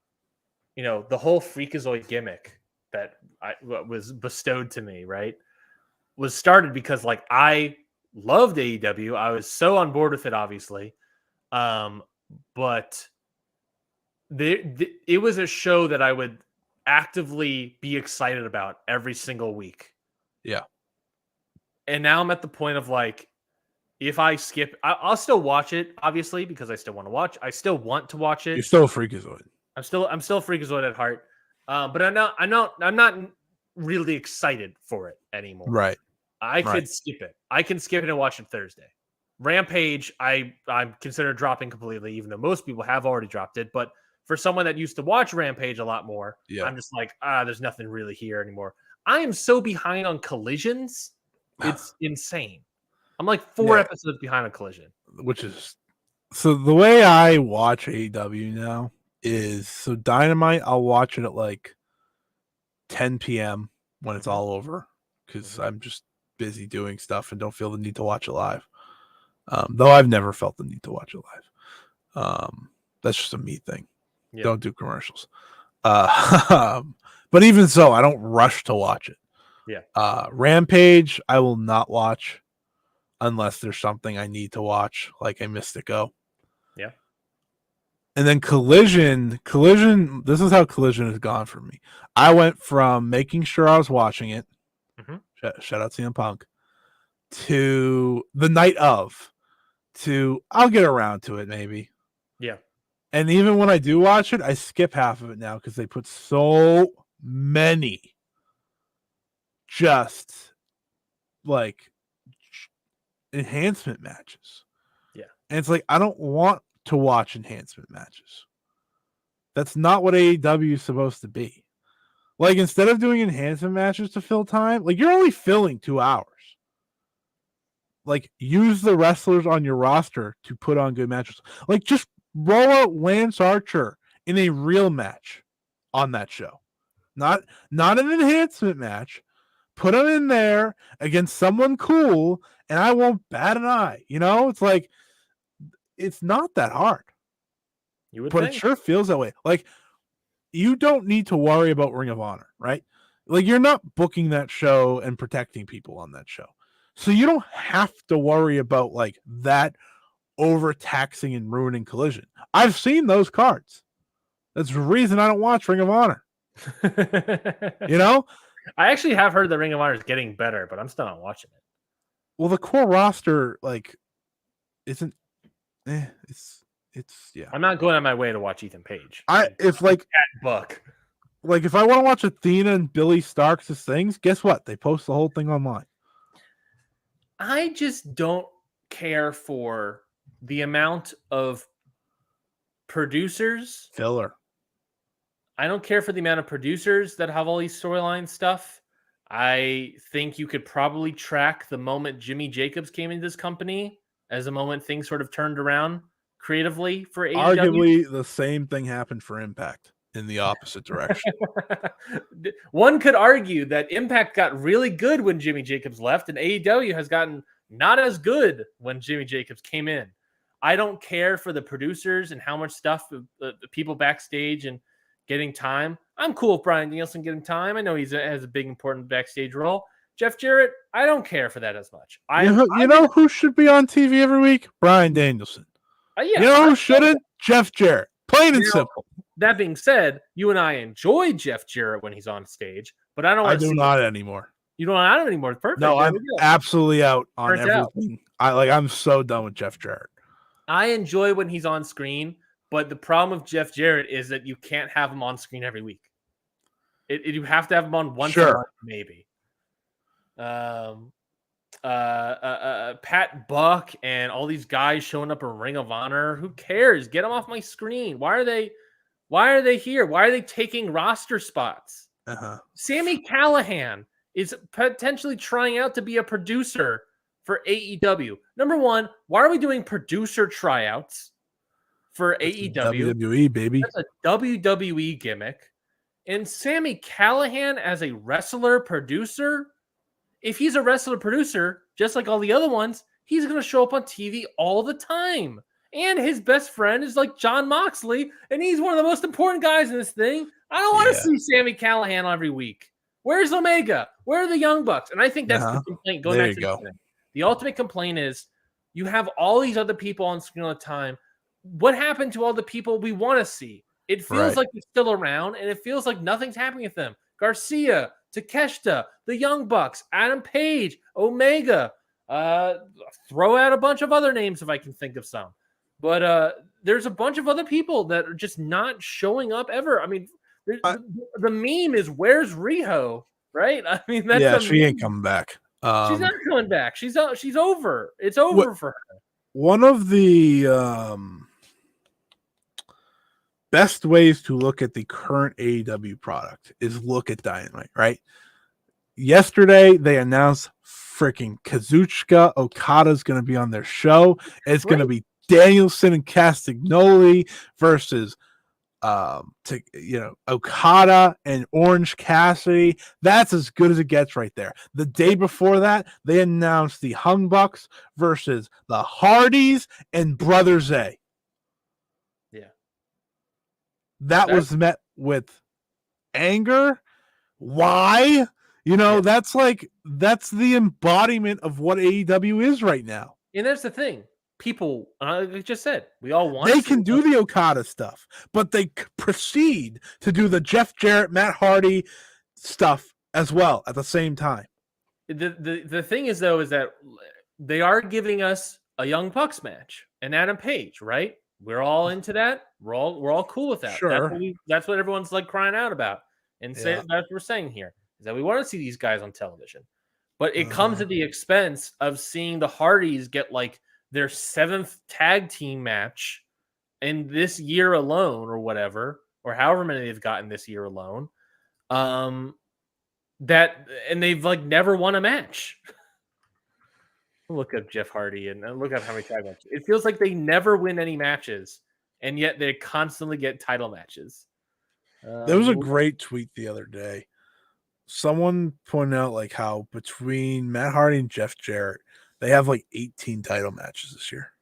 S1: the whole Freakazoid gimmick that was bestowed to me, right, was started because I loved AEW. I was so on board with it, obviously. But it was a show that I would actively be excited about every single week.
S2: Yeah.
S1: And now I'm at the point of like, if I skip, I'll still watch it, obviously, because I still want to watch. I still want to watch
S2: You're
S1: it.
S2: still a freakazoid.
S1: I'm still a freakazoid at heart. But I'm not really excited for it anymore.
S2: Right.
S1: I could skip it. I can skip it and watch it Thursday. Rampage, I'm consider dropping completely, even though most people have already dropped it. But for someone that used to watch Rampage a lot more, I'm just like, there's nothing really here anymore. I am so behind on Collisions. It's insane. I'm like 4 episodes behind on Collision.
S2: Which is so the way I watch AEW now is so Dynamite, I'll watch it at like 10 p.m. when it's all over because I'm just busy doing stuff and don't feel the need to watch it live. Though I've never felt the need to watch it live. That's just a me thing. Yeah. Don't do commercials. But even so, I don't rush to watch it.
S1: Yeah.
S2: Rampage, I will not watch unless there's something I need to watch, like a Mystico.
S1: Yeah.
S2: And then Collision, this is how Collision has gone for me. I went from making sure I was watching it, shout out CM Punk, to the night of, to I'll get around to it maybe.
S1: Yeah.
S2: And even when I do watch it, I skip half of it now because they put so many just like enhancement matches.
S1: Yeah.
S2: And it's like, I don't want to watch enhancement matches. That's not what AEW is supposed to be. Like, instead of doing enhancement matches to fill time, like, you're only filling 2 hours. Like, use the wrestlers on your roster to put on good matches. Like, just roll out Lance Archer in a real match on that show. Not an enhancement match. Put him in there against someone cool, and I won't bat an eye. You know, it's like, it's not that hard.
S1: You would
S2: but
S1: think.
S2: It sure feels that way. Like, you don't need to worry about Ring of Honor, right? Like, you're not booking that show and protecting people on that show. So you don't have to worry about like that overtaxing and ruining Collision. I've seen those cards. That's the reason I don't watch Ring of Honor. You know?
S1: I actually have heard that Ring of Honor is getting better, but I'm still not watching it.
S2: Well, the core roster, like, isn't it's yeah.
S1: I'm not going on my way to watch Ethan Page.
S2: If like
S1: Cat Buck.
S2: Like, if I want to watch Athena and Billy Starks' things, guess what? They post the whole thing online.
S1: I just don't care for the amount of producers.
S2: Filler.
S1: I don't care for the amount of producers that have all these storyline stuff. I think you could probably track the moment Jimmy Jacobs came into this company as a moment things sort of turned around creatively for AEW.
S2: Arguably, the same thing happened for Impact in the opposite direction.
S1: One could argue that Impact got really good when Jimmy Jacobs left, and AEW has gotten not as good when Jimmy Jacobs came in. I don't care for the producers and how much stuff the people backstage and getting time. I'm cool with Bryan Danielson getting time. I know he has a big, important backstage role. Jeff Jarrett, I don't care for that as much.
S2: You know who should be on TV every week? Bryan Danielson.
S1: Yeah,
S2: you know who shouldn't? Jeff Jarrett. Plain and simple.
S1: That being said, you and I enjoy Jeff Jarrett when he's on stage, but I
S2: do not anymore.
S1: You don't want him anymore. Perfect.
S2: No, I'm absolutely out on everything. I'm so done with Jeff Jarrett.
S1: I enjoy when he's on screen, but the problem with Jeff Jarrett is that you can't have him on screen every week. You have to have him on once a month, maybe. Pat Buck and all these guys showing up in Ring of Honor. Who cares? Get them off my screen. Why are they here? Why are they taking roster spots? Sami Callihan is potentially trying out to be a producer for AEW. Number one, why are we doing producer tryouts for AEW?
S2: WWE, baby.
S1: That's a WWE gimmick. And Sami Callihan as a wrestler producer, if he's a wrestler producer, just like all the other ones, he's going to show up on TV all the time. And his best friend is like Jon Moxley, and he's one of the most important guys in this thing. I don't want to see Sami Callihan every week. Where's Omega? Where are the Young Bucks? And I think that's the complaint. Going back to the thing. The ultimate complaint is you have all these other people on screen all the time. What happened to all the people we want to see? It feels like they're still around, and it feels like nothing's happening with them. Garcia, Takeshita, the Young Bucks, Adam Page, Omega. Throw out a bunch of other names if I can think of some. But there's a bunch of other people that are just not showing up ever. I mean, the meme is where's Riho, right? I mean, that's
S2: she ain't coming back.
S1: She's not coming back. She's over. It's over for her.
S2: One of the best ways to look at the current AEW product is look at Dynamite, right? Yesterday, they announced freaking Kazuchika Okada's going to be on their show. It's going to be Danielson and Castagnoli versus Okada and Orange Cassidy. That's as good as it gets right there. The day before that, they announced the Hung Bucks versus the Hardys and Brothers A.
S1: Yeah.
S2: That was met with anger. Why? That's the embodiment of what AEW is right now.
S1: And that's the thing. People, like I just said, we all want.
S2: They can do the Okada stuff, but they proceed to do the Jeff Jarrett, Matt Hardy stuff as well at the same time.
S1: The thing is, though, is that they are giving us a Young Bucks match and Adam Page, right? We're all into that. We're all cool with that.
S2: Sure.
S1: That's what everyone's like crying out about. And that's what we're saying here is that we want to see these guys on television. But it comes at the expense of seeing the Hardys get like their 7th tag team match in this year alone or whatever, or however many they've gotten this year alone. And they've like never won a match. Look up Jeff Hardy and look up how many tag matches. It feels like they never win any matches, and yet they constantly get title matches.
S2: There was a great tweet the other day. Someone pointed out like how between Matt Hardy and Jeff Jarrett, they have like 18 title matches this year.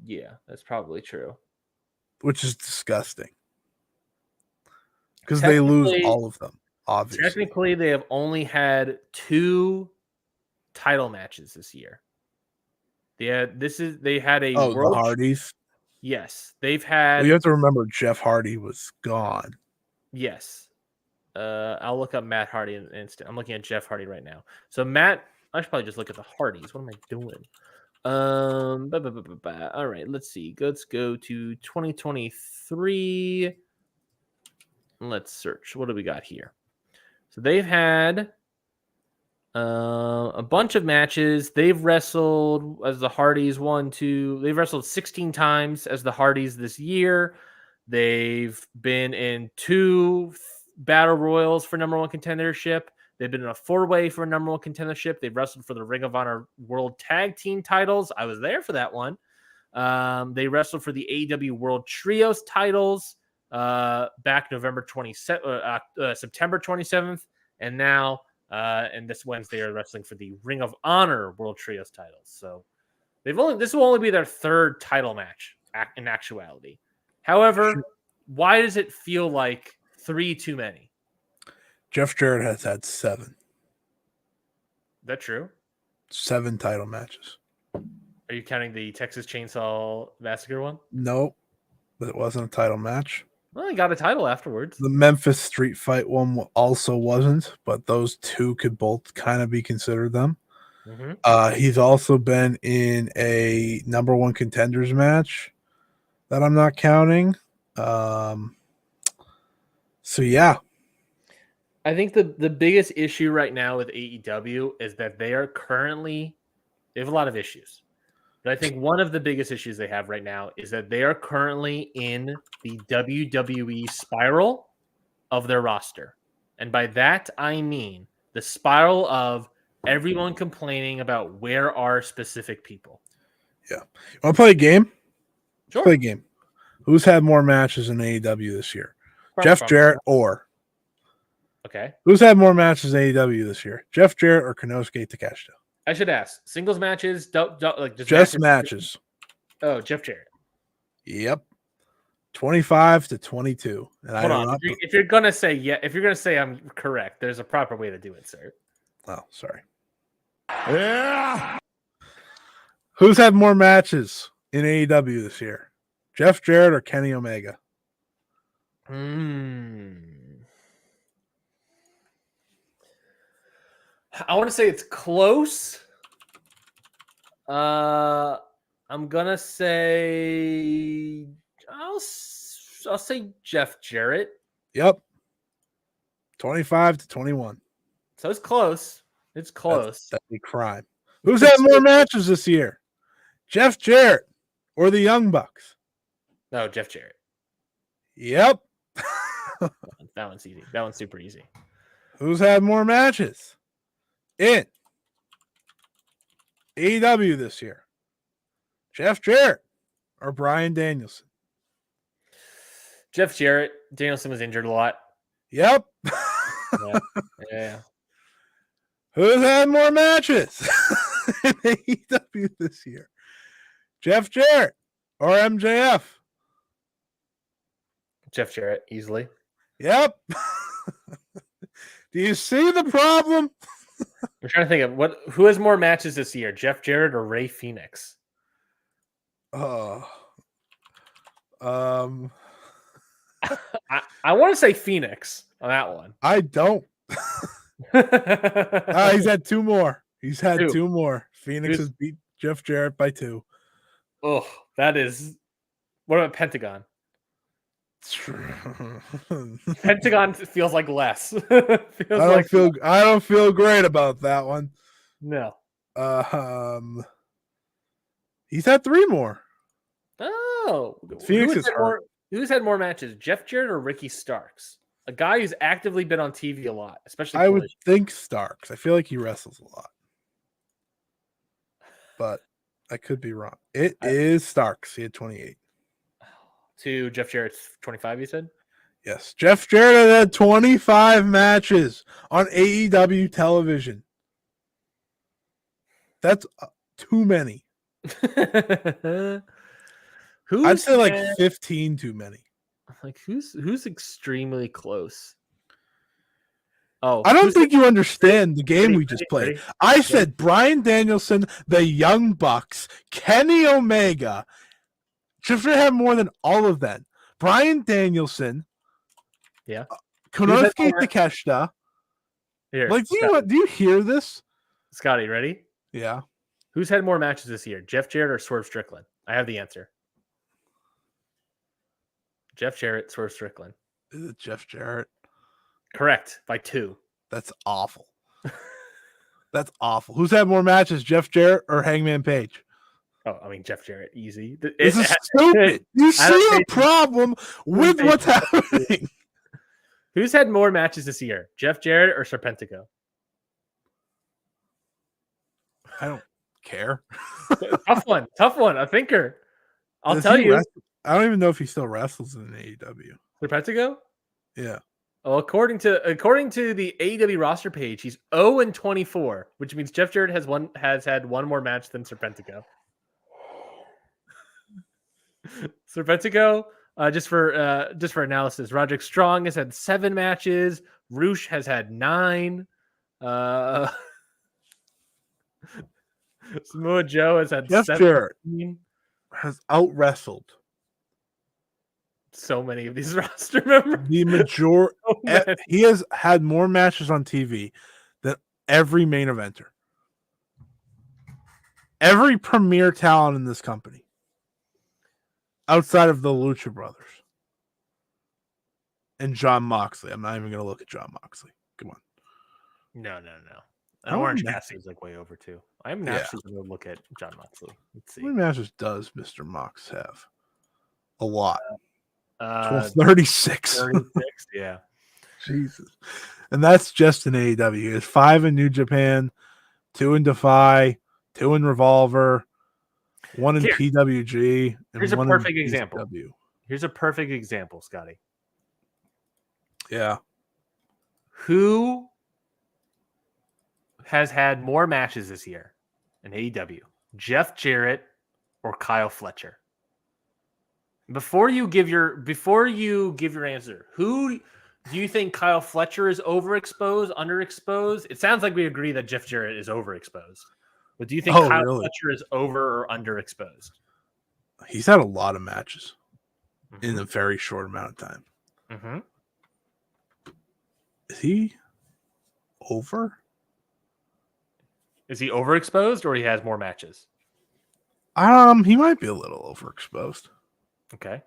S1: Yeah, that's probably true.
S2: Which is disgusting. Because they lose all of them, obviously.
S1: Technically, they have only had 2 title matches this year. They had a
S2: World the Hardys.
S1: Yes, they've had.
S2: Well, you have to remember Jeff Hardy was gone.
S1: Yes, I'll look up Matt Hardy in an instant. I'm looking at Jeff Hardy right now. So I should probably just look at the Hardys. What am I doing? All right, let's see. Let's go to 2023. Let's search. What do we got here? So they've had a bunch of matches. They've wrestled as the Hardys They've wrestled 16 times as the Hardys this year. They've been in 2 battle royals for number 1 contendership. They've been in a 4-way for a number 1 contendership. They've wrestled for the Ring of Honor World Tag Team titles. I was there for that one. They wrestled for the AEW World Trios titles back September 27th. And now, and this Wednesday, are wrestling for the Ring of Honor World Trios titles. So this will only be their 3rd title match in actuality. However, why does it feel like 3 too many?
S2: Jeff Jarrett has had 7.
S1: Is that true?
S2: 7 title matches.
S1: Are you counting the Texas Chainsaw Massacre one?
S2: Nope, but it wasn't a title match.
S1: Well, he got a title afterwards.
S2: The Memphis Street Fight one also wasn't, but those 2 could both kind of be considered them. Mm-hmm. He's also been in a number 1 contenders match that I'm not counting. So yeah.
S1: I think the biggest issue right now with AEW is that they have a lot of issues. But I think one of the biggest issues they have right now is that they are currently in the WWE spiral of their roster. And by that, I mean the spiral of everyone complaining about where are specific people.
S2: Yeah. You want to play a game?
S1: Sure.
S2: Play a game. Who's had more matches in AEW this year? Jeff Jarrett or?
S1: Okay.
S2: Who's had more matches in AEW this year? Jeff Jarrett or Konosuke Takeshita?
S1: I should ask. Singles matches?
S2: Just matches.
S1: Oh, Jeff Jarrett.
S2: Yep. 25-22. And
S1: hold on. If you're gonna say I'm correct, there's a proper way to do it, sir.
S2: Oh, sorry.
S3: Yeah.
S2: Who's had more matches in AEW this year? Jeff Jarrett or Kenny Omega?
S1: I want to say it's close. I'm gonna say I'll say Jeff Jarrett.
S2: Yep. 25-21.
S1: So it's close. It's close.
S2: That'd be crime. Who's had more matches this year? Jeff Jarrett or the Young Bucks?
S1: No, Jeff Jarrett.
S2: Yep.
S1: That one's easy. That one's super easy.
S2: Who's had more matches in AEW this year? Jeff Jarrett or Bryan Danielson?
S1: Jeff Jarrett. Danielson was injured a lot.
S2: Yep.
S1: Yeah.
S2: Who's had more matches in AEW this year? Jeff Jarrett or MJF?
S1: Jeff Jarrett, easily.
S2: Yep. Do you see the problem?
S1: I'm trying to think of who has more matches this year, Jeff Jarrett or Ray Phoenix?
S2: I
S1: want to say Phoenix on that one.
S2: I don't. He's had two more. He's had two more. Phoenix has beat Jeff Jarrett by 2.
S1: Oh, that is. What about Pentagon? Pentagon feels like less.
S2: I don't feel great about that one.
S1: No.
S2: He's had 3 more.
S1: Oh,
S2: Phoenix is hurt.
S1: Who's had more matches, Jeff Jarrett or Ricky Starks? A guy who's actively been on TV a lot, especially.
S2: I would think Starks. I feel like he wrestles a lot, but I could be wrong. It is Starks. He had 28.
S1: To Jeff Jarrett's 25, you said?
S2: Yes. Jeff Jarrett had 25 matches on AEW television. That's too many. I'd say like 15 too many.
S1: Like who's extremely close? Oh,
S2: I don't think you understand the game we just played.
S1: Ready?
S2: I said Bryan Danielson, the Young Bucks, Kenny Omega. Jeff Jarrett had more than all of them. Bryan Danielson, Konosuke Takeshita.
S1: Here,
S2: like, do you hear this?
S1: Scotty, ready?
S2: Yeah.
S1: Who's had more matches this year, Jeff Jarrett or Swerve Strickland? I have the answer. Jeff Jarrett, Swerve Strickland.
S2: Is it Jeff Jarrett?
S1: Correct, by 2.
S2: That's awful. That's awful. Who's had more matches, Jeff Jarrett or Hangman Page?
S1: Oh, I mean, Jeff Jarrett, easy.
S2: This is stupid. You see a problem with what's happening.
S1: Who's had more matches this year, Jeff Jarrett or Serpentico?
S2: I don't care.
S1: Tough one. A thinker. I'll tell you.
S2: I don't even know if he still wrestles in AEW.
S1: Serpentico?
S2: Yeah.
S1: Well, according to the AEW roster page, he's 0-24, which means Jeff Jarrett has had one more match than Serpentico. Serpentico, just for analysis, Roderick Strong has had 7 matches. Roosh has had 9. Samoa Joe has had
S2: Jeff
S1: 17.
S2: Jarrett has out wrestled
S1: so many of these roster members.
S2: The majority. He has had more matches on TV than every main eventer. Every premier talent in this company. Outside of the Lucha Brothers. And John Moxley. I'm not even going to look at John Moxley. Come on.
S1: No. And Orange Cassidy's like way over too. I'm actually going to look at John Moxley. Let's see.
S2: How many matches does Mr. Mox have? A lot.
S1: 36.
S2: 36.
S1: Yeah.
S2: Jesus. And that's just in AEW. He has 5 in New Japan, 2 in Defy, 2 in Revolver, 1 in PWG. And
S1: here's a
S2: 1
S1: perfect
S2: in
S1: example.
S2: PCW.
S1: Here's a perfect example, Scotty.
S2: Yeah.
S1: Who has had more matches this year in AEW? Jeff Jarrett or Kyle Fletcher? Before you give your answer, who do you think Kyle Fletcher is overexposed, underexposed? It sounds like we agree that Jeff Jarrett is overexposed. But do you think Kyle Fletcher is over or underexposed?
S2: He's had a lot of matches in a very short amount of time.
S1: Mm-hmm.
S2: Is he over?
S1: Is he overexposed or he has more matches?
S2: He might be a little overexposed.
S1: Okay.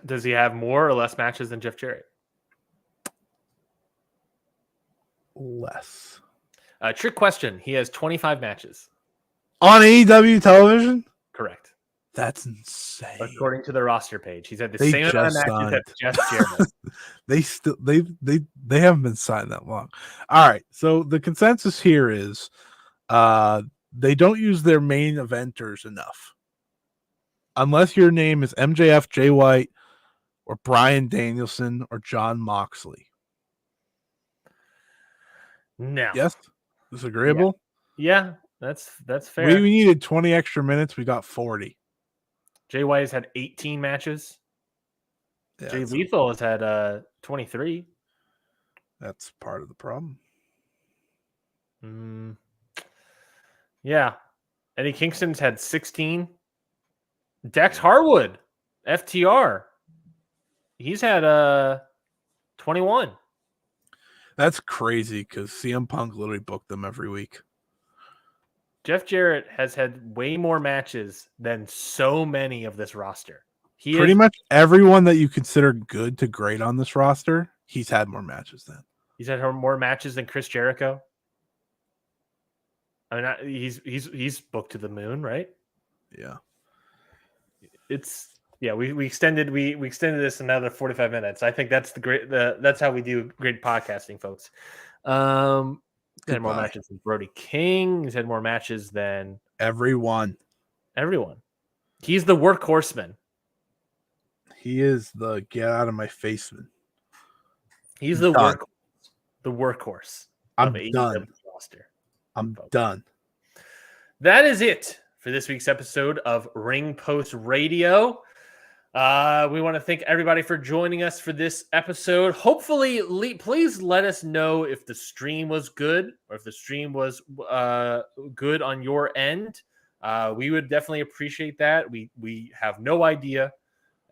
S1: Does he have more or less matches than Jeff Jarrett?
S2: Less.
S1: Trick question. He has 25 matches.
S2: On AEW television?
S1: Correct.
S2: That's insane.
S1: According to the roster page. He's had the
S2: They
S1: same amount of
S2: just
S1: matches as
S2: signed.
S1: Jeff Jarrett.
S2: They haven't been signed that long. All right. So the consensus here is they don't use their main eventers enough. Unless your name is MJF, Jay White, or Bryan Danielson, or John Moxley.
S1: No.
S2: Yes? Disagreeable?
S1: Yeah, that's fair.
S2: We needed 20 extra minutes. We got 40.
S1: Jay White has had 18 matches.
S2: Yeah,
S1: Jay Lethal has had 23.
S2: That's part of the problem.
S1: Yeah. Eddie Kingston's had 16. Dax Harwood, FTR. He's had 21.
S2: That's crazy because CM Punk literally booked them every week.
S1: Jeff Jarrett has had way more matches than so many of this roster.
S2: Pretty much everyone that you consider good to great on this roster, he's had more matches than.
S1: He's had more matches than Chris Jericho. I mean, he's booked to the moon, right?
S2: Yeah.
S1: We extended this another 45 minutes. I think that's that's how we do great podcasting, folks. He's had more matches than Brody King. He's had more matches than
S2: everyone.
S1: He's the workhorseman.
S2: He is the get out of my face man.
S1: He's the workhorse.
S2: I'm done.
S1: Roster.
S2: I'm done.
S1: That is it for this week's episode of Ring Post Radio. We want to thank everybody for joining us for this episode. Hopefully, please let us know if the stream was good or if the stream was good on your end. We would definitely appreciate that. We have no idea.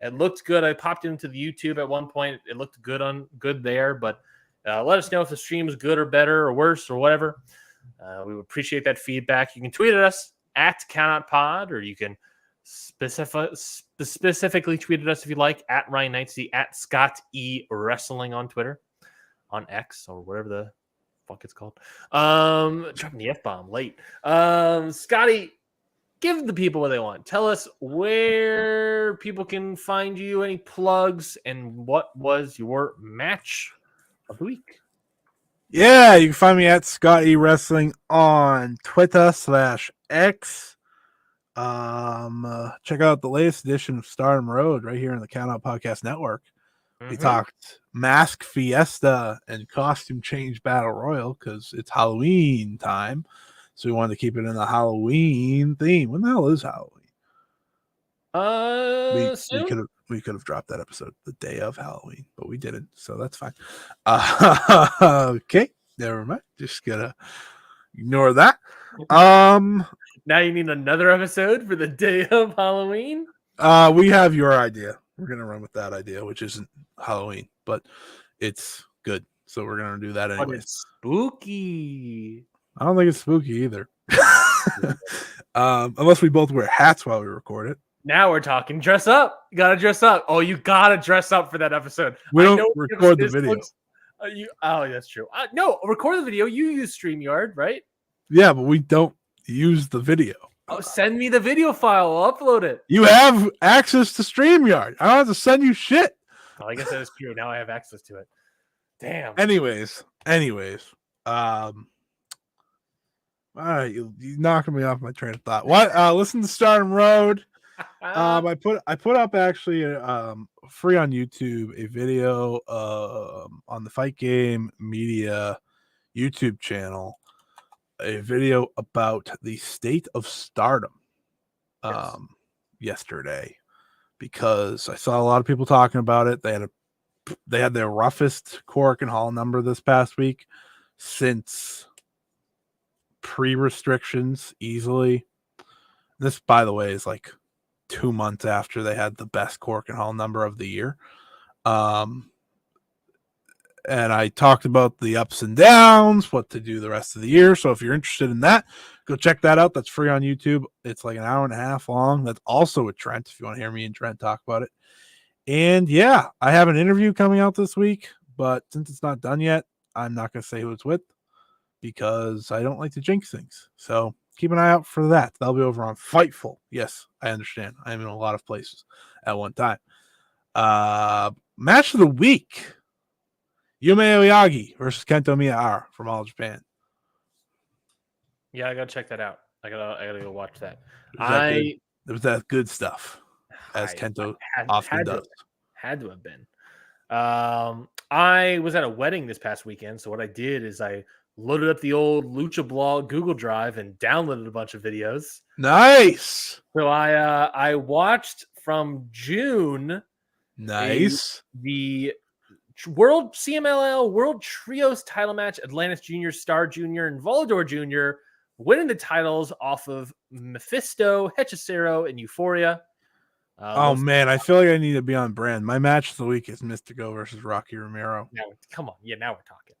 S1: It looked good. I popped into the YouTube at one point. It looked good there, but let us know if the stream is good or better or worse or whatever. We would appreciate that feedback. You can tweet at us at CountOutPod, or you can specifically tweet at us if you like at Ryan Knightsey, at Scott E Wrestling on Twitter, on X or whatever the fuck it's called. Dropping the F-bomb late. Scotty, give the people what they want. Tell us where people can find you, any plugs, and what was your match of the week.
S2: Yeah, you can find me at Scotty Wrestling on Twitter/X. Check out the latest edition of Stardom Road right here in the Count Out Podcast Network. We talked Mask Fiesta and Costume Change Battle Royal because it's Halloween time. So we wanted to keep it in the Halloween theme. When the hell is Halloween? We could have dropped that episode the day of Halloween, but we didn't, so that's fine. Okay, never mind. Just gonna ignore that.
S1: Now you need another episode for the day of Halloween?
S2: We have your idea. We're gonna run with that idea, which isn't Halloween, but it's good. So we're gonna do that anyway.
S1: Spooky.
S2: I don't think it's spooky either. Unless we both wear hats while we record it.
S1: Now we're talking. Dress up. You gotta dress up. Oh, you gotta dress up for that episode.
S2: We don't record the video.
S1: That's true. No, record the video. You use StreamYard, right?
S2: Yeah, but we don't use the video.
S1: Oh, send me the video file. I'll upload it.
S2: You have access to StreamYard. I don't have to send you shit.
S1: Oh, I guess that is true. Now I have access to it. Damn.
S2: Anyways. All right, you're knocking me off my train of thought. What? Listen to Stardom Road. I put up actually free on YouTube a video on the Fight Game Media YouTube channel, a video about the state of Stardom yesterday, because I saw a lot of people talking about it. They had their roughest Cork and Hall number this past week since pre-restrictions easily. This, by the way, is like 2 months after they had the best Cork and Hall number of the year. and I talked about the ups and downs, what to do the rest of the year. So if you're interested in that, go check that out. That's free on YouTube. It's like an hour and a half long. That's also with Trent if you want to hear me and Trent talk about it. And yeah, I have an interview coming out this week, but since it's not done yet, I'm not going to say who it's with because I don't like to jinx things. So keep an eye out for that. That'll be over on Fightful. Yes, I understand. I'm in a lot of places at one time. Match of the week. Yume Oyagi versus Kento Miyahara from All Japan.
S1: Yeah, I gotta check that out. I gotta go watch that.
S2: It was that good stuff, as Kento often does.
S1: Had to have been. I was at a wedding this past weekend, so what I did is I loaded up the old Lucha Blog Google Drive and downloaded a bunch of videos.
S2: Nice.
S1: So I watched from June.
S2: Nice.
S1: The World CMLL World Trios title match, Atlantis Jr., Star Jr., and Volador Jr. winning the titles off of Mephisto, Hechicero, and Euphoria.
S2: Man, I feel like I need to be on brand. My match of the week is Mystico versus Rocky Romero.
S1: Now, come on. Yeah, now we're talking.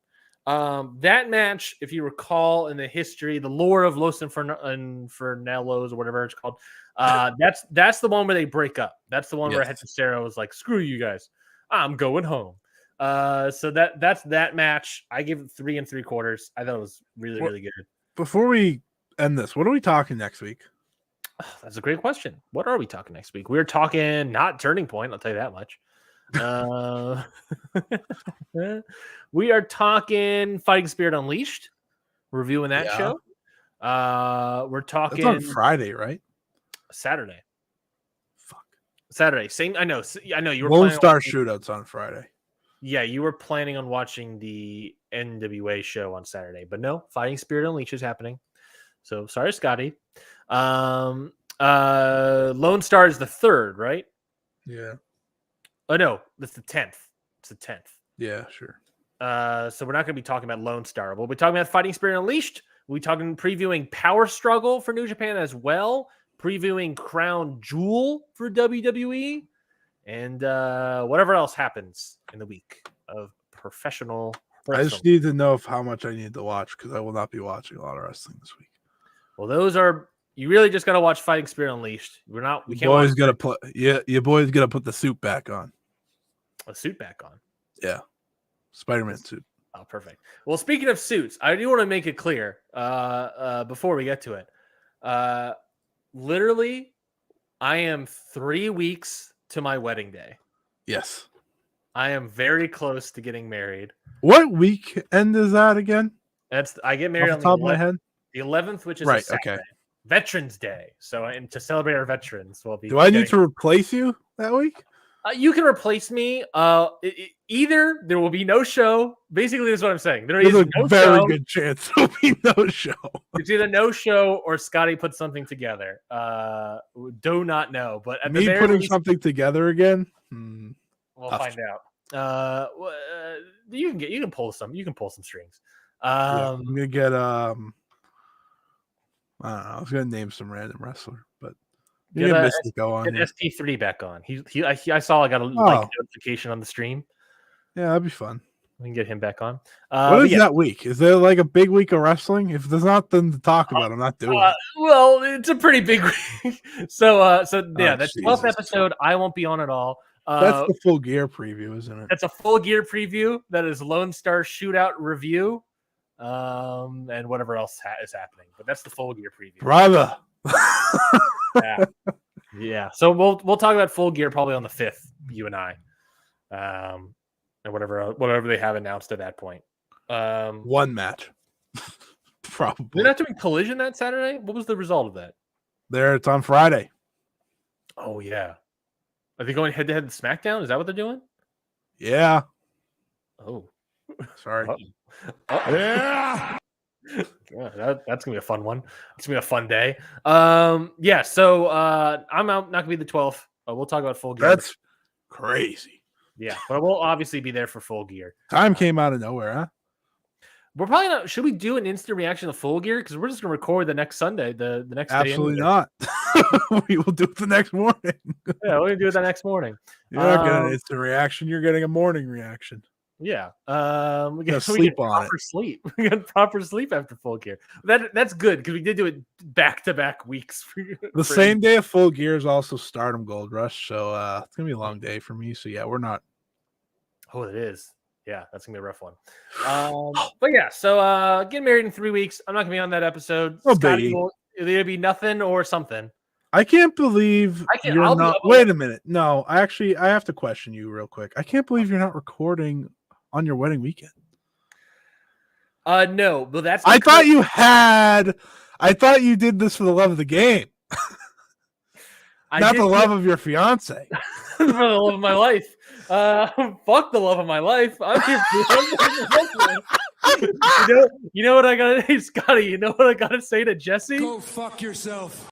S1: That match, if you recall in the history, the lore of Los Infernellos or whatever it's called, that's the one where they break up. That's the one where Hechicero was like, screw you guys. I'm going home. So that's that match. I give it 3 3/4. I thought it was really, really good. Before
S2: we end this, what are we talking next week?
S1: That's a great question. What are we talking next week? We're talking not Turning Point. I'll tell you that much. We are talking Fighting Spirit Unleashed. Reviewing that show. We're talking
S2: that's on Friday, right?
S1: Saturday.
S2: Fuck.
S1: Saturday. Same. I know. You were
S2: Lone Star Shootouts on Friday.
S1: Yeah, you were planning on watching the NWA show on Saturday, but no, Fighting Spirit Unleashed is happening. So sorry, Scotty. Lone Star is the 3rd, right?
S2: Yeah.
S1: Oh no, that's the 10th. It's the 10th.
S2: Yeah, sure.
S1: So we're not going to be talking about Lone Star. We'll be talking about Fighting Spirit Unleashed. We'll be talking previewing Power Struggle for New Japan as well, previewing Crown Jewel for WWE, and whatever else happens in the week of professional wrestling.
S2: I just need to know how much I need to watch because I will not be watching a lot of wrestling this week.
S1: Well, you really just got to watch Fighting Spirit Unleashed. We can't.
S2: Boys got to put your boys got to put the suit back on.
S1: A suit back on.
S2: Yeah, Spider-Man suit.
S1: Oh, perfect. Well, speaking of suits, I do want to make it clear before we get to it. Literally, I am 3 weeks to my wedding day.
S2: Yes.
S1: I am very close to getting married.
S2: What weekend is that again?
S1: I get married
S2: on the top of my head.
S1: The 11th, which is
S2: right.
S1: Saturday.
S2: Okay.
S1: Veterans Day. So, and to celebrate our veterans, we'll be.
S2: Do I need to replace you that week?
S1: You can replace me. Either there will be no show. Basically, that's what I'm saying. There's
S2: a
S1: no
S2: very
S1: show.
S2: good chance there will be no show.
S1: It's either no show or Scotty put something together. Do not know, but at
S2: me
S1: the
S2: putting
S1: least,
S2: something together again.
S1: We'll find out. You can pull some strings.
S2: I'm gonna get I don't know. I was gonna name some random wrestler, but
S1: get SP3 back on. I saw I got a notification on the stream.
S2: Yeah, that'd be fun.
S1: We can get him back on.
S2: What is that week? Is there like a big week of wrestling? If there's nothing to talk about, I'm not doing it.
S1: Well, it's a pretty big week. So that's 12th episode. I won't be on at all.
S2: That's the Full Gear preview, isn't it?
S1: That's a Full Gear preview. That is Lone Star Shootout review. And whatever else is happening, but that's the Full Gear preview.
S2: Brother.
S1: Yeah. So we'll talk about Full Gear probably on the 5th, you and I, and whatever they have announced at that point.
S2: One match, probably.
S1: They're not doing Collision that Saturday. What was the result of that?
S2: It's on Friday.
S1: Oh yeah. Are they going head to head to SmackDown? Is that what they're doing?
S2: Yeah.
S1: Oh,
S2: sorry.
S3: Yeah.
S1: That's gonna be a fun one. It's gonna be a fun day. Yeah. So I'm not gonna be the 12th. We'll talk about Full Gear.
S2: That's crazy.
S1: Yeah, but we'll obviously be there for Full Gear.
S2: Time came out of nowhere, huh?
S1: We're probably not. Should we do an instant reaction to Full Gear? Because we're just gonna record the next Sunday. The next day.
S2: Absolutely not. We will do it the next morning.
S1: Yeah, we're gonna do it the next morning.
S2: You're not getting an instant reaction. You're getting a morning reaction.
S1: Yeah. We
S2: Gotta
S1: got
S2: sleep on
S1: proper sleep. We got proper sleep after Full Gear. That's good because we did do it back-to-back weeks.
S2: The same day of Full Gear is also Stardom Gold Rush, so it's gonna be a long day for me. So yeah, we're not.
S1: Oh, it is. Yeah, that's gonna be a rough one. But yeah, so getting married in 3 weeks. I'm not gonna be on that episode.
S2: No
S1: Scotty
S2: biggie.
S1: will either be nothing or something.
S2: I can't believe you're
S1: I'll be
S2: not.
S1: up on
S2: Wait a minute. No, I have to question you real quick. I can't believe you're not recording on your wedding weekend.
S1: No, but that's.
S2: I thought you had. I thought you did this for the love of the game, not the love of your fiance.
S1: For the love of my life. Fuck the love of my life. I'm here you know what I gotta say, Scotty? You know what I gotta say to Jesse?
S3: Go fuck yourself.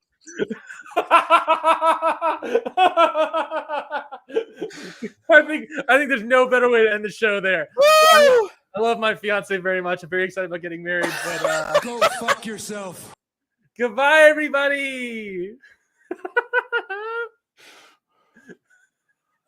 S1: I think there's no better way to end the show there. I love my fiance very much. I'm very excited about getting married. But
S3: Go fuck yourself.
S1: goodbye, everybody.